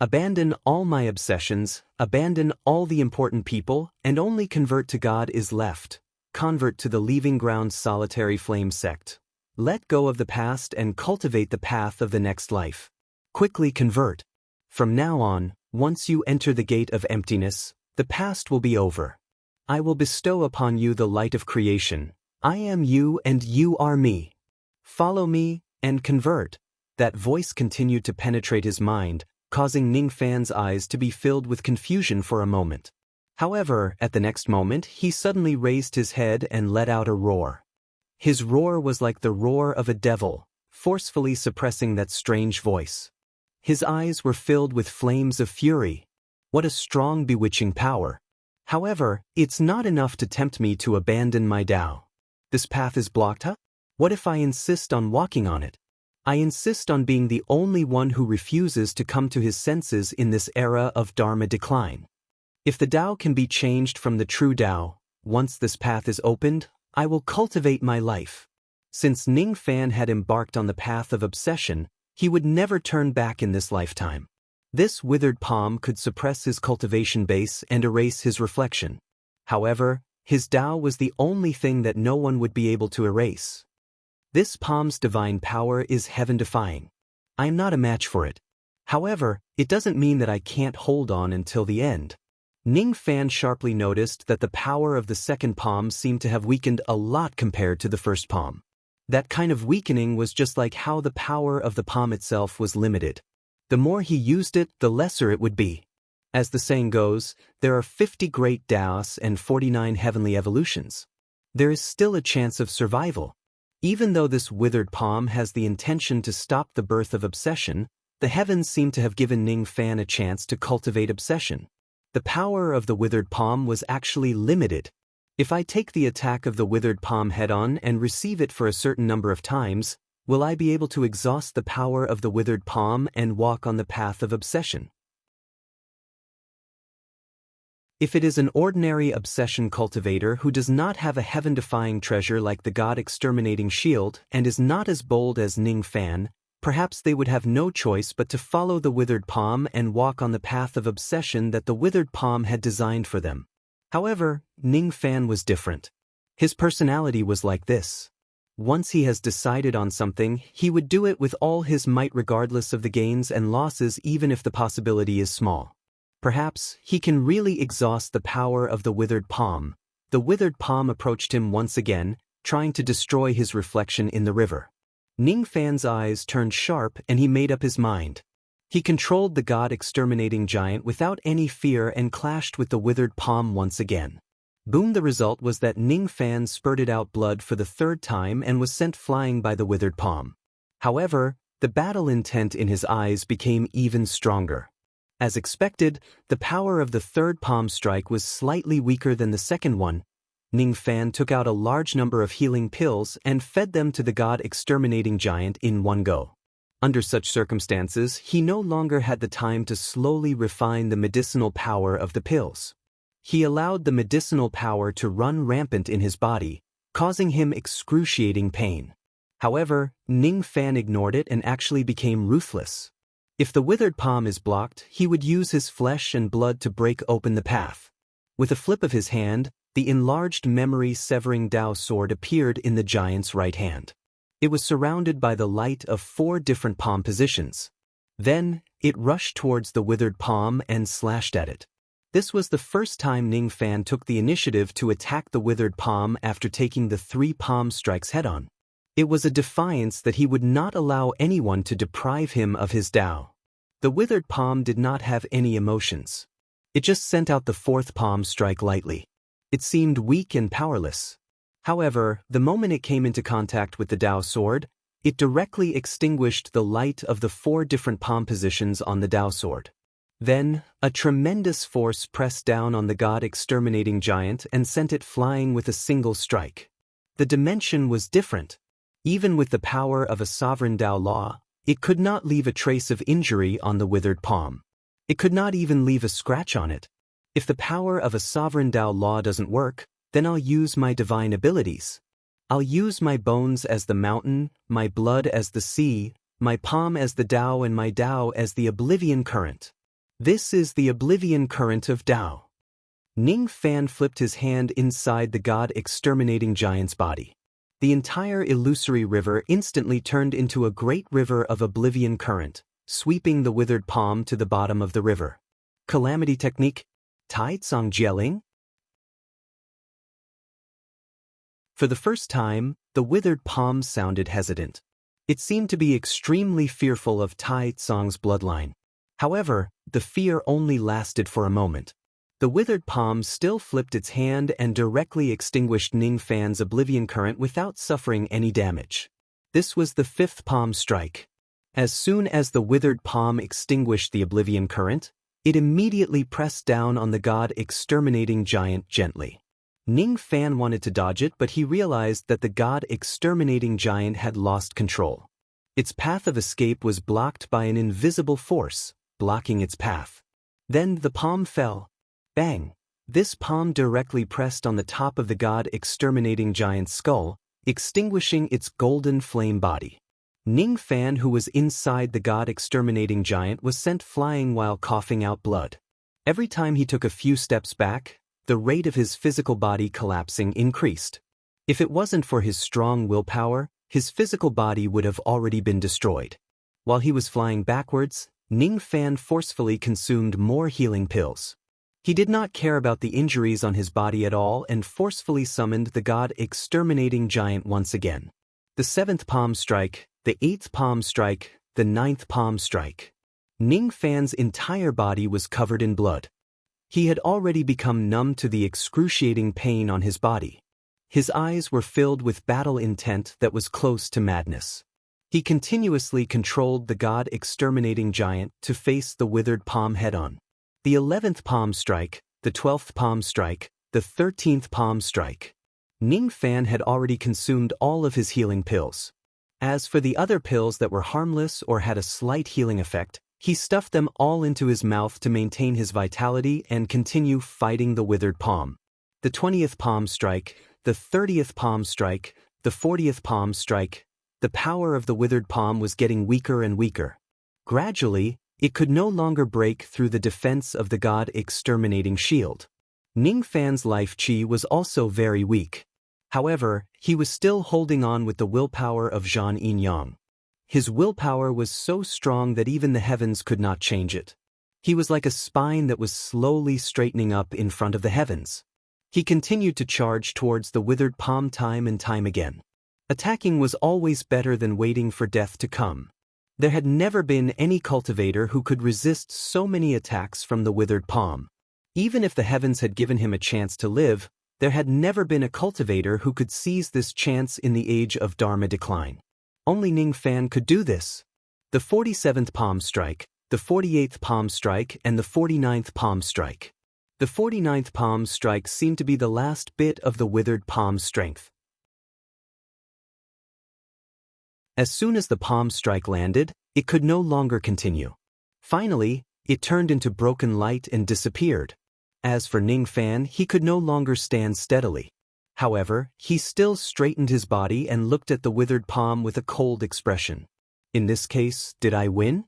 Abandon all my obsessions, abandon all the important people, and only convert to God is left. Convert to the leaving ground solitary flame sect. Let go of the past and cultivate the path of the next life. Quickly convert. From now on, once you enter the gate of emptiness, the past will be over. I will bestow upon you the light of creation. I am you and you are me. Follow me and convert. That voice continued to penetrate his mind, causing Ning Fan's eyes to be filled with confusion for a moment. However, at the next moment, he suddenly raised his head and let out a roar. His roar was like the roar of a devil, forcefully suppressing that strange voice. His eyes were filled with flames of fury. What a strong, bewitching power. However, it's not enough to tempt me to abandon my Tao. This path is blocked, huh? What if I insist on walking on it? I insist on being the only one who refuses to come to his senses in this era of Dharma decline. If the Tao can be changed from the true Tao, once this path is opened, I will cultivate my life. Since Ning Fan had embarked on the path of obsession, he would never turn back in this lifetime. This withered palm could suppress his cultivation base and erase his reflection. However, his Tao was the only thing that no one would be able to erase. This palm's divine power is heaven-defying. I am not a match for it. However, it doesn't mean that I can't hold on until the end. Ning Fan sharply noticed that the power of the second palm seemed to have weakened a lot compared to the first palm. That kind of weakening was just like how the power of the palm itself was limited. The more he used it, the lesser it would be. As the saying goes, there are 50 great Taos and 49 heavenly evolutions. There is still a chance of survival. Even though this withered palm has the intention to stop the birth of obsession, the heavens seem to have given Ning Fan a chance to cultivate obsession. The power of the withered palm was actually limited. If I take the attack of the withered palm head-on and receive it for a certain number of times, will I be able to exhaust the power of the withered palm and walk on the path of obsession? If it is an ordinary obsession cultivator who does not have a heaven-defying treasure like the God-exterminating shield and is not as bold as Ning Fan, perhaps they would have no choice but to follow the withered palm and walk on the path of obsession that the withered palm had designed for them. However, Ning Fan was different. His personality was like this. Once he has decided on something, he would do it with all his might regardless of the gains and losses, even if the possibility is small. Perhaps he can really exhaust the power of the withered palm. The withered palm approached him once again, trying to destroy his reflection in the river. Ning Fan's eyes turned sharp and he made up his mind. He controlled the God-exterminating giant without any fear and clashed with the withered palm once again. Boom! The result was that Ning Fan spurted out blood for the third time and was sent flying by the withered palm. However, the battle intent in his eyes became even stronger. As expected, the power of the third palm strike was slightly weaker than the second one. Ning Fan took out a large number of healing pills and fed them to the God-exterminating giant in one go. Under such circumstances, he no longer had the time to slowly refine the medicinal power of the pills. He allowed the medicinal power to run rampant in his body, causing him excruciating pain. However, Ning Fan ignored it and actually became ruthless. If the withered palm is blocked, he would use his flesh and blood to break open the path. With a flip of his hand, the enlarged memory-severing Tao sword appeared in the giant's right hand. It was surrounded by the light of 4 different palm positions. Then, it rushed towards the withered palm and slashed at it. This was the first time Ning Fan took the initiative to attack the withered palm after taking the 3 palm strikes head-on. It was a defiance that he would not allow anyone to deprive him of his Tao. The withered palm did not have any emotions. It just sent out the 4th palm strike lightly. It seemed weak and powerless. However, the moment it came into contact with the Tao sword, it directly extinguished the light of the 4 different palm positions on the Tao sword. Then, a tremendous force pressed down on the god-exterminating giant and sent it flying with a single strike. The dimension was different. Even with the power of a sovereign Tao law, it could not leave a trace of injury on the withered palm. It could not even leave a scratch on it. If the power of a sovereign Tao law doesn't work, then I'll use my divine abilities. I'll use my bones as the mountain, my blood as the sea, my palm as the Tao, and my Tao as the oblivion current. This is the oblivion current of Tao. Ning Fan flipped his hand inside the god-exterminating giant's body. The entire illusory river instantly turned into a great river of oblivion current, sweeping the withered palm to the bottom of the river. Calamity technique? Tai Tsang Jieling? For the first time, the withered palm sounded hesitant. It seemed to be extremely fearful of Tai Tsang's bloodline. However, the fear only lasted for a moment. The withered palm still flipped its hand and directly extinguished Ning Fan's oblivion current without suffering any damage. This was the 5th palm strike. As soon as the withered palm extinguished the oblivion current, it immediately pressed down on the god-exterminating giant gently. Ning Fan wanted to dodge it, but he realized that the god-exterminating giant had lost control. Its path of escape was blocked by an invisible force, blocking its path. Then the palm fell. Bang! This palm directly pressed on the top of the god-exterminating giant's skull, extinguishing its golden flame body. Ning Fan, who was inside the god-exterminating giant, was sent flying while coughing out blood. Every time he took a few steps back, the rate of his physical body collapsing increased. If it wasn't for his strong willpower, his physical body would have already been destroyed. While he was flying backwards, Ning Fan forcefully consumed more healing pills. He did not care about the injuries on his body at all and forcefully summoned the god-exterminating giant once again. The 7th palm strike, the 8th palm strike, the 9th palm strike. Ning Fan's entire body was covered in blood. He had already become numb to the excruciating pain on his body. His eyes were filled with battle intent that was close to madness. He continuously controlled the god-exterminating giant to face the withered palm head-on. The 11th palm strike, the 12th palm strike, the 13th palm strike. Ning Fan had already consumed all of his healing pills. As for the other pills that were harmless or had a slight healing effect, he stuffed them all into his mouth to maintain his vitality and continue fighting the withered palm. The 20th palm strike, the 30th palm strike, the 40th palm strike. The power of the withered palm was getting weaker and weaker. Gradually, it could no longer break through the defense of the god-exterminating shield. Ning Fan's life chi was also very weak. However, he was still holding on with the willpower of Zhan Yin-yang. His willpower was so strong that even the heavens could not change it. He was like a spine that was slowly straightening up in front of the heavens. He continued to charge towards the withered palm time and time again. Attacking was always better than waiting for death to come. There had never been any cultivator who could resist so many attacks from the withered palm. Even if the heavens had given him a chance to live, there had never been a cultivator who could seize this chance in the age of Dharma decline. Only Ning Fan could do this. The 47th palm strike, the 48th palm strike, and the 49th palm strike. The 49th palm strike seemed to be the last bit of the withered palm's strength. As soon as the palm strike landed, it could no longer continue. Finally, it turned into broken light and disappeared. As for Ning Fan, he could no longer stand steadily. However, he still straightened his body and looked at the withered palm with a cold expression. In this case, did I win?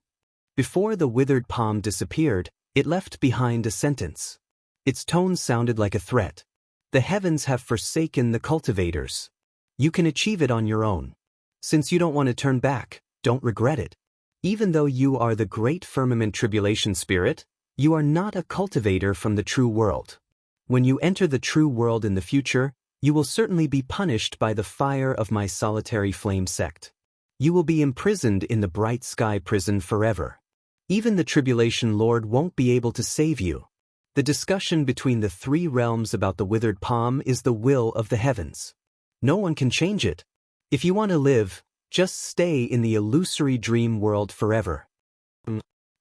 Before the withered palm disappeared, it left behind a sentence. Its tone sounded like a threat. The heavens have forsaken the cultivators. You can achieve it on your own. Since you don't want to turn back, don't regret it. Even though you are the great firmament tribulation spirit, You are not a cultivator from the true world. When you enter the true world in the future, you will certainly be punished by the fire of my solitary flame sect. You will be imprisoned in the bright sky prison forever. Even the Tribulation Lord won't be able to save you. The discussion between the three realms about the withered palm is the will of the heavens. No one can change it. If you want to live, just stay in the illusory dream world forever.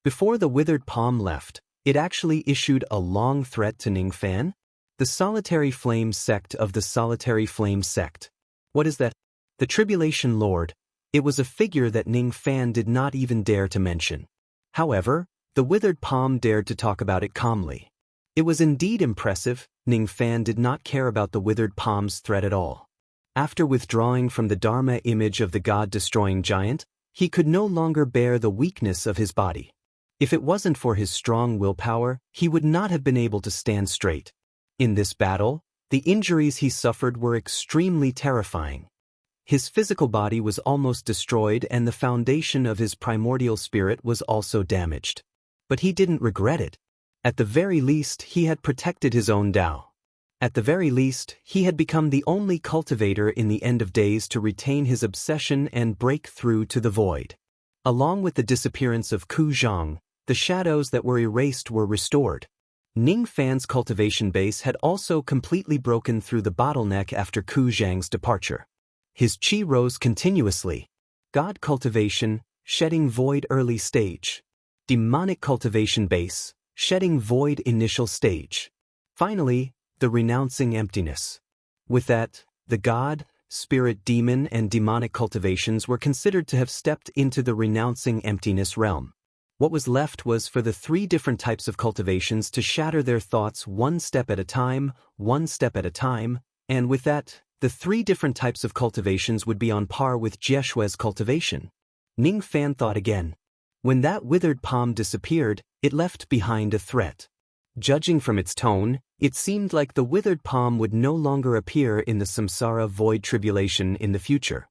Before the withered palm left, it actually issued a long threat to Ning Fan, the solitary flame sect of the solitary flame sect. What is that? The Tribulation Lord. It was a figure that Ning Fan did not even dare to mention. However, the withered palm dared to talk about it calmly. It was indeed impressive. Ning Fan did not care about the withered palm's threat at all. After withdrawing from the Dharma image of the god-destroying giant, he could no longer bear the weakness of his body. If it wasn't for his strong willpower, he would not have been able to stand straight. In this battle, the injuries he suffered were extremely terrifying. His physical body was almost destroyed and the foundation of his primordial spirit was also damaged. But he didn't regret it. At the very least, he had protected his own Tao. At the very least, he had become the only cultivator in the end of days to retain his obsession and break through to the void. Along with the disappearance of Ku Zhang, the shadows that were erased were restored. Ning Fan's cultivation base had also completely broken through the bottleneck after Ku Zhang's departure. His qi rose continuously. God cultivation, shedding void early stage. Demonic cultivation base, shedding void initial stage. Finally, the renouncing emptiness. With that, the God, spirit demon and demonic cultivations were considered to have stepped into the renouncing emptiness realm. What was left was for the three different types of cultivations to shatter their thoughts one step at a time, and with that, the three different types of cultivations would be on par with Jieshue's cultivation. Ning Fan thought again. When that withered palm disappeared, it left behind a threat. Judging from its tone, it seemed like the withered palm would no longer appear in the samsara void tribulation in the future.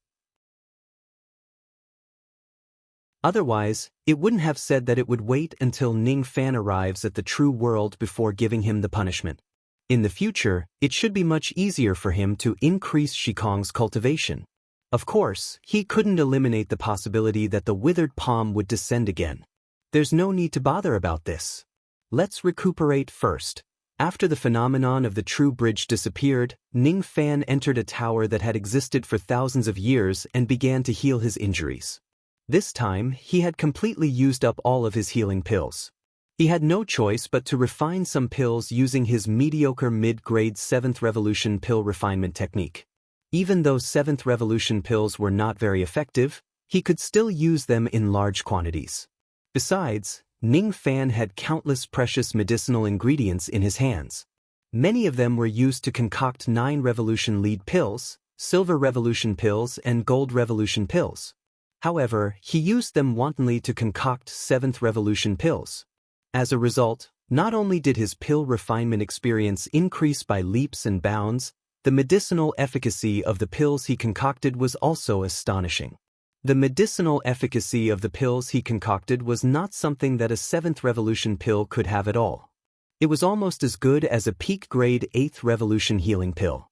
Otherwise, it wouldn't have said that it would wait until Ning Fan arrives at the true world before giving him the punishment. In the future, it should be much easier for him to increase Shikong's cultivation. Of course, he couldn't eliminate the possibility that the withered palm would descend again. There's no need to bother about this. Let's recuperate first. After the phenomenon of the true bridge disappeared, Ning Fan entered a tower that had existed for thousands of years and began to heal his injuries. This time, he had completely used up all of his healing pills. He had no choice but to refine some pills using his mediocre mid-grade 7th Revolution pill refinement technique. Even though 7th Revolution pills were not very effective, he could still use them in large quantities. Besides, Ning Fan had countless precious medicinal ingredients in his hands. Many of them were used to concoct 9 Revolution lead pills, Silver Revolution pills and Gold Revolution pills. However, he used them wantonly to concoct 7th Revolution pills. As a result, not only did his pill refinement experience increase by leaps and bounds, the medicinal efficacy of the pills he concocted was also astonishing. The medicinal efficacy of the pills he concocted was not something that a 7th Revolution pill could have at all. It was almost as good as a peak-grade 8th Revolution healing pill.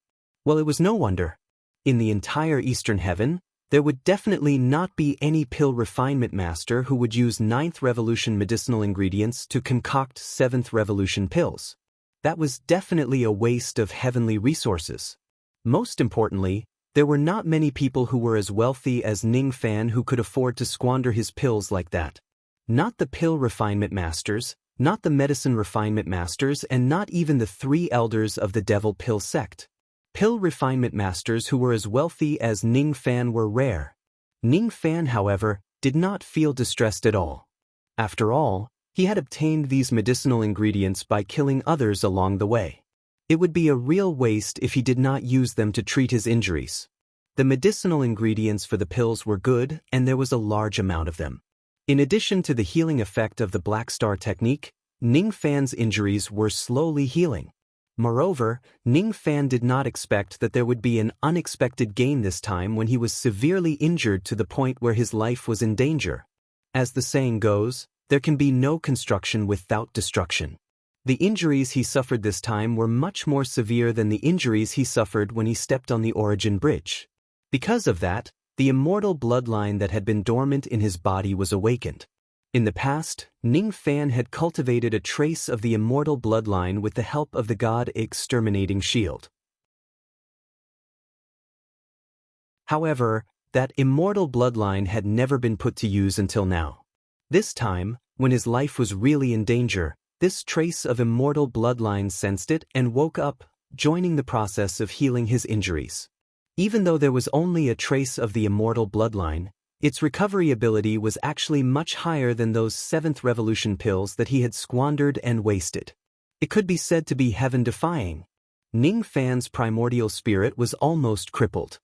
Well, it was no wonder. In the entire Eastern Heaven, there would definitely not be any pill refinement master who would use 9th Revolution medicinal ingredients to concoct 7th Revolution pills. That was definitely a waste of heavenly resources. Most importantly, there were not many people who were as wealthy as Ning Fan who could afford to squander his pills like that. Not the pill refinement masters, not the medicine refinement masters, and not even the 3 elders of the devil pill sect. Pill refinement masters who were as wealthy as Ning Fan were rare. Ning Fan, however, did not feel distressed at all. After all, he had obtained these medicinal ingredients by killing others along the way. It would be a real waste if he did not use them to treat his injuries. The medicinal ingredients for the pills were good, and there was a large amount of them. In addition to the healing effect of the Black Star technique, Ning Fan's injuries were slowly healing. Moreover, Ning Fan did not expect that there would be an unexpected gain this time when he was severely injured to the point where his life was in danger. As the saying goes, There can be no construction without destruction. The injuries he suffered this time were much more severe than the injuries he suffered when he stepped on the Origin Bridge. Because of that, the immortal bloodline that had been dormant in his body was awakened. In the past, Ning Fan had cultivated a trace of the immortal bloodline with the help of the god Exterminating Shield. However, that immortal bloodline had never been put to use until now. This time, when his life was really in danger, this trace of immortal bloodline sensed it and woke up, joining the process of healing his injuries. Even though there was only a trace of the immortal bloodline, its recovery ability was actually much higher than those 7th Revolution pills that he had squandered and wasted. It could be said to be heaven-defying. Ning Fan's primordial spirit was almost crippled.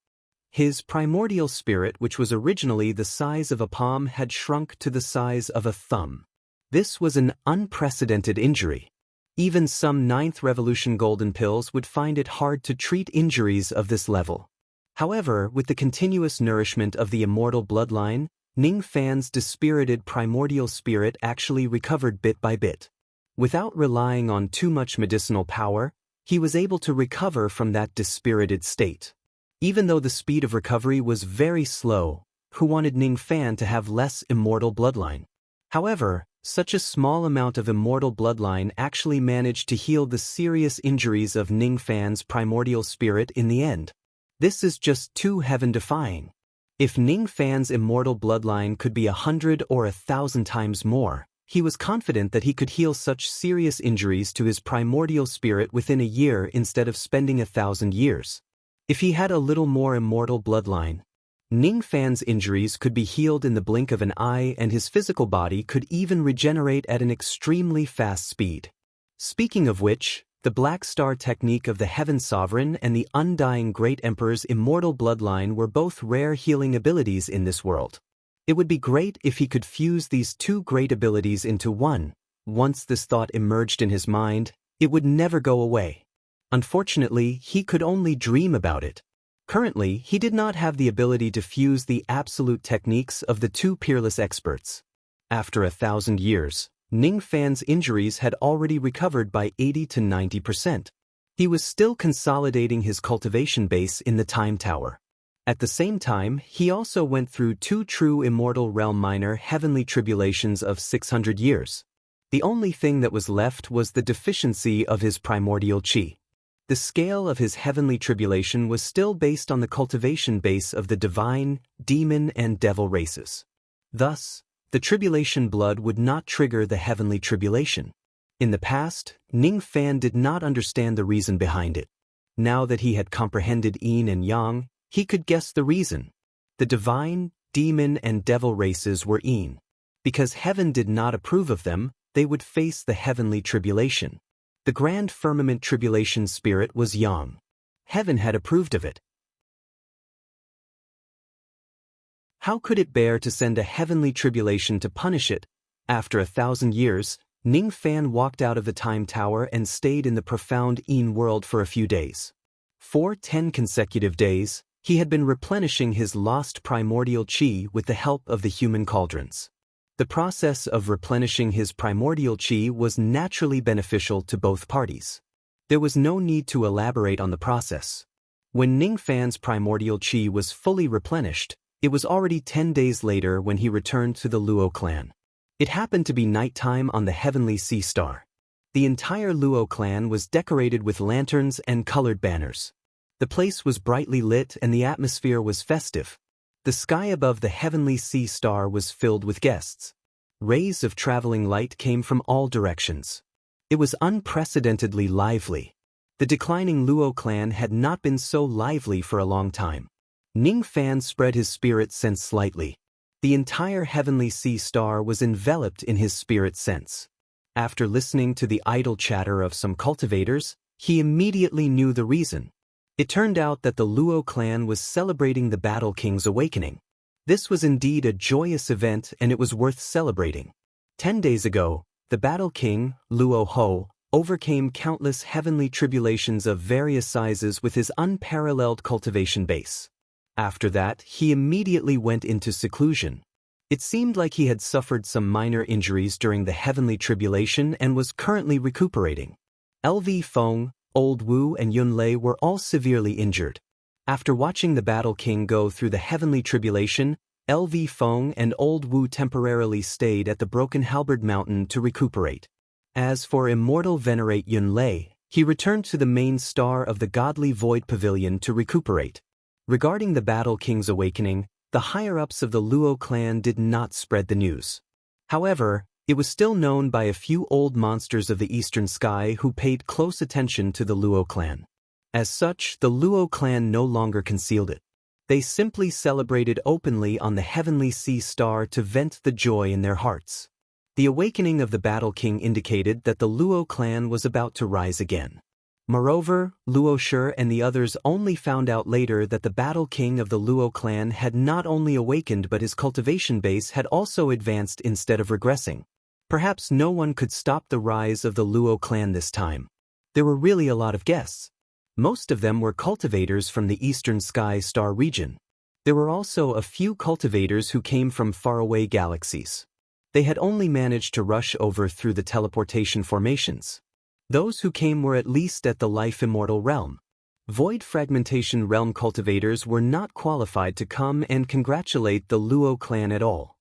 His primordial spirit, which was originally the size of a palm, had shrunk to the size of a thumb. This was an unprecedented injury. Even some 9th Revolution golden pills would find it hard to treat injuries of this level. However, with the continuous nourishment of the immortal bloodline, Ning Fan's dispirited primordial spirit actually recovered bit by bit. Without relying on too much medicinal power, he was able to recover from that dispirited state. Even though the speed of recovery was very slow, who wanted Ning Fan to have less immortal bloodline? However, such a small amount of immortal bloodline actually managed to heal the serious injuries of Ning Fan's primordial spirit in the end. This is just too heaven-defying. If Ning Fan's immortal bloodline could be 100 or 1,000 times more, he was confident that he could heal such serious injuries to his primordial spirit within a year instead of spending 1,000 years. If he had a little more immortal bloodline, Ning Fan's injuries could be healed in the blink of an eye, and his physical body could even regenerate at an extremely fast speed. Speaking of which, the Black Star technique of the Heaven Sovereign and the Undying Great Emperor's immortal bloodline were both rare healing abilities in this world. It would be great if he could fuse these two great abilities into one. Once this thought emerged in his mind, it would never go away. Unfortunately, he could only dream about it. Currently, he did not have the ability to fuse the absolute techniques of the two peerless experts. After 1,000 years, Ning Fan's injuries had already recovered by 80 to 90%. He was still consolidating his cultivation base in the Time Tower. At the same time, he also went through 2 true immortal realm minor heavenly tribulations of 600 years. The only thing that was left was the deficiency of his primordial chi. The scale of his heavenly tribulation was still based on the cultivation base of the divine, demon, and devil races. Thus, the tribulation blood would not trigger the heavenly tribulation. In the past, Ning Fan did not understand the reason behind it. Now that he had comprehended yin and yang, he could guess the reason. The divine, demon, and devil races were yin. Because heaven did not approve of them, they would face the heavenly tribulation. The grand firmament tribulation spirit was yang. Heaven had approved of it. How could it bear to send a heavenly tribulation to punish it? After 1,000 years, Ning Fan walked out of the Time Tower and stayed in the profound Yin world for a few days. For 10 consecutive days, he had been replenishing his lost primordial chi with the help of the human cauldrons. The process of replenishing his primordial chi was naturally beneficial to both parties. There was no need to elaborate on the process. When Ning Fan's primordial chi was fully replenished, it was already 10 days later when he returned to the Luo clan. It happened to be nighttime on the heavenly sea star. The entire Luo clan was decorated with lanterns and colored banners. The place was brightly lit and the atmosphere was festive. The sky above the heavenly sea star was filled with guests. Rays of traveling light came from all directions. It was unprecedentedly lively. The declining Luo clan had not been so lively for a long time. Ning Fan spread his spirit sense slightly. The entire heavenly sea star was enveloped in his spirit sense. After listening to the idle chatter of some cultivators, he immediately knew the reason. It turned out that the Luo clan was celebrating the Battle King's awakening. This was indeed a joyous event and it was worth celebrating. 10 days ago, the Battle King, Luo Ho, overcame countless heavenly tribulations of various sizes with his unparalleled cultivation base. After that, he immediately went into seclusion. It seemed like he had suffered some minor injuries during the heavenly tribulation and was currently recuperating. LV Feng, Old Wu and Yun Lei were all severely injured. After watching the Battle King go through the heavenly tribulation, LV Feng and Old Wu temporarily stayed at the Broken Halberd Mountain to recuperate. As for Immortal Venerate Yun Lei, he returned to the main star of the Godly Void Pavilion to recuperate. Regarding the Battle King's awakening, the higher-ups of the Luo clan did not spread the news. However, it was still known by a few old monsters of the eastern sky who paid close attention to the Luo clan. As such, the Luo clan no longer concealed it. They simply celebrated openly on the heavenly sea star to vent the joy in their hearts. The awakening of the Battle King indicated that the Luo clan was about to rise again. Moreover, Luo Shi and the others only found out later that the Battle King of the Luo clan had not only awakened but his cultivation base had also advanced instead of regressing. Perhaps no one could stop the rise of the Luo clan this time. There were really a lot of guests. Most of them were cultivators from the Eastern Sky Star region. There were also a few cultivators who came from faraway galaxies. They had only managed to rush over through the teleportation formations. Those who came were at least at the Life Immortal realm. Void Fragmentation realm cultivators were not qualified to come and congratulate the Luo clan at all.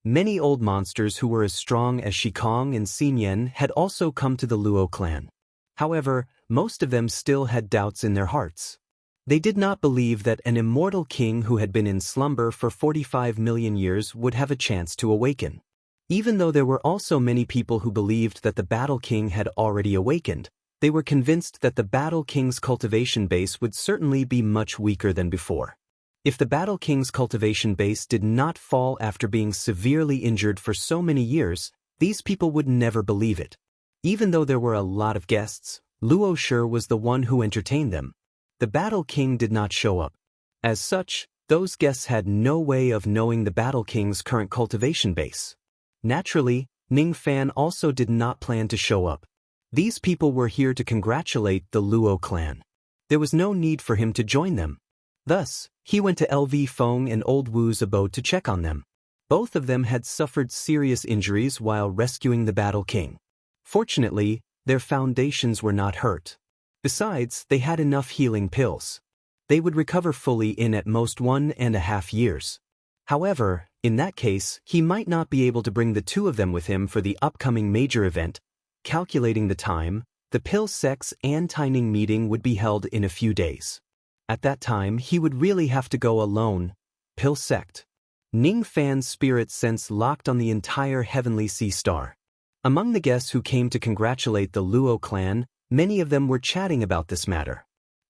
Many old monsters who were as strong as Shikong and Xinyan had also come to the Luo clan. However, most of them still had doubts in their hearts. They did not believe that an immortal king who had been in slumber for 45 million years would have a chance to awaken. Even though there were also many people who believed that the Battle King had already awakened, they were convinced that the Battle King's cultivation base would certainly be much weaker than before. If the Battle King's cultivation base did not fall after being severely injured for so many years, these people would never believe it. Even though there were a lot of guests, Luo Shi was the one who entertained them. The Battle King did not show up. As such, those guests had no way of knowing the Battle King's current cultivation base. Naturally, Ning Fan also did not plan to show up. These people were here to congratulate the Luo clan. There was no need for him to join them. Thus, he went to LV Feng and Old Wu's abode to check on them. Both of them had suffered serious injuries while rescuing the Battle King. Fortunately, their foundations were not hurt. Besides, they had enough healing pills. They would recover fully in at most 1.5 years. However, in that case, he might not be able to bring the two of them with him for the upcoming major event. Calculating the time, the Pill Sect's anti-Ning meeting would be held in a few days. At that time, he would really have to go alone. Pill Sect. Ning Fan's spirit sense locked on the entire heavenly sea star. Among the guests who came to congratulate the Luo clan, many of them were chatting about this matter.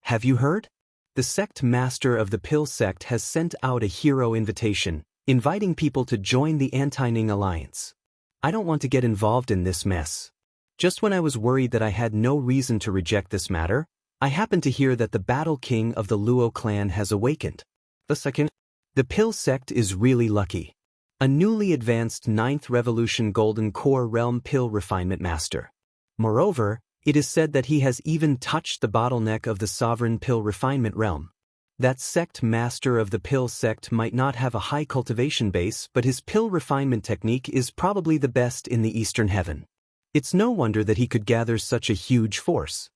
Have you heard? The sect master of the Pill Sect has sent out a hero invitation, inviting people to join the Anti-Ning Alliance. I don't want to get involved in this mess. Just when I was worried that I had no reason to reject this matter, I happened to hear that the Battle King of the Luo clan has awakened. The Pill Sect is really lucky. A newly advanced 9th Revolution Golden Core Realm Pill Refinement Master. Moreover, it is said that he has even touched the bottleneck of the Sovereign Pill Refinement Realm. That sect master of the Pill Sect might not have a high cultivation base, but his pill refinement technique is probably the best in the Eastern Heaven. It's no wonder that he could gather such a huge force.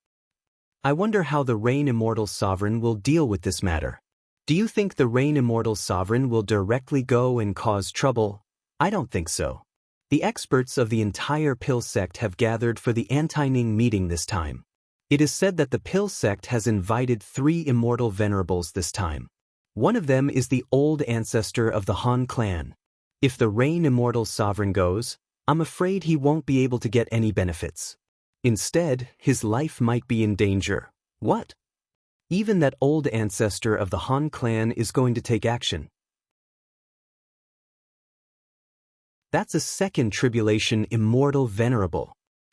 I wonder how the Reign Immortal Sovereign will deal with this matter. Do you think the Reign Immortal Sovereign will directly go and cause trouble? I don't think so. The experts of the entire Pill Sect have gathered for the Anti-Ning meeting this time. It is said that the Pill Sect has invited 3 immortal venerables this time. One of them is the old ancestor of the Han clan. If the Reign Immortal Sovereign goes, I'm afraid he won't be able to get any benefits. Instead, his life might be in danger. What? Even that old ancestor of the Han clan is going to take action. That's a second tribulation immortal venerable.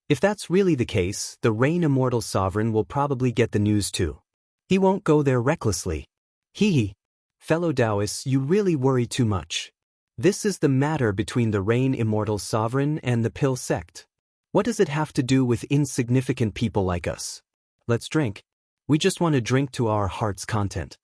If that's really the case, the Reign Immortal Sovereign will probably get the news too. He won't go there recklessly. Hee. Fellow Taoists, you really worry too much. This is the matter between the Reign Immortal Sovereign and the Pill Sect. What does it have to do with insignificant people like us? Let's drink. We just want to drink to our heart's content.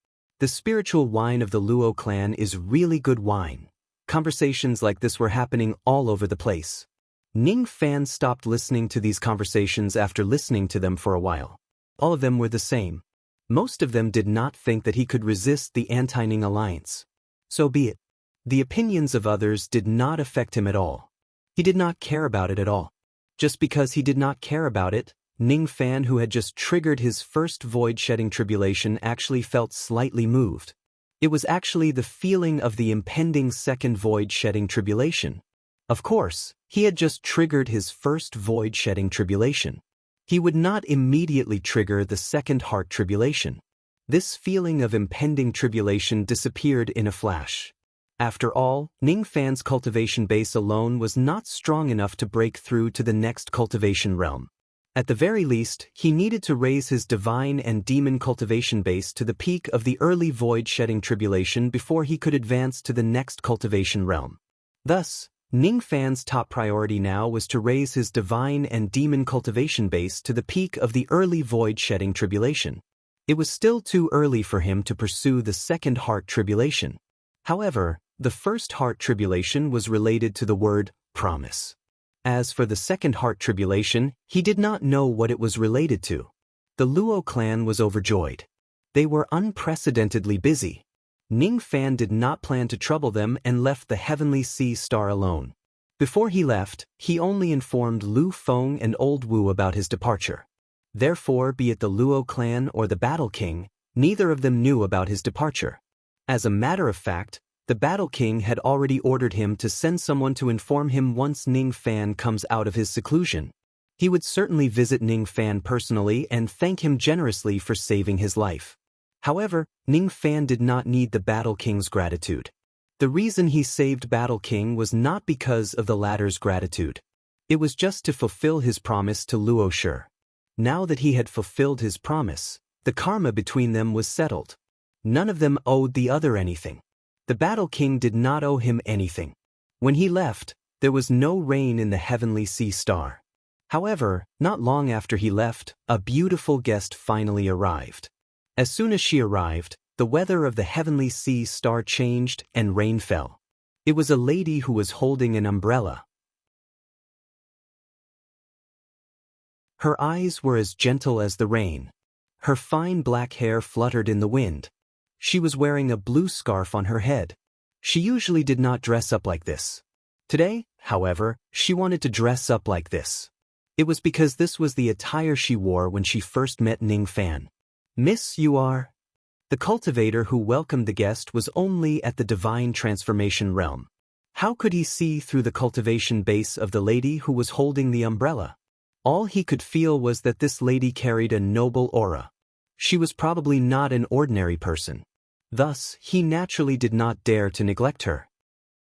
The spiritual wine of the Luo clan is really good wine. Conversations like this were happening all over the place. Ning Fan stopped listening to these conversations after listening to them for a while. All of them were the same. Most of them did not think that he could resist the anti-Ning alliance. So be it. The opinions of others did not affect him at all. He did not care about it at all. Just because he did not care about it, Ning Fan, who had just triggered his first void-shedding tribulation, actually felt slightly moved. It was actually the feeling of the impending second void-shedding tribulation. Of course, he had just triggered his first void-shedding tribulation. He would not immediately trigger the second heart tribulation. This feeling of impending tribulation disappeared in a flash. After all, Ning Fan's cultivation base alone was not strong enough to break through to the next cultivation realm. At the very least, he needed to raise his divine and demon cultivation base to the peak of the early void-shedding tribulation before he could advance to the next cultivation realm. Thus, Ning Fan's top priority now was to raise his divine and demon cultivation base to the peak of the early void-shedding tribulation. It was still too early for him to pursue the second heart tribulation. However, the first heart tribulation was related to the word promise. As for the second heart tribulation, he did not know what it was related to. The Luo clan was overjoyed. They were unprecedentedly busy. Ning Fan did not plan to trouble them and left the Heavenly Sea Star alone. Before he left, he only informed Lu Feng and Old Wu about his departure. Therefore, be it the Luo clan or the Battle King, neither of them knew about his departure. As a matter of fact, the Battle King had already ordered him to send someone to inform him once Ning Fan comes out of his seclusion. He would certainly visit Ning Fan personally and thank him generously for saving his life. However, Ning Fan did not need the Battle King's gratitude. The reason he saved Battle King was not because of the latter's gratitude. It was just to fulfill his promise to Luo Shi. Now that he had fulfilled his promise, the karma between them was settled. None of them owed the other anything. The Battle King did not owe him anything. When he left, there was no rain in the Heavenly Sea Star. However, not long after he left, a beautiful guest finally arrived. As soon as she arrived, the weather of the Heavenly Sea Star changed and rain fell. It was a lady who was holding an umbrella. Her eyes were as gentle as the rain. Her fine black hair fluttered in the wind. She was wearing a blue scarf on her head. She usually did not dress up like this. Today, however, she wanted to dress up like this. It was because this was the attire she wore when she first met Ning Fan. "Miss, you are?" The cultivator who welcomed the guest was only at the divine transformation realm. How could he see through the cultivation base of the lady who was holding the umbrella? All he could feel was that this lady carried a noble aura. She was probably not an ordinary person. Thus, he naturally did not dare to neglect her.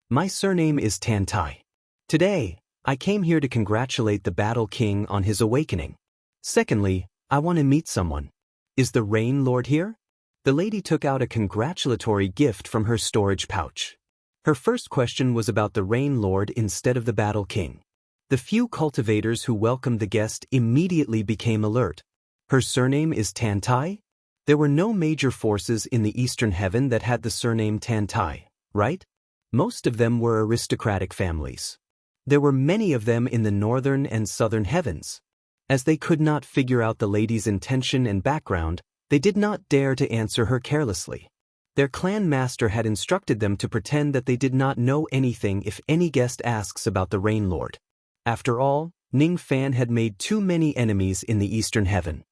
"My surname is Tan Tai. Today, I came here to congratulate the Battle King on his awakening. Secondly, I want to meet someone. Is the Rain Lord here?" The lady took out a congratulatory gift from her storage pouch. Her first question was about the Rain Lord instead of the Battle King. The few cultivators who welcomed the guest immediately became alert. Her surname is Tan Tai? There were no major forces in the Eastern Heaven that had the surname Tan Tai, right? Most of them were aristocratic families. There were many of them in the Northern and Southern Heavens. As they could not figure out the lady's intention and background, they did not dare to answer her carelessly. Their clan master had instructed them to pretend that they did not know anything if any guest asks about the Rain Lord. After all, Ning Fan had made too many enemies in the Eastern Heaven.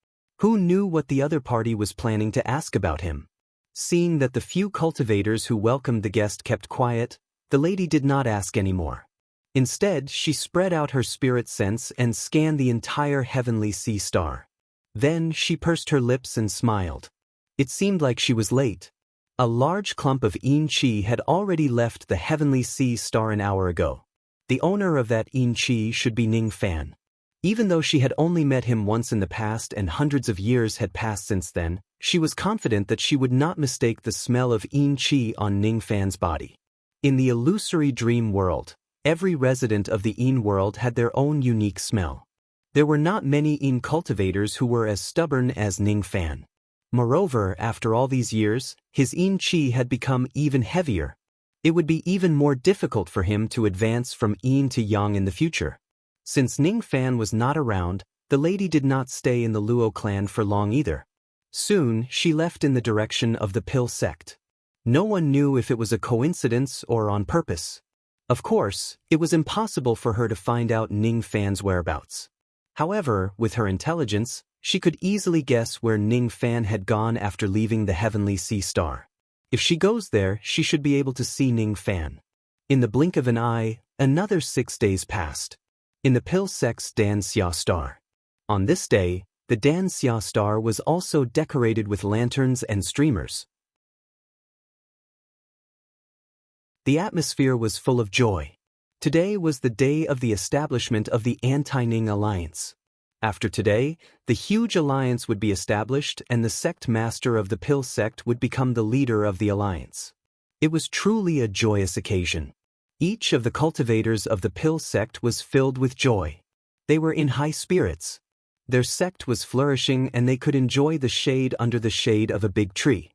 Who knew what the other party was planning to ask about him? Seeing that the few cultivators who welcomed the guest kept quiet, the lady did not ask anymore. Instead, she spread out her spirit sense and scanned the entire Heavenly Sea Star. Then she pursed her lips and smiled. It seemed like she was late. A large clump of Yin Chi had already left the Heavenly Sea Star an hour ago. The owner of that Yin Chi should be Ning Fan. Even though she had only met him once in the past and hundreds of years had passed since then, she was confident that she would not mistake the smell of Yin Chi on Ning Fan's body. In the illusory dream world, every resident of the Yin world had their own unique smell. There were not many Yin cultivators who were as stubborn as Ning Fan. Moreover, after all these years, his yin qi had become even heavier. It would be even more difficult for him to advance from yin to yang in the future. Since Ning Fan was not around, the lady did not stay in the Luo clan for long either. Soon, she left in the direction of the Pill sect. No one knew if it was a coincidence or on purpose. Of course, it was impossible for her to find out Ning Fan's whereabouts. However, with her intelligence, she could easily guess where Ning Fan had gone after leaving the Heavenly Sea Star. If she goes there, she should be able to see Ning Fan. In the blink of an eye, another 6 days passed. In the Pill sect's Dan Xia Star. On this day, the Dan Xia Star was also decorated with lanterns and streamers. The atmosphere was full of joy. Today was the day of the establishment of the Anti-Ning Alliance. After today, the huge alliance would be established and the sect master of the Pill sect would become the leader of the alliance. It was truly a joyous occasion. Each of the cultivators of the Pill sect was filled with joy. They were in high spirits. Their sect was flourishing and they could enjoy the shade under the shade of a big tree.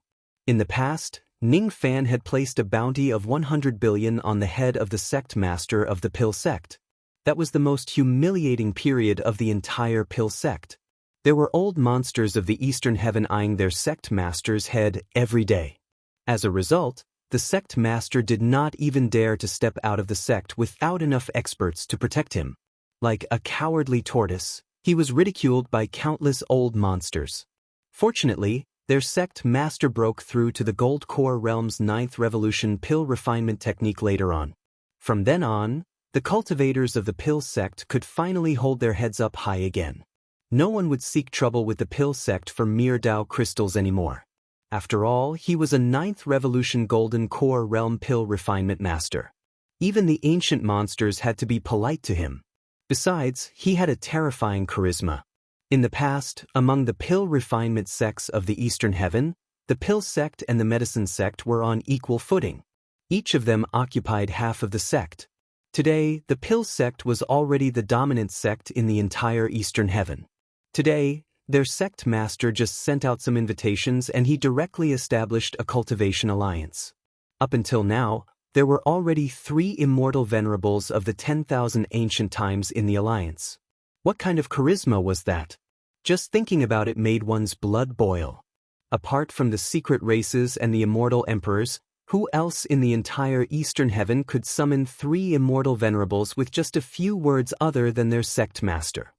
In the past, Ning Fan had placed a bounty of 100 billion on the head of the sect master of the Pill sect. That was the most humiliating period of the entire Pill sect. There were old monsters of the Eastern Heaven eyeing their sect master's head every day. As a result, the sect master did not even dare to step out of the sect without enough experts to protect him. Like a cowardly tortoise, he was ridiculed by countless old monsters. Fortunately, their sect master broke through to the Gold Core Realm's 9th Revolution Pill refinement technique later on. From then on, the cultivators of the Pill sect could finally hold their heads up high again. No one would seek trouble with the Pill sect for mere Dao crystals anymore. After all, he was a 9th Revolution Golden Core Realm Pill refinement master. Even the ancient monsters had to be polite to him. Besides, he had a terrifying charisma. In the past, among the Pill refinement sects of the Eastern Heaven, the Pill sect and the Medicine sect were on equal footing. Each of them occupied half of the sect. Today, the Pill sect was already the dominant sect in the entire Eastern Heaven. Today, their sect master just sent out some invitations and he directly established a cultivation alliance. Up until now, there were already 3 immortal venerables of the 10,000 ancient times in the alliance. What kind of charisma was that? Just thinking about it made one's blood boil. Apart from the secret races and the immortal emperors, who else in the entire Eastern Heaven could summon 3 immortal venerables with just a few words other than their sect master?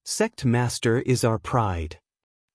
Sect master is our pride.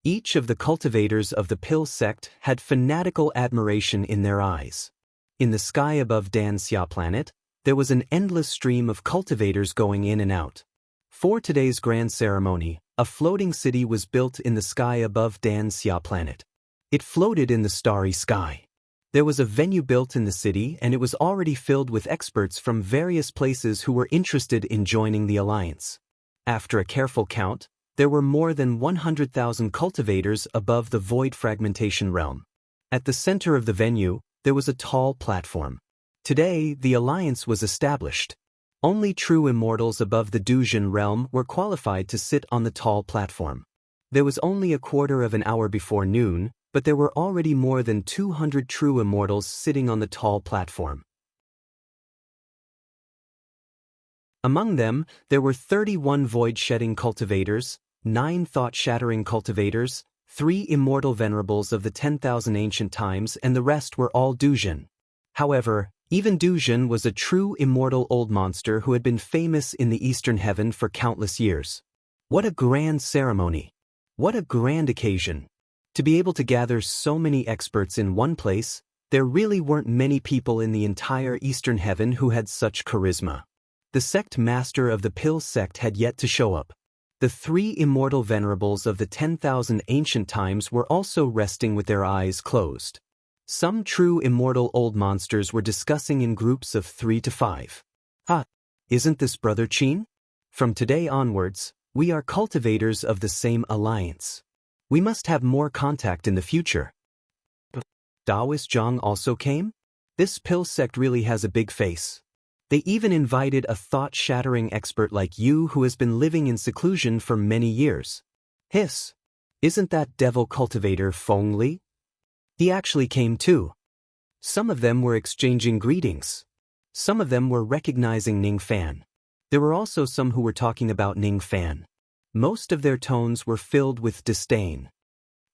Each of the cultivators of the Pill sect had fanatical admiration in their eyes. In the sky above Dan Xia planet, there was an endless stream of cultivators going in and out. For today's grand ceremony, a floating city was built in the sky above Dan Xia planet. It floated in the starry sky. There was a venue built in the city and it was already filled with experts from various places who were interested in joining the alliance. After a careful count, there were more than 100,000 cultivators above the void fragmentation realm. At the center of the venue, there was a tall platform. Today, the alliance was established. Only true immortals above the Dujin realm were qualified to sit on the tall platform. There was only a quarter of an hour before noon, but there were already more than 200 true immortals sitting on the tall platform. Among them, there were 31 void-shedding cultivators, 9 thought-shattering cultivators, 3 immortal venerables of the 10,000 ancient times, and the rest were all Dujin. However, even Dujin was a true immortal old monster who had been famous in the Eastern Heaven for countless years. What a grand ceremony! What a grand occasion! To be able to gather so many experts in one place, there really weren't many people in the entire Eastern Heaven who had such charisma. The sect master of the Pill sect had yet to show up. The 3 immortal venerables of the 10,000 ancient times were also resting with their eyes closed. Some true immortal old monsters were discussing in groups of 3 to 5. Isn't this Brother Qin? From today onwards, we are cultivators of the same alliance. We must have more contact in the future. Daoist Zhang also came? This Pill sect really has a big face. They even invited a thought-shattering expert like you who has been living in seclusion for many years. Hiss. Isn't that devil cultivator Feng Li? He actually came too. Some of them were exchanging greetings. Some of them were recognizing Ning Fan. There were also some who were talking about Ning Fan. Most of their tones were filled with disdain.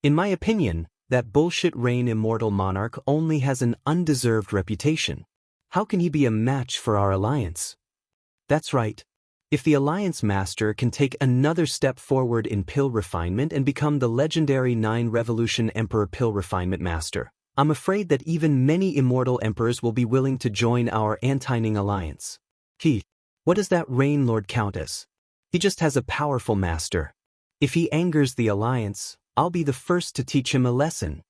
In my opinion, that bullshit Rain Immortal Monarch only has an undeserved reputation. How can he be a match for our alliance? That's right. If the Alliance Master can take another step forward in pill refinement and become the legendary 9 Revolution Emperor Pill Refinement Master, I'm afraid that even many immortal emperors will be willing to join our anti-Ning alliance. What does that Rain Lord count as? He just has a powerful master. If he angers the alliance, I'll be the first to teach him a lesson.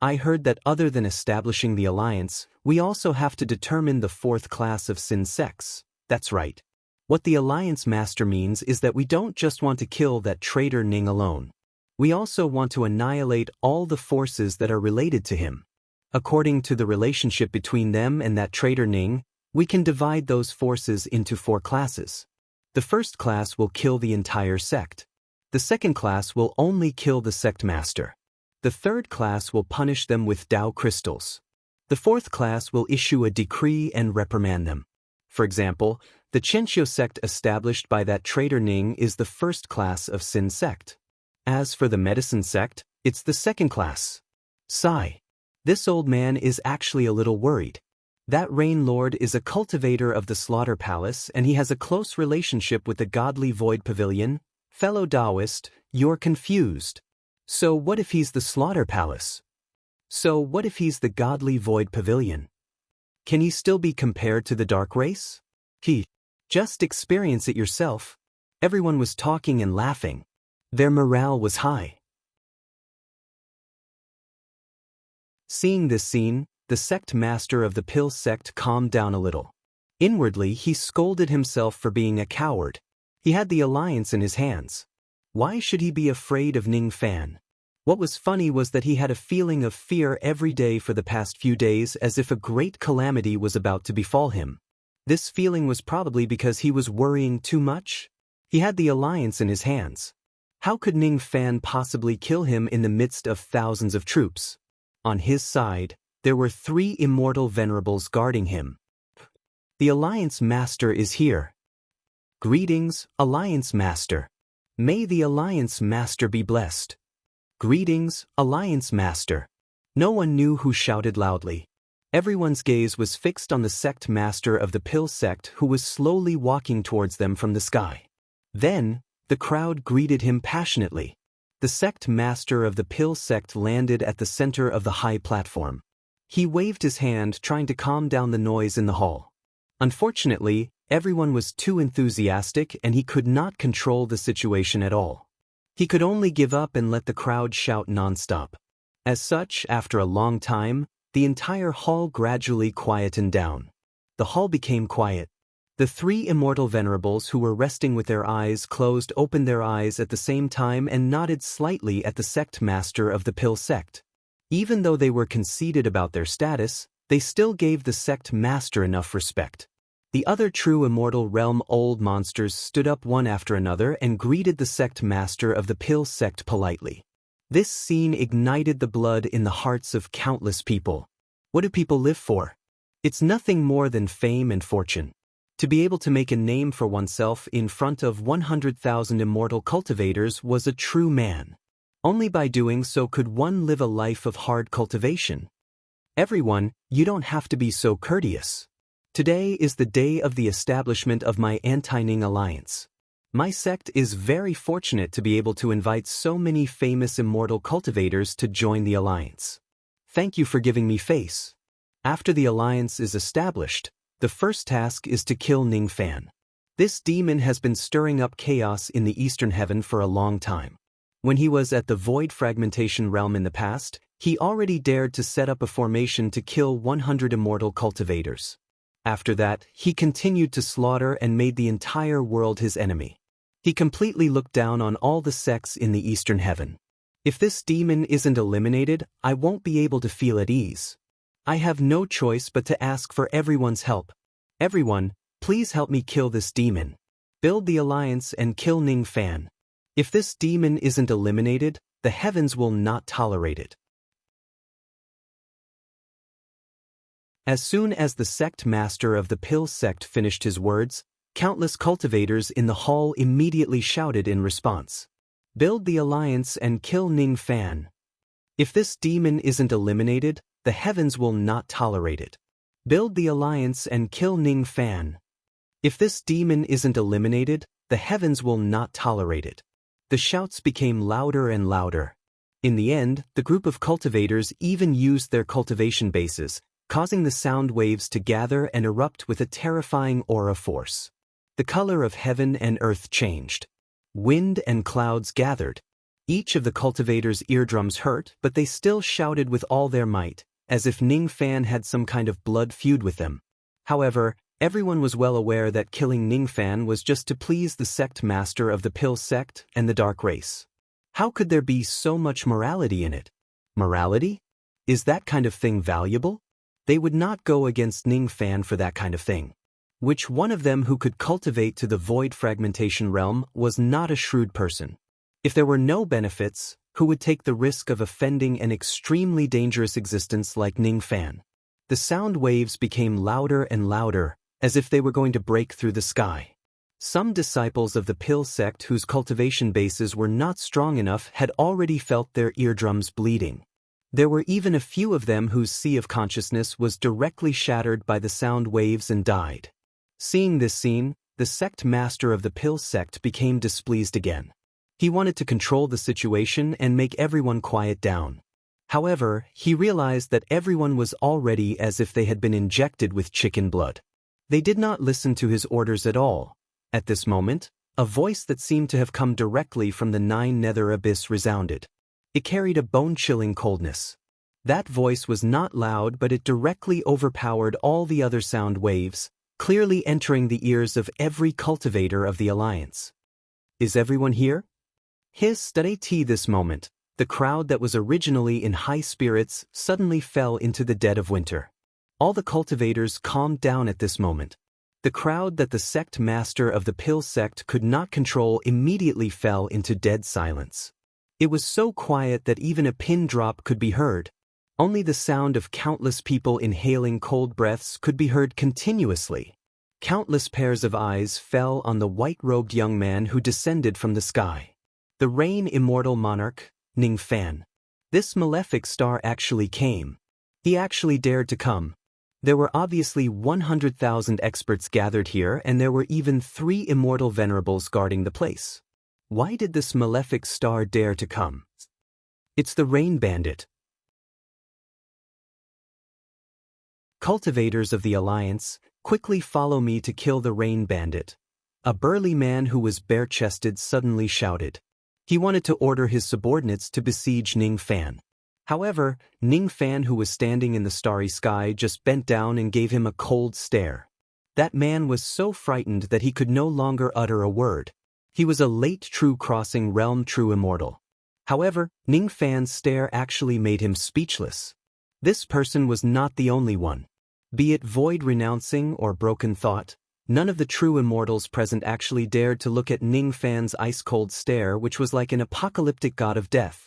I heard that other than establishing the alliance, we also have to determine the 4th class of Sin Sects. That's right. What the Alliance Master means is that we don't just want to kill that traitor Ning alone. We also want to annihilate all the forces that are related to him. According to the relationship between them and that traitor Ning, we can divide those forces into 4 classes. The first class will kill the entire sect. The second class will only kill the sect master. The third class will punish them with Dao crystals. The fourth class will issue a decree and reprimand them. For example, the Chenxiu sect established by that traitor Ning is the first class of Sin sect. As for the medicine sect, it's the second class. Sigh. This old man is actually a little worried. That Rain Lord is a cultivator of the Slaughter Palace and he has a close relationship with the Godly Void Pavilion. Fellow Taoist, you're confused. So what if he's the Slaughter Palace? So what if he's the Godly Void Pavilion? Can he still be compared to the Dark Race? Just experience it yourself. Everyone was talking and laughing. Their morale was high. Seeing this scene, the sect master of the Pill sect calmed down a little. Inwardly, he scolded himself for being a coward. He had the alliance in his hands. Why should he be afraid of Ning Fan? What was funny was that he had a feeling of fear every day for the past few days, as if a great calamity was about to befall him. This feeling was probably because he was worrying too much. He had the alliance in his hands. How could Ning Fan possibly kill him in the midst of thousands of troops? On his side, there were 3 immortal venerables guarding him. The Alliance Master is here. Greetings, Alliance Master. May the Alliance Master be blessed. Greetings, Alliance Master. No one knew who shouted loudly. Everyone's gaze was fixed on the sect master of the Pill sect who was slowly walking towards them from the sky. Then, the crowd greeted him passionately. The sect master of the Pill sect landed at the center of the high platform. He waved his hand trying to calm down the noise in the hall. Unfortunately, everyone was too enthusiastic and he could not control the situation at all. He could only give up and let the crowd shout nonstop. As such, after a long time, the entire hall gradually quietened down. The hall became quiet. The 3 immortal venerables who were resting with their eyes closed opened their eyes at the same time and nodded slightly at the sect master of the Pill sect. Even though they were conceited about their status, they still gave the sect master enough respect. The other true immortal realm old monsters stood up one after another and greeted the sect master of the Pill sect politely. This scene ignited the blood in the hearts of countless people. What do people live for? It's nothing more than fame and fortune. To be able to make a name for oneself in front of 100,000 immortal cultivators was a true man. Only by doing so could one live a life of hard cultivation. Everyone, you don't have to be so courteous. Today is the day of the establishment of my anti-Ning alliance. My sect is very fortunate to be able to invite so many famous immortal cultivators to join the alliance. Thank you for giving me face. After the alliance is established, the first task is to kill Ning Fan. This demon has been stirring up chaos in the Eastern Heaven for a long time. When he was at the Void Fragmentation Realm in the past, he already dared to set up a formation to kill 100 immortal cultivators. After that, he continued to slaughter and made the entire world his enemy. He completely looked down on all the sects in the Eastern Heaven. If this demon isn't eliminated, I won't be able to feel at ease. I have no choice but to ask for everyone's help. Everyone, please help me kill this demon. Build the alliance and kill Ning Fan. If this demon isn't eliminated, the heavens will not tolerate it. As soon as the sect master of the pill sect finished his words, countless cultivators in the hall immediately shouted in response. Build the alliance and kill Ning Fan. If this demon isn't eliminated, the heavens will not tolerate it. Build the alliance and kill Ning Fan. If this demon isn't eliminated, the heavens will not tolerate it. The shouts became louder and louder. In the end, the group of cultivators even used their cultivation bases, causing the sound waves to gather and erupt with a terrifying aura force. The color of heaven and earth changed. Wind and clouds gathered. Each of the cultivators' eardrums hurt, but they still shouted with all their might, as if Ning Fan had some kind of blood feud with them. However, everyone was well aware that killing Ning Fan was just to please the sect master of the pill sect and the dark race. How could there be so much morality in it? Morality? Is that kind of thing valuable? They would not go against Ning Fan for that kind of thing. Which one of them who could cultivate to the void fragmentation realm was not a shrewd person? If there were no benefits, who would take the risk of offending an extremely dangerous existence like Ning Fan? The sound waves became louder and louder, as if they were going to break through the sky. Some disciples of the pill sect whose cultivation bases were not strong enough had already felt their eardrums bleeding. There were even a few of them whose sea of consciousness was directly shattered by the sound waves and died. Seeing this scene, the sect master of the pill sect became displeased again. He wanted to control the situation and make everyone quiet down. However, he realized that everyone was already as if they had been injected with chicken blood. They did not listen to his orders at all. At this moment, a voice that seemed to have come directly from the Nine Nether Abyss resounded. It carried a bone-chilling coldness. That voice was not loud, but it directly overpowered all the other sound waves, clearly entering the ears of every cultivator of the Alliance. Is everyone here? Study this moment, the crowd that was originally in high spirits suddenly fell into the dead of winter. All the cultivators calmed down at this moment. The crowd that the sect master of the pill sect could not control immediately fell into dead silence. It was so quiet that even a pin drop could be heard. Only the sound of countless people inhaling cold breaths could be heard continuously. Countless pairs of eyes fell on the white-robed young man who descended from the sky. The Rain Immortal Monarch, Ning Fan. This malefic star actually came. He actually dared to come. There were obviously 100,000 experts gathered here, and there were even 3 immortal venerables guarding the place. Why did this malefic star dare to come? It's the Rain Bandit. Cultivators of the Alliance, quickly follow me to kill the Rain Bandit. A burly man who was bare-chested suddenly shouted. He wanted to order his subordinates to besiege Ning Fan. However, Ning Fan, who was standing in the starry sky, just bent down and gave him a cold stare. That man was so frightened that he could no longer utter a word. He was a late true crossing realm true immortal. However, Ning Fan's stare actually made him speechless. This person was not the only one. Be it void renouncing or broken thought, none of the true immortals present actually dared to look at Ning Fan's ice-cold stare, which was like an apocalyptic god of death.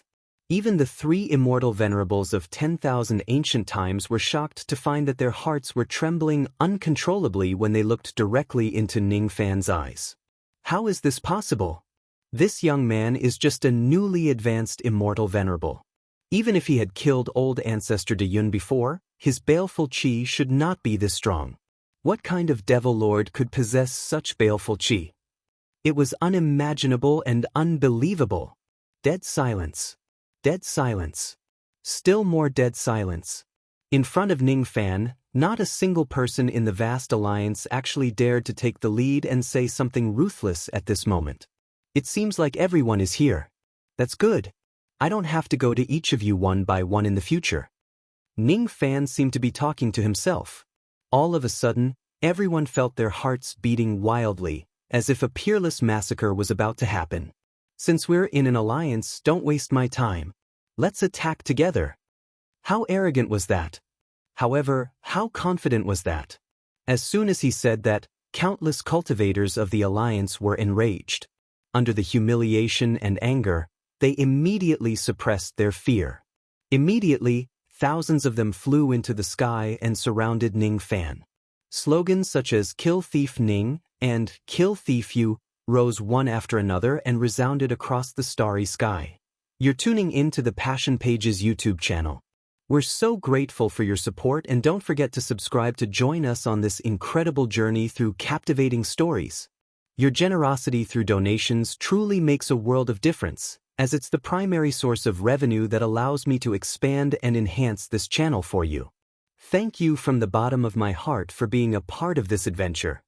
Even the 3 immortal venerables of 10,000 ancient times were shocked to find that their hearts were trembling uncontrollably when they looked directly into Ning Fan's eyes. How is this possible? This young man is just a newly advanced immortal venerable. Even if he had killed old ancestor De Yun before, his baleful chi should not be this strong. What kind of devil lord could possess such baleful chi? It was unimaginable and unbelievable. Dead silence. Dead silence. Still more dead silence. In front of Ning Fan, not a single person in the vast alliance actually dared to take the lead and say something ruthless at this moment. It seems like everyone is here. That's good. I don't have to go to each of you one by one in the future. Ning Fan seemed to be talking to himself. All of a sudden, everyone felt their hearts beating wildly, as if a peerless massacre was about to happen. Since we're in an alliance, don't waste my time. Let's attack together. How arrogant was that? However, how confident was that? As soon as he said that, countless cultivators of the alliance were enraged. Under the humiliation and anger, they immediately suppressed their fear. Immediately, thousands of them flew into the sky and surrounded Ning Fan. Slogans such as "Kill Thief Ning" and "Kill Thief You" rose one after another and resounded across the starry sky. You're tuning into the Passion Pages YouTube channel. We're so grateful for your support, and don't forget to subscribe to join us on this incredible journey through captivating stories. Your generosity through donations truly makes a world of difference, as it's the primary source of revenue that allows me to expand and enhance this channel for you. Thank you from the bottom of my heart for being a part of this adventure.